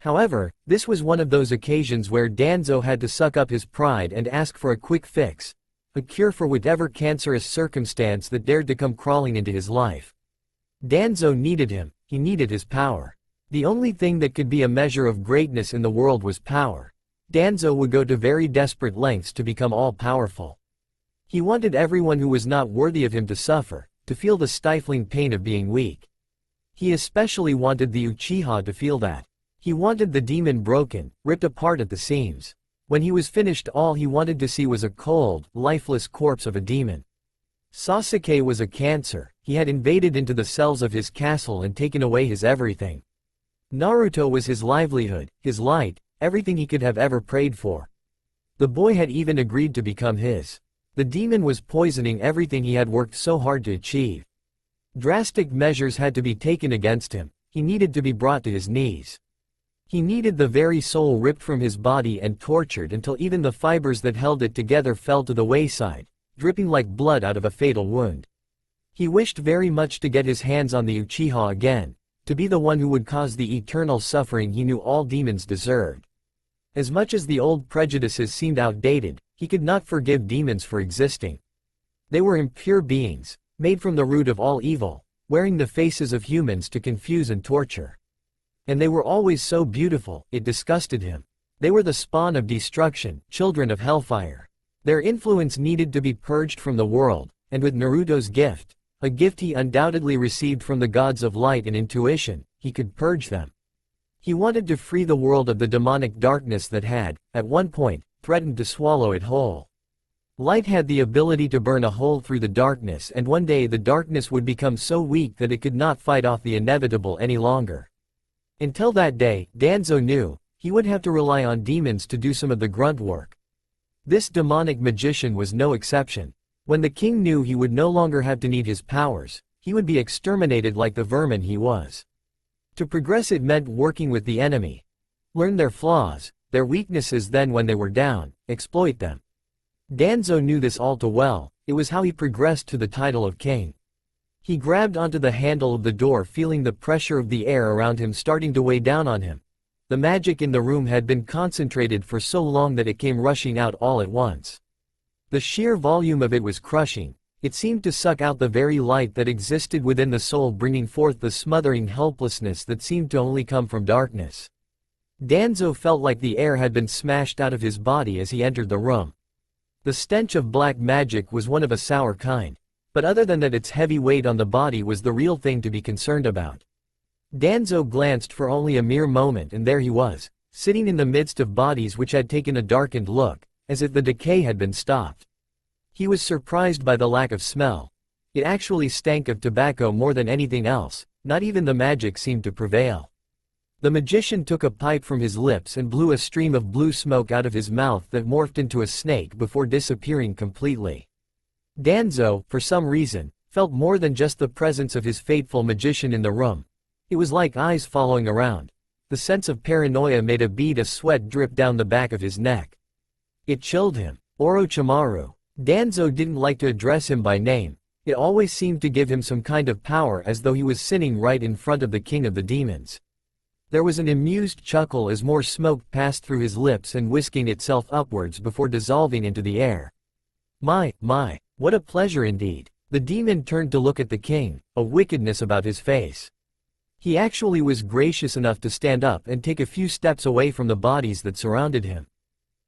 However, this was one of those occasions where Danzo had to suck up his pride and ask for a quick fix, a cure for whatever cancerous circumstance that dared to come crawling into his life. Danzo needed him, he needed his power. The only thing that could be a measure of greatness in the world was power. Danzo would go to very desperate lengths to become all-powerful. He wanted everyone who was not worthy of him to suffer, to feel the stifling pain of being weak. He especially wanted the Uchiha to feel that. He wanted the demon broken, ripped apart at the seams. When he was finished, all he wanted to see was a cold, lifeless corpse of a demon. Sasuke was a cancer. He had invaded into the cells of his castle and taken away his everything. Naruto was his livelihood, his light, everything he could have ever prayed for. The boy had even agreed to become his. The demon was poisoning everything he had worked so hard to achieve. Drastic measures had to be taken against him. He needed to be brought to his knees. He needed the very soul ripped from his body and tortured until even the fibers that held it together fell to the wayside, dripping like blood out of a fatal wound. He wished very much to get his hands on the Uchiha again, to be the one who would cause the eternal suffering he knew all demons deserved. As much as the old prejudices seemed outdated, he could not forgive demons for existing. They were impure beings, made from the root of all evil, wearing the faces of humans to confuse and torture. And they were always so beautiful, it disgusted him. They were the spawn of destruction, children of hellfire. Their influence needed to be purged from the world, and with Naruto's gift, a gift he undoubtedly received from the gods of light and intuition, he could purge them. He wanted to free the world of the demonic darkness that had, at one point, threatened to swallow it whole. Light had the ability to burn a hole through the darkness, and one day the darkness would become so weak that it could not fight off the inevitable any longer. Until that day, Danzo knew, he would have to rely on demons to do some of the grunt work. This demonic magician was no exception. When the king knew he would no longer have to need his powers, he would be exterminated like the vermin he was. To progress it meant working with the enemy. Learn their flaws, their weaknesses, then when they were down, exploit them. Danzo knew this all too well. It was how he progressed to the title of king. He grabbed onto the handle of the door, feeling the pressure of the air around him starting to weigh down on him. The magic in the room had been concentrated for so long that it came rushing out all at once. The sheer volume of it was crushing. It seemed to suck out the very light that existed within the soul, bringing forth the smothering helplessness that seemed to only come from darkness. Danzo felt like the air had been smashed out of his body as he entered the room. The stench of black magic was one of a sour kind, but other than that, its heavy weight on the body was the real thing to be concerned about. Danzo glanced for only a mere moment, and there he was, sitting in the midst of bodies which had taken a darkened look, as if the decay had been stopped. He was surprised by the lack of smell. It actually stank of tobacco more than anything else. Not even the magic seemed to prevail. The magician took a pipe from his lips and blew a stream of blue smoke out of his mouth that morphed into a snake before disappearing completely. Danzo, for some reason, felt more than just the presence of his fateful magician in the room. It was like eyes following around. The sense of paranoia made a bead of sweat drip down the back of his neck. It chilled him. Orochimaru. Danzo didn't like to address him by name. It always seemed to give him some kind of power, as though he was sitting right in front of the king of the demons. There was an amused chuckle as more smoke passed through his lips and whisking itself upwards before dissolving into the air. My, what a pleasure indeed. The demon turned to look at the king, a wickedness about his face. He actually was gracious enough to stand up and take a few steps away from the bodies that surrounded him.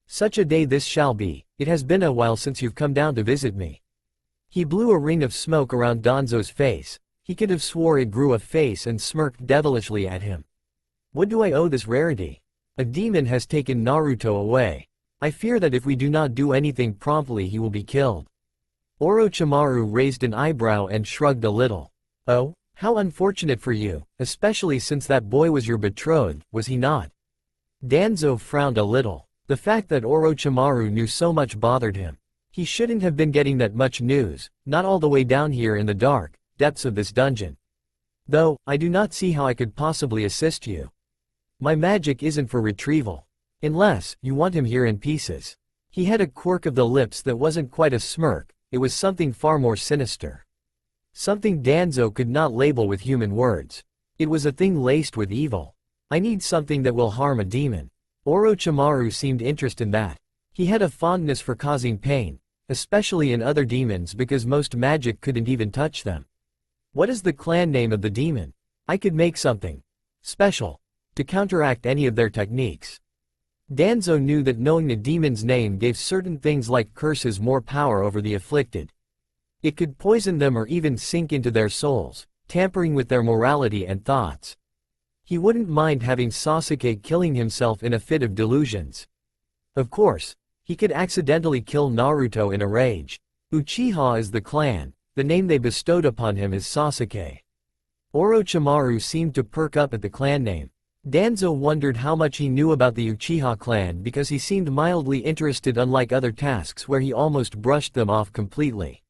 Such a day this shall be. It has been a while since you've come down to visit me. He blew a ring of smoke around Danzo's face. He could have swore it grew a face and smirked devilishly at him. What do I owe this rarity? A demon has taken Naruto away. I fear that if we do not do anything promptly, he will be killed. Orochimaru raised an eyebrow and shrugged a little. Oh, how unfortunate for you, especially since that boy was your betrothed, was he not? Danzo frowned a little. The fact that Orochimaru knew so much bothered him. He shouldn't have been getting that much news, not all the way down here in the dark depths of this dungeon. Though, I do not see how I could possibly assist you. My magic isn't for retrieval. Unless, you want him here in pieces. He had a quirk of the lips that wasn't quite a smirk, it was something far more sinister. Something Danzo could not label with human words. It was a thing laced with evil. I need something that will harm a demon. Orochimaru seemed interested in that. He had a fondness for causing pain, especially in other demons, because most magic couldn't even touch them. What is the clan name of the demon? I could make something special to counteract any of their techniques. Danzo knew that knowing the demon's name gave certain things like curses more power over the afflicted. It could poison them or even sink into their souls, tampering with their morality and thoughts. He wouldn't mind having Sasuke killing himself in a fit of delusions. Of course, he could accidentally kill Naruto in a rage. Uchiha is the clan, the name they bestowed upon him is Sasuke. Orochimaru seemed to perk up at the clan name. Danzo wondered how much he knew about the Uchiha clan because he seemed mildly interested, unlike other tasks where he almost brushed them off completely.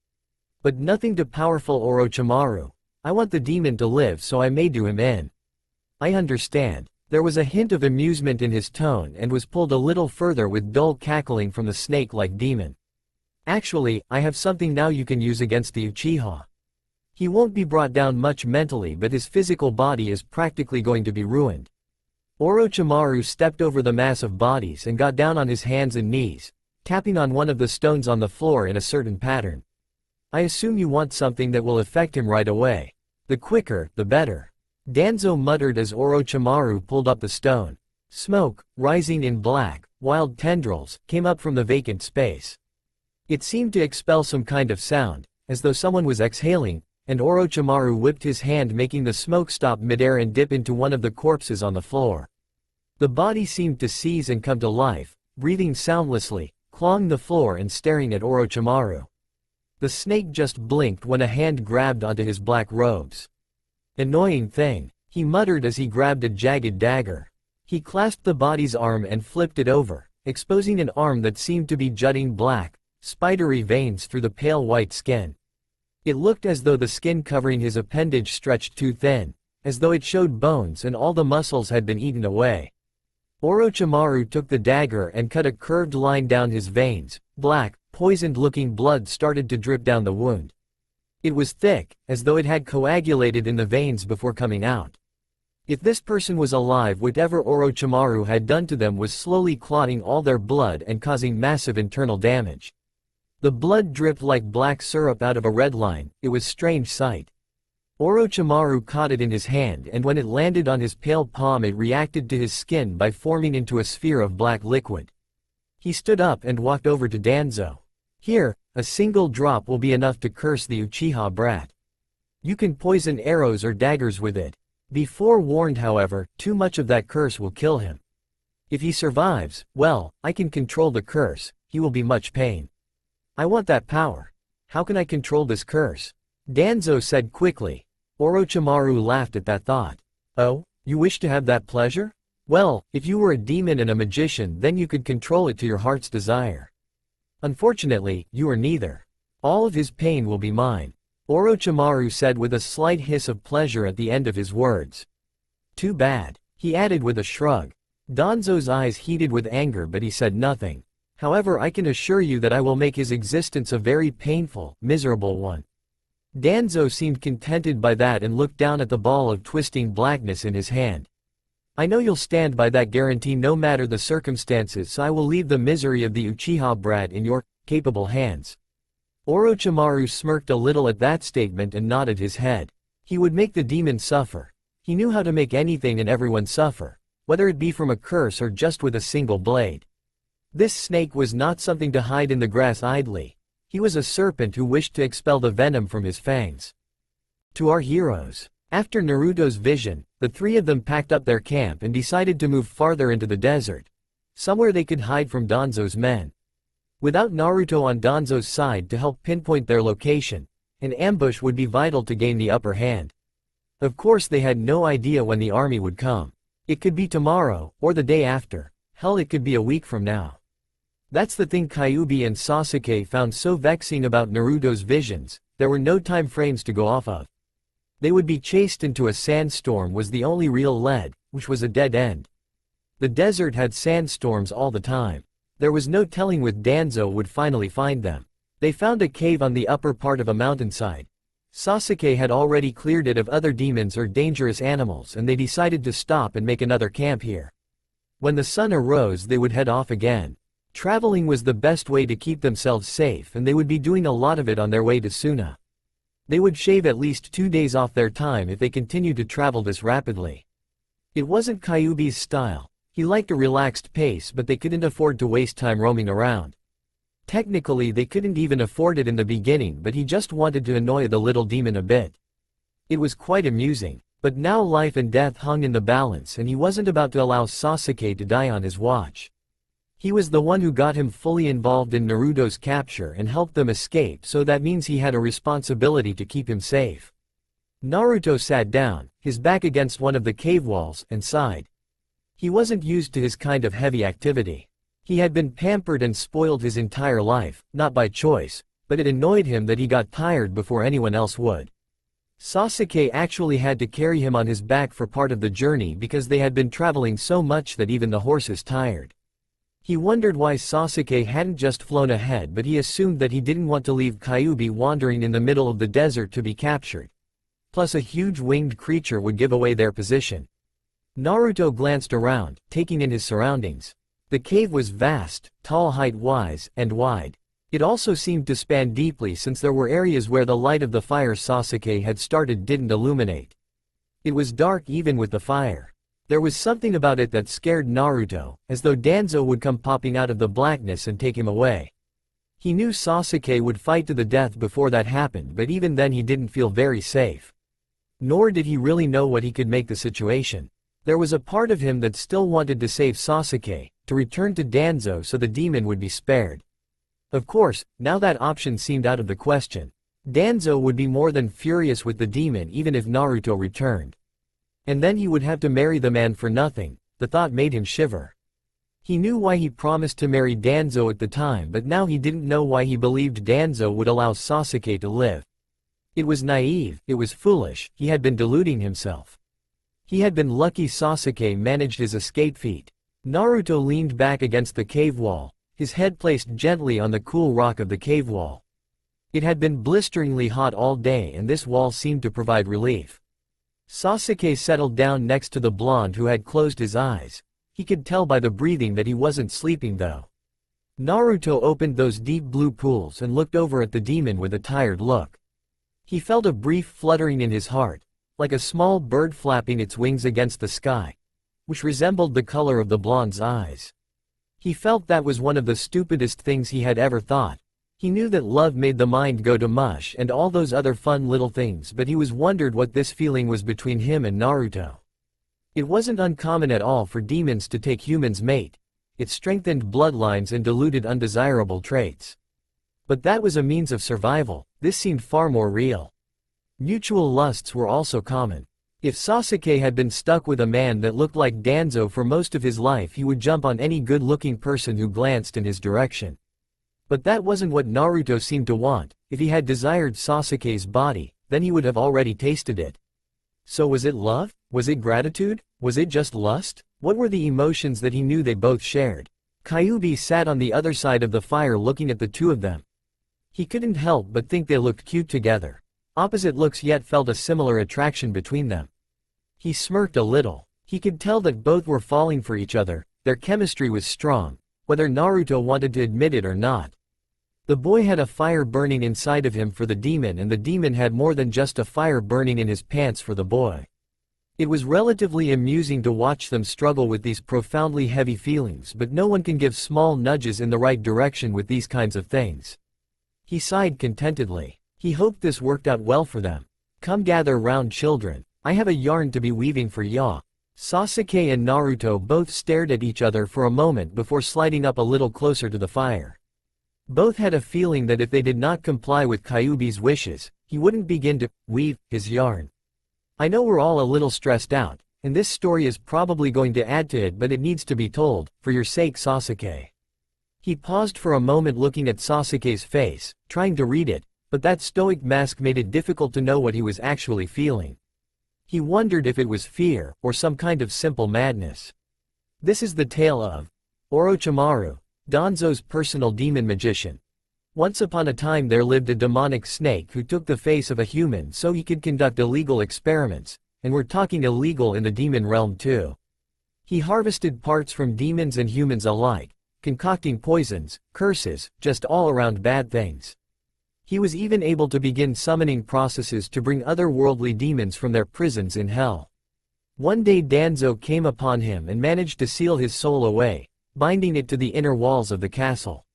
But nothing to powerful Orochimaru. I want the demon to live, so I may do him in. I understand. There was a hint of amusement in his tone and was pulled a little further with dull cackling from the snake-like demon. Actually, I have something now you can use against the Uchiha. He won't be brought down much mentally, but his physical body is practically going to be ruined. Orochimaru stepped over the mass of bodies and got down on his hands and knees, tapping on one of the stones on the floor in a certain pattern. I assume you want something that will affect him right away. The quicker, the better. Danzo muttered as Orochimaru pulled up the stone. Smoke, rising in black, wild tendrils, came up from the vacant space. It seemed to expel some kind of sound, as though someone was exhaling, and Orochimaru whipped his hand, making the smoke stop midair and dip into one of the corpses on the floor. The body seemed to seize and come to life, breathing soundlessly, clawing the floor and staring at Orochimaru. The snake just blinked when a hand grabbed onto his black robes. Annoying thing, he muttered as he grabbed a jagged dagger. He clasped the body's arm and flipped it over, exposing an arm that seemed to be jutting black, spidery veins through the pale white skin. It looked as though the skin covering his appendage stretched too thin, as though it showed bones and all the muscles had been eaten away. Orochimaru took the dagger and cut a curved line down his veins. Black, poisoned-looking blood started to drip down the wound. It was thick, as though it had coagulated in the veins before coming out. If this person was alive, whatever Orochimaru had done to them was slowly clotting all their blood and causing massive internal damage. The blood dripped like black syrup out of a red line. It was a strange sight. Orochimaru caught it in his hand, and when it landed on his pale palm it reacted to his skin by forming into a sphere of black liquid. He stood up and walked over to Danzo. Here, a single drop will be enough to curse the Uchiha brat. You can poison arrows or daggers with it. Be forewarned, however, too much of that curse will kill him. If he survives, well, I can control the curse. He will be much pain. I want that power. How can I control this curse? Danzo said quickly. Orochimaru laughed at that thought. Oh, you wish to have that pleasure? Well, if you were a demon and a magician, then you could control it to your heart's desire. Unfortunately, you are neither. All of his pain will be mine. Orochimaru said with a slight hiss of pleasure at the end of his words. Too bad, he added with a shrug. Danzo's eyes heated with anger, but he said nothing. However, I can assure you that I will make his existence a very painful, miserable one. Danzo seemed contented by that and looked down at the ball of twisting blackness in his hand. I know you'll stand by that guarantee no matter the circumstances, so I will leave the misery of the Uchiha brat in your capable hands. Orochimaru smirked a little at that statement and nodded his head. He would make the demon suffer. He knew how to make anything and everyone suffer, whether it be from a curse or just with a single blade. This snake was not something to hide in the grass idly. He was a serpent who wished to expel the venom from his fangs. To our heroes. After Naruto's vision, the three of them packed up their camp and decided to move farther into the desert, somewhere they could hide from Danzo's men. Without Naruto on Danzo's side to help pinpoint their location, an ambush would be vital to gain the upper hand. Of course, they had no idea when the army would come. It could be tomorrow, or the day after. Hell, it could be a week from now. That's the thing Kyuubi and Sasuke found so vexing about Naruto's visions. There were no time frames to go off of. They would be chased into a sandstorm was the only real lead, which was a dead end. The desert had sandstorms all the time. There was no telling when Danzo would finally find them. They found a cave on the upper part of a mountainside. Sasuke had already cleared it of other demons or dangerous animals, and they decided to stop and make another camp here. When the sun arose, they would head off again. Traveling was the best way to keep themselves safe, and they would be doing a lot of it on their way to Suna. They would shave at least 2 days off their time if they continued to travel this rapidly. It wasn't Kyuubi's style. He liked a relaxed pace, but they couldn't afford to waste time roaming around. Technically, they couldn't even afford it in the beginning, but he just wanted to annoy the little demon a bit. It was quite amusing, but now life and death hung in the balance, and he wasn't about to allow Sasuke to die on his watch. He was the one who got him fully involved in Naruto's capture and helped them escape, so that means he had a responsibility to keep him safe. Naruto sat down, his back against one of the cave walls, and sighed. He wasn't used to his kind of heavy activity. He had been pampered and spoiled his entire life, not by choice, but it annoyed him that he got tired before anyone else would. Sasuke actually had to carry him on his back for part of the journey because they had been traveling so much that even the horses tired. He wondered why Sasuke hadn't just flown ahead, but he assumed that he didn't want to leave Kyuubi wandering in the middle of the desert to be captured. Plus a huge winged creature would give away their position. Naruto glanced around, taking in his surroundings. The cave was vast, tall height-wise, and wide. It also seemed to span deeply since there were areas where the light of the fire Sasuke had started didn't illuminate. It was dark even with the fire. There was something about it that scared Naruto, as though Danzo would come popping out of the blackness and take him away. He knew Sasuke would fight to the death before that happened, but even then he didn't feel very safe. Nor did he really know what he could make the situation. There was a part of him that still wanted to save Sasuke, to return to Danzo so the demon would be spared. Of course, now that option seemed out of the question. Danzo would be more than furious with the demon even if Naruto returned. And then he would have to marry the man for nothing. The thought made him shiver. He knew why he promised to marry Danzo at the time, but now he didn't know why he believed Danzo would allow Sasuke to live. It was naive, it was foolish, he had been deluding himself. He had been lucky Sasuke managed his escape feat. Naruto leaned back against the cave wall, his head placed gently on the cool rock of the cave wall. It had been blisteringly hot all day and this wall seemed to provide relief. Sasuke settled down next to the blonde who had closed his eyes. He could tell by the breathing that he wasn't sleeping though. Naruto opened those deep blue pools and looked over at the demon with a tired look. He felt a brief fluttering in his heart, like a small bird flapping its wings against the sky, which resembled the color of the blonde's eyes. He felt that was one of the stupidest things he had ever thought. He knew that love made the mind go to mush and all those other fun little things, but he was wondered what this feeling was between him and Naruto. It wasn't uncommon at all for demons to take humans' mate. It strengthened bloodlines and diluted undesirable traits. But that was a means of survival. This seemed far more real. Mutual lusts were also common. If Sasuke had been stuck with a man that looked like Danzo for most of his life, he would jump on any good-looking person who glanced in his direction. But that wasn't what Naruto seemed to want. If he had desired Sasuke's body, then he would have already tasted it. So was it love? Was it gratitude? Was it just lust? What were the emotions that he knew they both shared? Kyuubi sat on the other side of the fire looking at the two of them. He couldn't help but think they looked cute together. Opposite looks yet felt a similar attraction between them. He smirked a little. He could tell that both were falling for each other. Their chemistry was strong, whether Naruto wanted to admit it or not. The boy had a fire burning inside of him for the demon, and the demon had more than just a fire burning in his pants for the boy. It was relatively amusing to watch them struggle with these profoundly heavy feelings, but no one can give small nudges in the right direction with these kinds of things. He sighed contentedly. He hoped this worked out well for them. Come gather round, children. I have a yarn to be weaving for ya. Sasuke and Naruto both stared at each other for a moment before sliding up a little closer to the fire. Both had a feeling that if they did not comply with Kyuubi's wishes, he wouldn't begin to weave his yarn. I know we're all a little stressed out, and this story is probably going to add to it, but it needs to be told, for your sake, Sasuke. He paused for a moment looking at Sasuke's face, trying to read it, but that stoic mask made it difficult to know what he was actually feeling. He wondered if it was fear, or some kind of simple madness. This is the tale of Orochimaru, Danzo's personal demon magician. Once upon a time there lived a demonic snake who took the face of a human so he could conduct illegal experiments, and we're talking illegal in the demon realm too. He harvested parts from demons and humans alike, concocting poisons, curses, just all around bad things. He was even able to begin summoning processes to bring otherworldly demons from their prisons in hell. One day Danzo came upon him and managed to seal his soul away, binding it to the inner walls of the castle.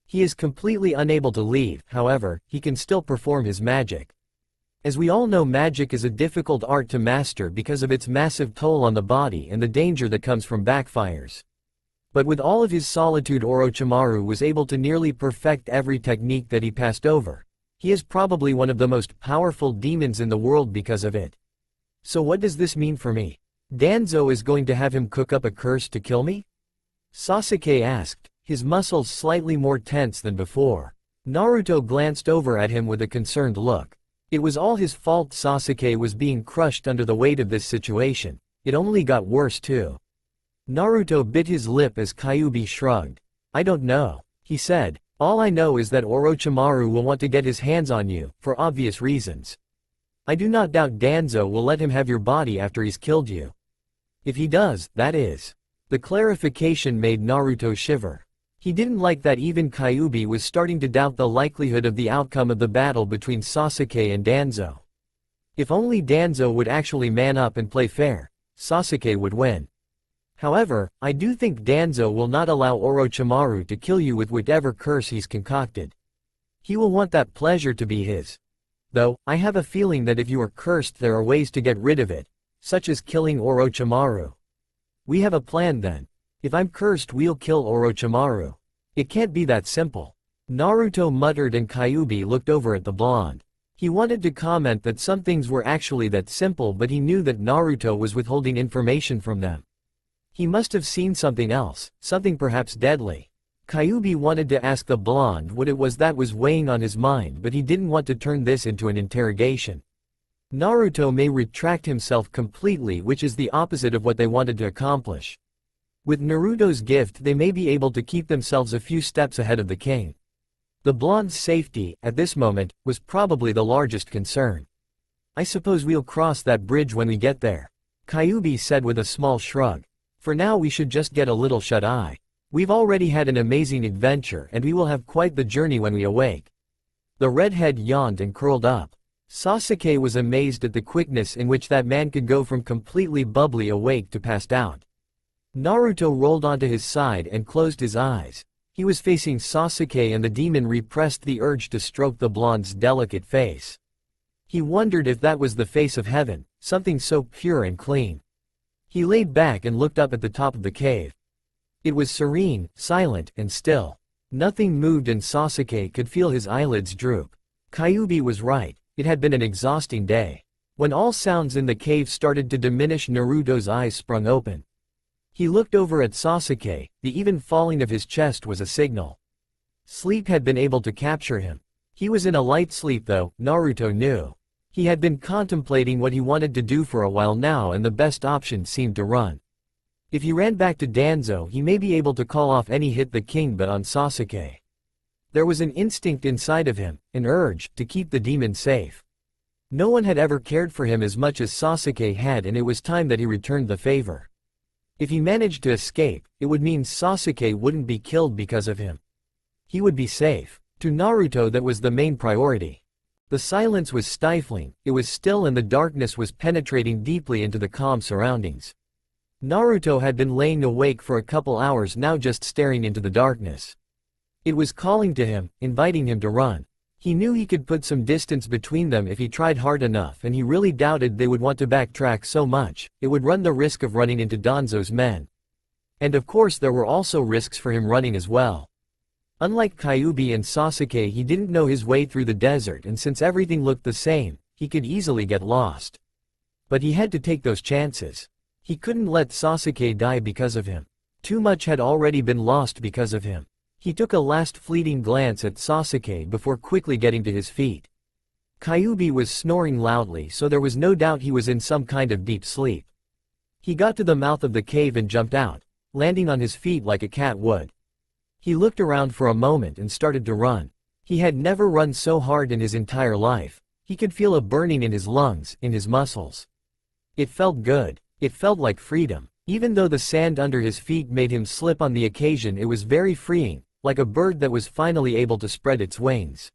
He is completely unable to leave, however, he can still perform his magic. As we all know, magic is a difficult art to master because of its massive toll on the body and the danger that comes from backfires. But with all of his solitude, Orochimaru was able to nearly perfect every technique that he passed over. He is probably one of the most powerful demons in the world because of it. So what does this mean for me? Danzo is going to have him cook up a curse to kill me? Sasuke asked, his muscles slightly more tense than before. Naruto glanced over at him with a concerned look. It was all his fault. Sasuke was being crushed under the weight of this situation. It only got worse too. Naruto bit his lip as Kyuubi shrugged. I don't know, he said. All I know is that Orochimaru will want to get his hands on you, for obvious reasons. I do not doubt Danzo will let him have your body after he's killed you. If he does, that is. The clarification made Naruto shiver. He didn't like that even Kyuubi was starting to doubt the likelihood of the outcome of the battle between Sasuke and Danzo. If only Danzo would actually man up and play fair, Sasuke would win. However, I do think Danzo will not allow Orochimaru to kill you with whatever curse he's concocted. He will want that pleasure to be his. Though, I have a feeling that if you are cursed there are ways to get rid of it, such as killing Orochimaru. We have a plan then. If I'm cursed we'll kill Orochimaru. It can't be that simple. Naruto muttered and Kyuubi looked over at the blonde. He wanted to comment that some things were actually that simple but he knew that Naruto was withholding information from them. He must have seen something else, something perhaps deadly. Kyuubi wanted to ask the blonde what it was that was weighing on his mind but he didn't want to turn this into an interrogation. Naruto may retract himself completely, which is the opposite of what they wanted to accomplish. With Naruto's gift they may be able to keep themselves a few steps ahead of the king. The blonde's safety, at this moment, was probably the largest concern. I suppose we'll cross that bridge when we get there, Kyuubi said with a small shrug. For now we should just get a little shut-eye. We've already had an amazing adventure and we will have quite the journey when we awake. The redhead yawned and curled up. Sasuke was amazed at the quickness in which that man could go from completely bubbly awake to passed out. Naruto rolled onto his side and closed his eyes. He was facing Sasuke and the demon repressed the urge to stroke the blonde's delicate face. He wondered if that was the face of heaven, something so pure and clean. He laid back and looked up at the top of the cave. It was serene, silent, and still. Nothing moved and Sasuke could feel his eyelids droop. Kyuubi was right, it had been an exhausting day. When all sounds in the cave started to diminish, Naruto's eyes sprung open. He looked over at Sasuke, the even falling of his chest was a signal. Sleep had been able to capture him. He was in a light sleep though, Naruto knew. He had been contemplating what he wanted to do for a while now and the best option seemed to run. If he ran back to Danzo he may be able to call off any hit the king but on Sasuke. There was an instinct inside of him, an urge, to keep the demon safe. No one had ever cared for him as much as Sasuke had and it was time that he returned the favor. If he managed to escape, it would mean Sasuke wouldn't be killed because of him. He would be safe. To Naruto that was the main priority. The silence was stifling, it was still and the darkness was penetrating deeply into the calm surroundings. Naruto had been laying awake for a couple hours now just staring into the darkness. It was calling to him, inviting him to run. He knew he could put some distance between them if he tried hard enough and he really doubted they would want to backtrack so much, it would run the risk of running into Danzo's men. And of course there were also risks for him running as well. Unlike Kyuubi and Sasuke he didn't know his way through the desert and since everything looked the same, he could easily get lost. But he had to take those chances. He couldn't let Sasuke die because of him. Too much had already been lost because of him. He took a last fleeting glance at Sasuke before quickly getting to his feet. Kyuubi was snoring loudly so there was no doubt he was in some kind of deep sleep. He got to the mouth of the cave and jumped out, landing on his feet like a cat would. He looked around for a moment and started to run. He had never run so hard in his entire life. He could feel a burning in his lungs, in his muscles. It felt good. It felt like freedom. Even though the sand under his feet made him slip on the occasion, it was very freeing, like a bird that was finally able to spread its wings.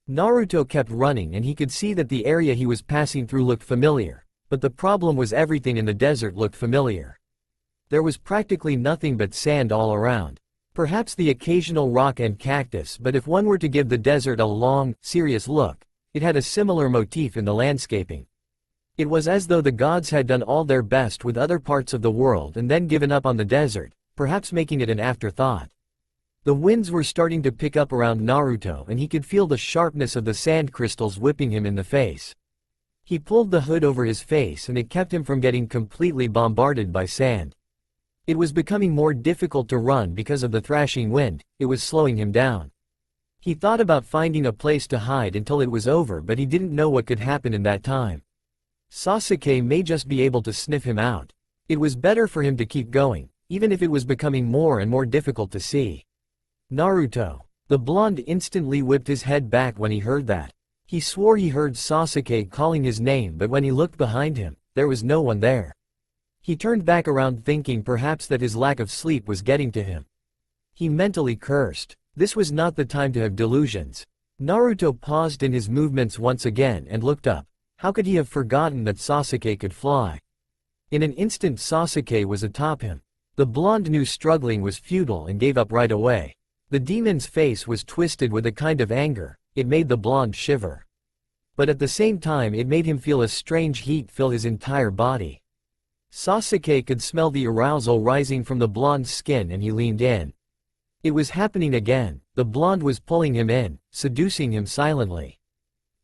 Naruto kept running and he could see that the area he was passing through looked familiar, but the problem was everything in the desert looked familiar. There was practically nothing but sand all around. Perhaps the occasional rock and cactus, but if one were to give the desert a long, serious look, it had a similar motif in the landscaping. It was as though the gods had done all their best with other parts of the world and then given up on the desert, perhaps making it an afterthought. The winds were starting to pick up around Naruto and he could feel the sharpness of the sand crystals whipping him in the face. He pulled the hood over his face and it kept him from getting completely bombarded by sand. It was becoming more difficult to run because of the thrashing wind, it was slowing him down. He thought about finding a place to hide until it was over, but he didn't know what could happen in that time. Sasuke may just be able to sniff him out. It was better for him to keep going, even if it was becoming more and more difficult to see. Naruto. The blonde instantly whipped his head back when he heard that. He swore he heard Sasuke calling his name, but when he looked behind him, there was no one there. He turned back around thinking perhaps that his lack of sleep was getting to him. He mentally cursed. This was not the time to have delusions. Naruto paused in his movements once again and looked up. How could he have forgotten that Sasuke could fly? In an instant Sasuke was atop him. The blonde knew struggling was futile and gave up right away. The demon's face was twisted with a kind of anger. It made the blonde shiver. But at the same time it made him feel a strange heat fill his entire body. Sasuke could smell the arousal rising from the blonde's skin and he leaned in. It was happening again. The blonde was pulling him in, seducing him silently.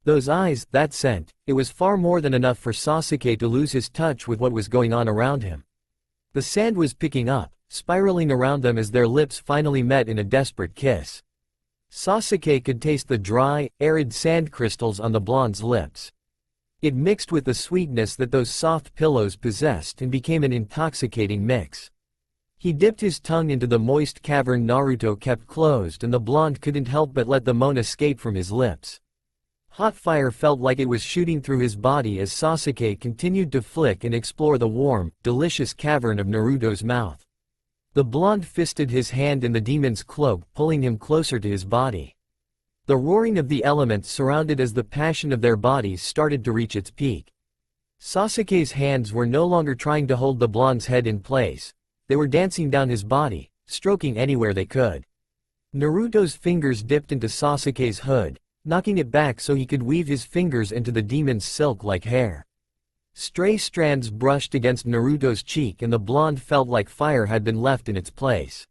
Those eyes, that scent, it was far more than enough for Sasuke to lose his touch with what was going on around him. The sand was picking up, spiraling around them as their lips finally met in a desperate kiss. Sasuke could taste the dry, arid sand crystals on the blonde's lips. It mixed with the sweetness that those soft pillows possessed and became an intoxicating mix. He dipped his tongue into the moist cavern Naruto kept closed and the blonde couldn't help but let the moan escape from his lips. Hot fire felt like it was shooting through his body as Sasuke continued to flick and explore the warm, delicious cavern of Naruto's mouth. The blonde fisted his hand in the demon's cloak, pulling him closer to his body. The roaring of the elements surrounded as the passion of their bodies started to reach its peak. Sasuke's hands were no longer trying to hold the blonde's head in place. They were dancing down his body, stroking anywhere they could. Naruto's fingers dipped into Sasuke's hood, knocking it back so he could weave his fingers into the demon's silk-like hair. Stray strands brushed against Naruto's cheek and the blonde felt like fire had been left in its place.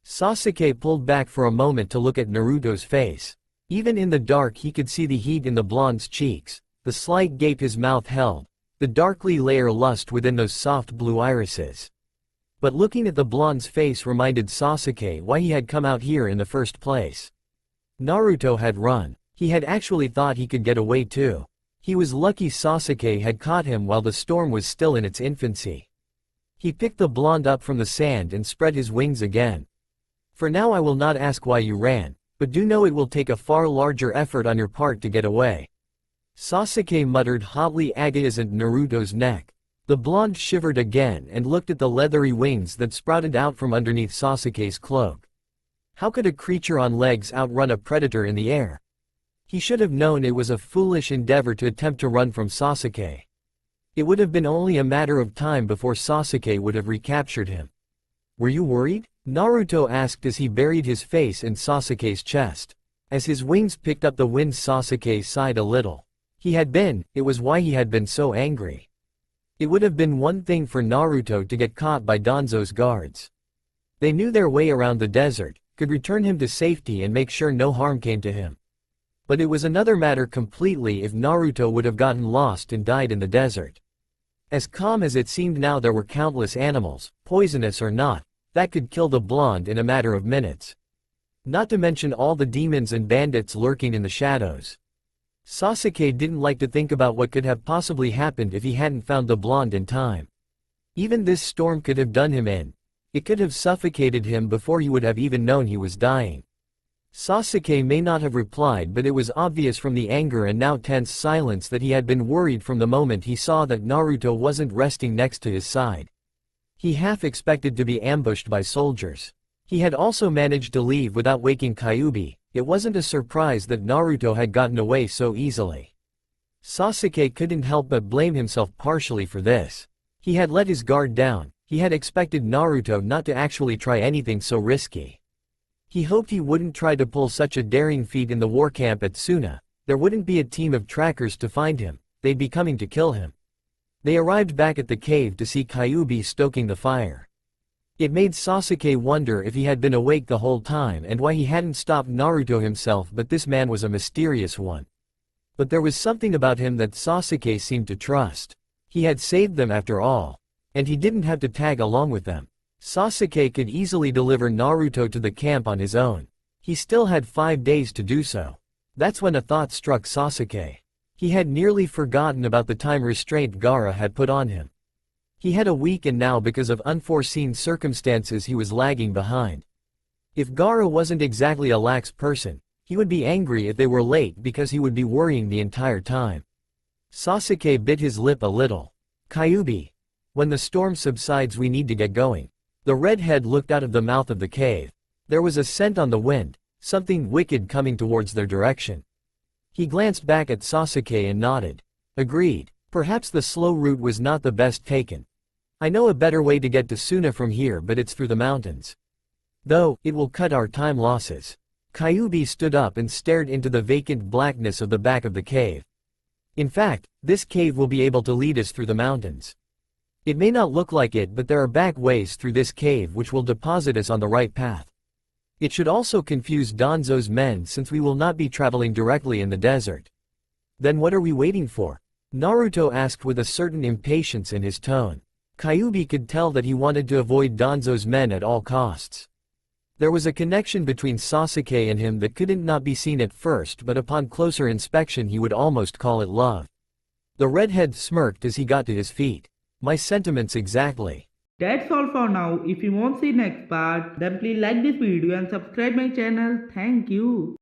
Sasuke pulled back for a moment to look at Naruto's face. Even in the dark he could see the heat in the blonde's cheeks, the slight gape his mouth held, the darkly layer lust within those soft blue irises. But looking at the blonde's face reminded Sasuke why he had come out here in the first place. Naruto had run. He had actually thought he could get away too. He was lucky Sasuke had caught him while the storm was still in its infancy. He picked the blonde up from the sand and spread his wings again. For now I will not ask why you ran, but do know it will take a far larger effort on your part to get away. Sasuke muttered hotly against Naruto's neck. The blonde shivered again and looked at the leathery wings that sprouted out from underneath Sasuke's cloak. How could a creature on legs outrun a predator in the air? He should have known it was a foolish endeavor to attempt to run from Sasuke. It would have been only a matter of time before Sasuke would have recaptured him. Were you worried? Naruto asked as he buried his face in Sasuke's chest. As his wings picked up the wind Sasuke sighed a little. It was why he had been so angry. It would have been one thing for Naruto to get caught by Danzo's guards. They knew their way around the desert, could return him to safety and make sure no harm came to him. But it was another matter completely if Naruto would have gotten lost and died in the desert. As calm as it seemed now, there were countless animals, poisonous or not, that could kill the blonde in a matter of minutes. Not to mention all the demons and bandits lurking in the shadows. Sasuke didn't like to think about what could have possibly happened if he hadn't found the blonde in time. Even this storm could have done him in. It could have suffocated him before he would have even known he was dying. Sasuke may not have replied, but it was obvious from the anger and now tense silence that he had been worried from the moment he saw that Naruto wasn't resting next to his side. He half expected to be ambushed by soldiers. He had also managed to leave without waking Kyuubi. It wasn't a surprise that Naruto had gotten away so easily. Sasuke couldn't help but blame himself partially for this. He had let his guard down. He had expected Naruto not to actually try anything so risky. He hoped he wouldn't try to pull such a daring feat in the war camp at Suna. There wouldn't be a team of trackers to find him. They'd be coming to kill him. They arrived back at the cave to see Kyuubi stoking the fire. It made Sasuke wonder if he had been awake the whole time and why he hadn't stopped Naruto himself, but this man was a mysterious one. But there was something about him that Sasuke seemed to trust. He had saved them after all. And he didn't have to tag along with them. Sasuke could easily deliver Naruto to the camp on his own. He still had 5 days to do so. That's when a thought struck Sasuke. He had nearly forgotten about the time restraint Gaara had put on him. He had a week, and now because of unforeseen circumstances he was lagging behind. If Gaara wasn't exactly a lax person, he would be angry if they were late because he would be worrying the entire time. Sasuke bit his lip a little. Kyuubi. When the storm subsides we need to get going. The redhead looked out of the mouth of the cave. There was a scent on the wind, something wicked coming towards their direction. He glanced back at Sasuke and nodded. Agreed. Perhaps the slow route was not the best taken. I know a better way to get to Suna from here, but it's through the mountains. Though, it will cut our time losses. Kyuubi stood up and stared into the vacant blackness of the back of the cave. In fact, this cave will be able to lead us through the mountains. It may not look like it, but there are back ways through this cave which will deposit us on the right path. It should also confuse Danzo's men since we will not be traveling directly in the desert. Then what are we waiting for? Naruto asked with a certain impatience in his tone. Kyuubi could tell that he wanted to avoid Danzo's men at all costs. There was a connection between Sasuke and him that couldn't not be seen at first, but upon closer inspection he would almost call it love. The redhead smirked as he got to his feet. My sentiments exactly. That's all for now. If you want to see next part, then please like this video and subscribe my channel. Thank you.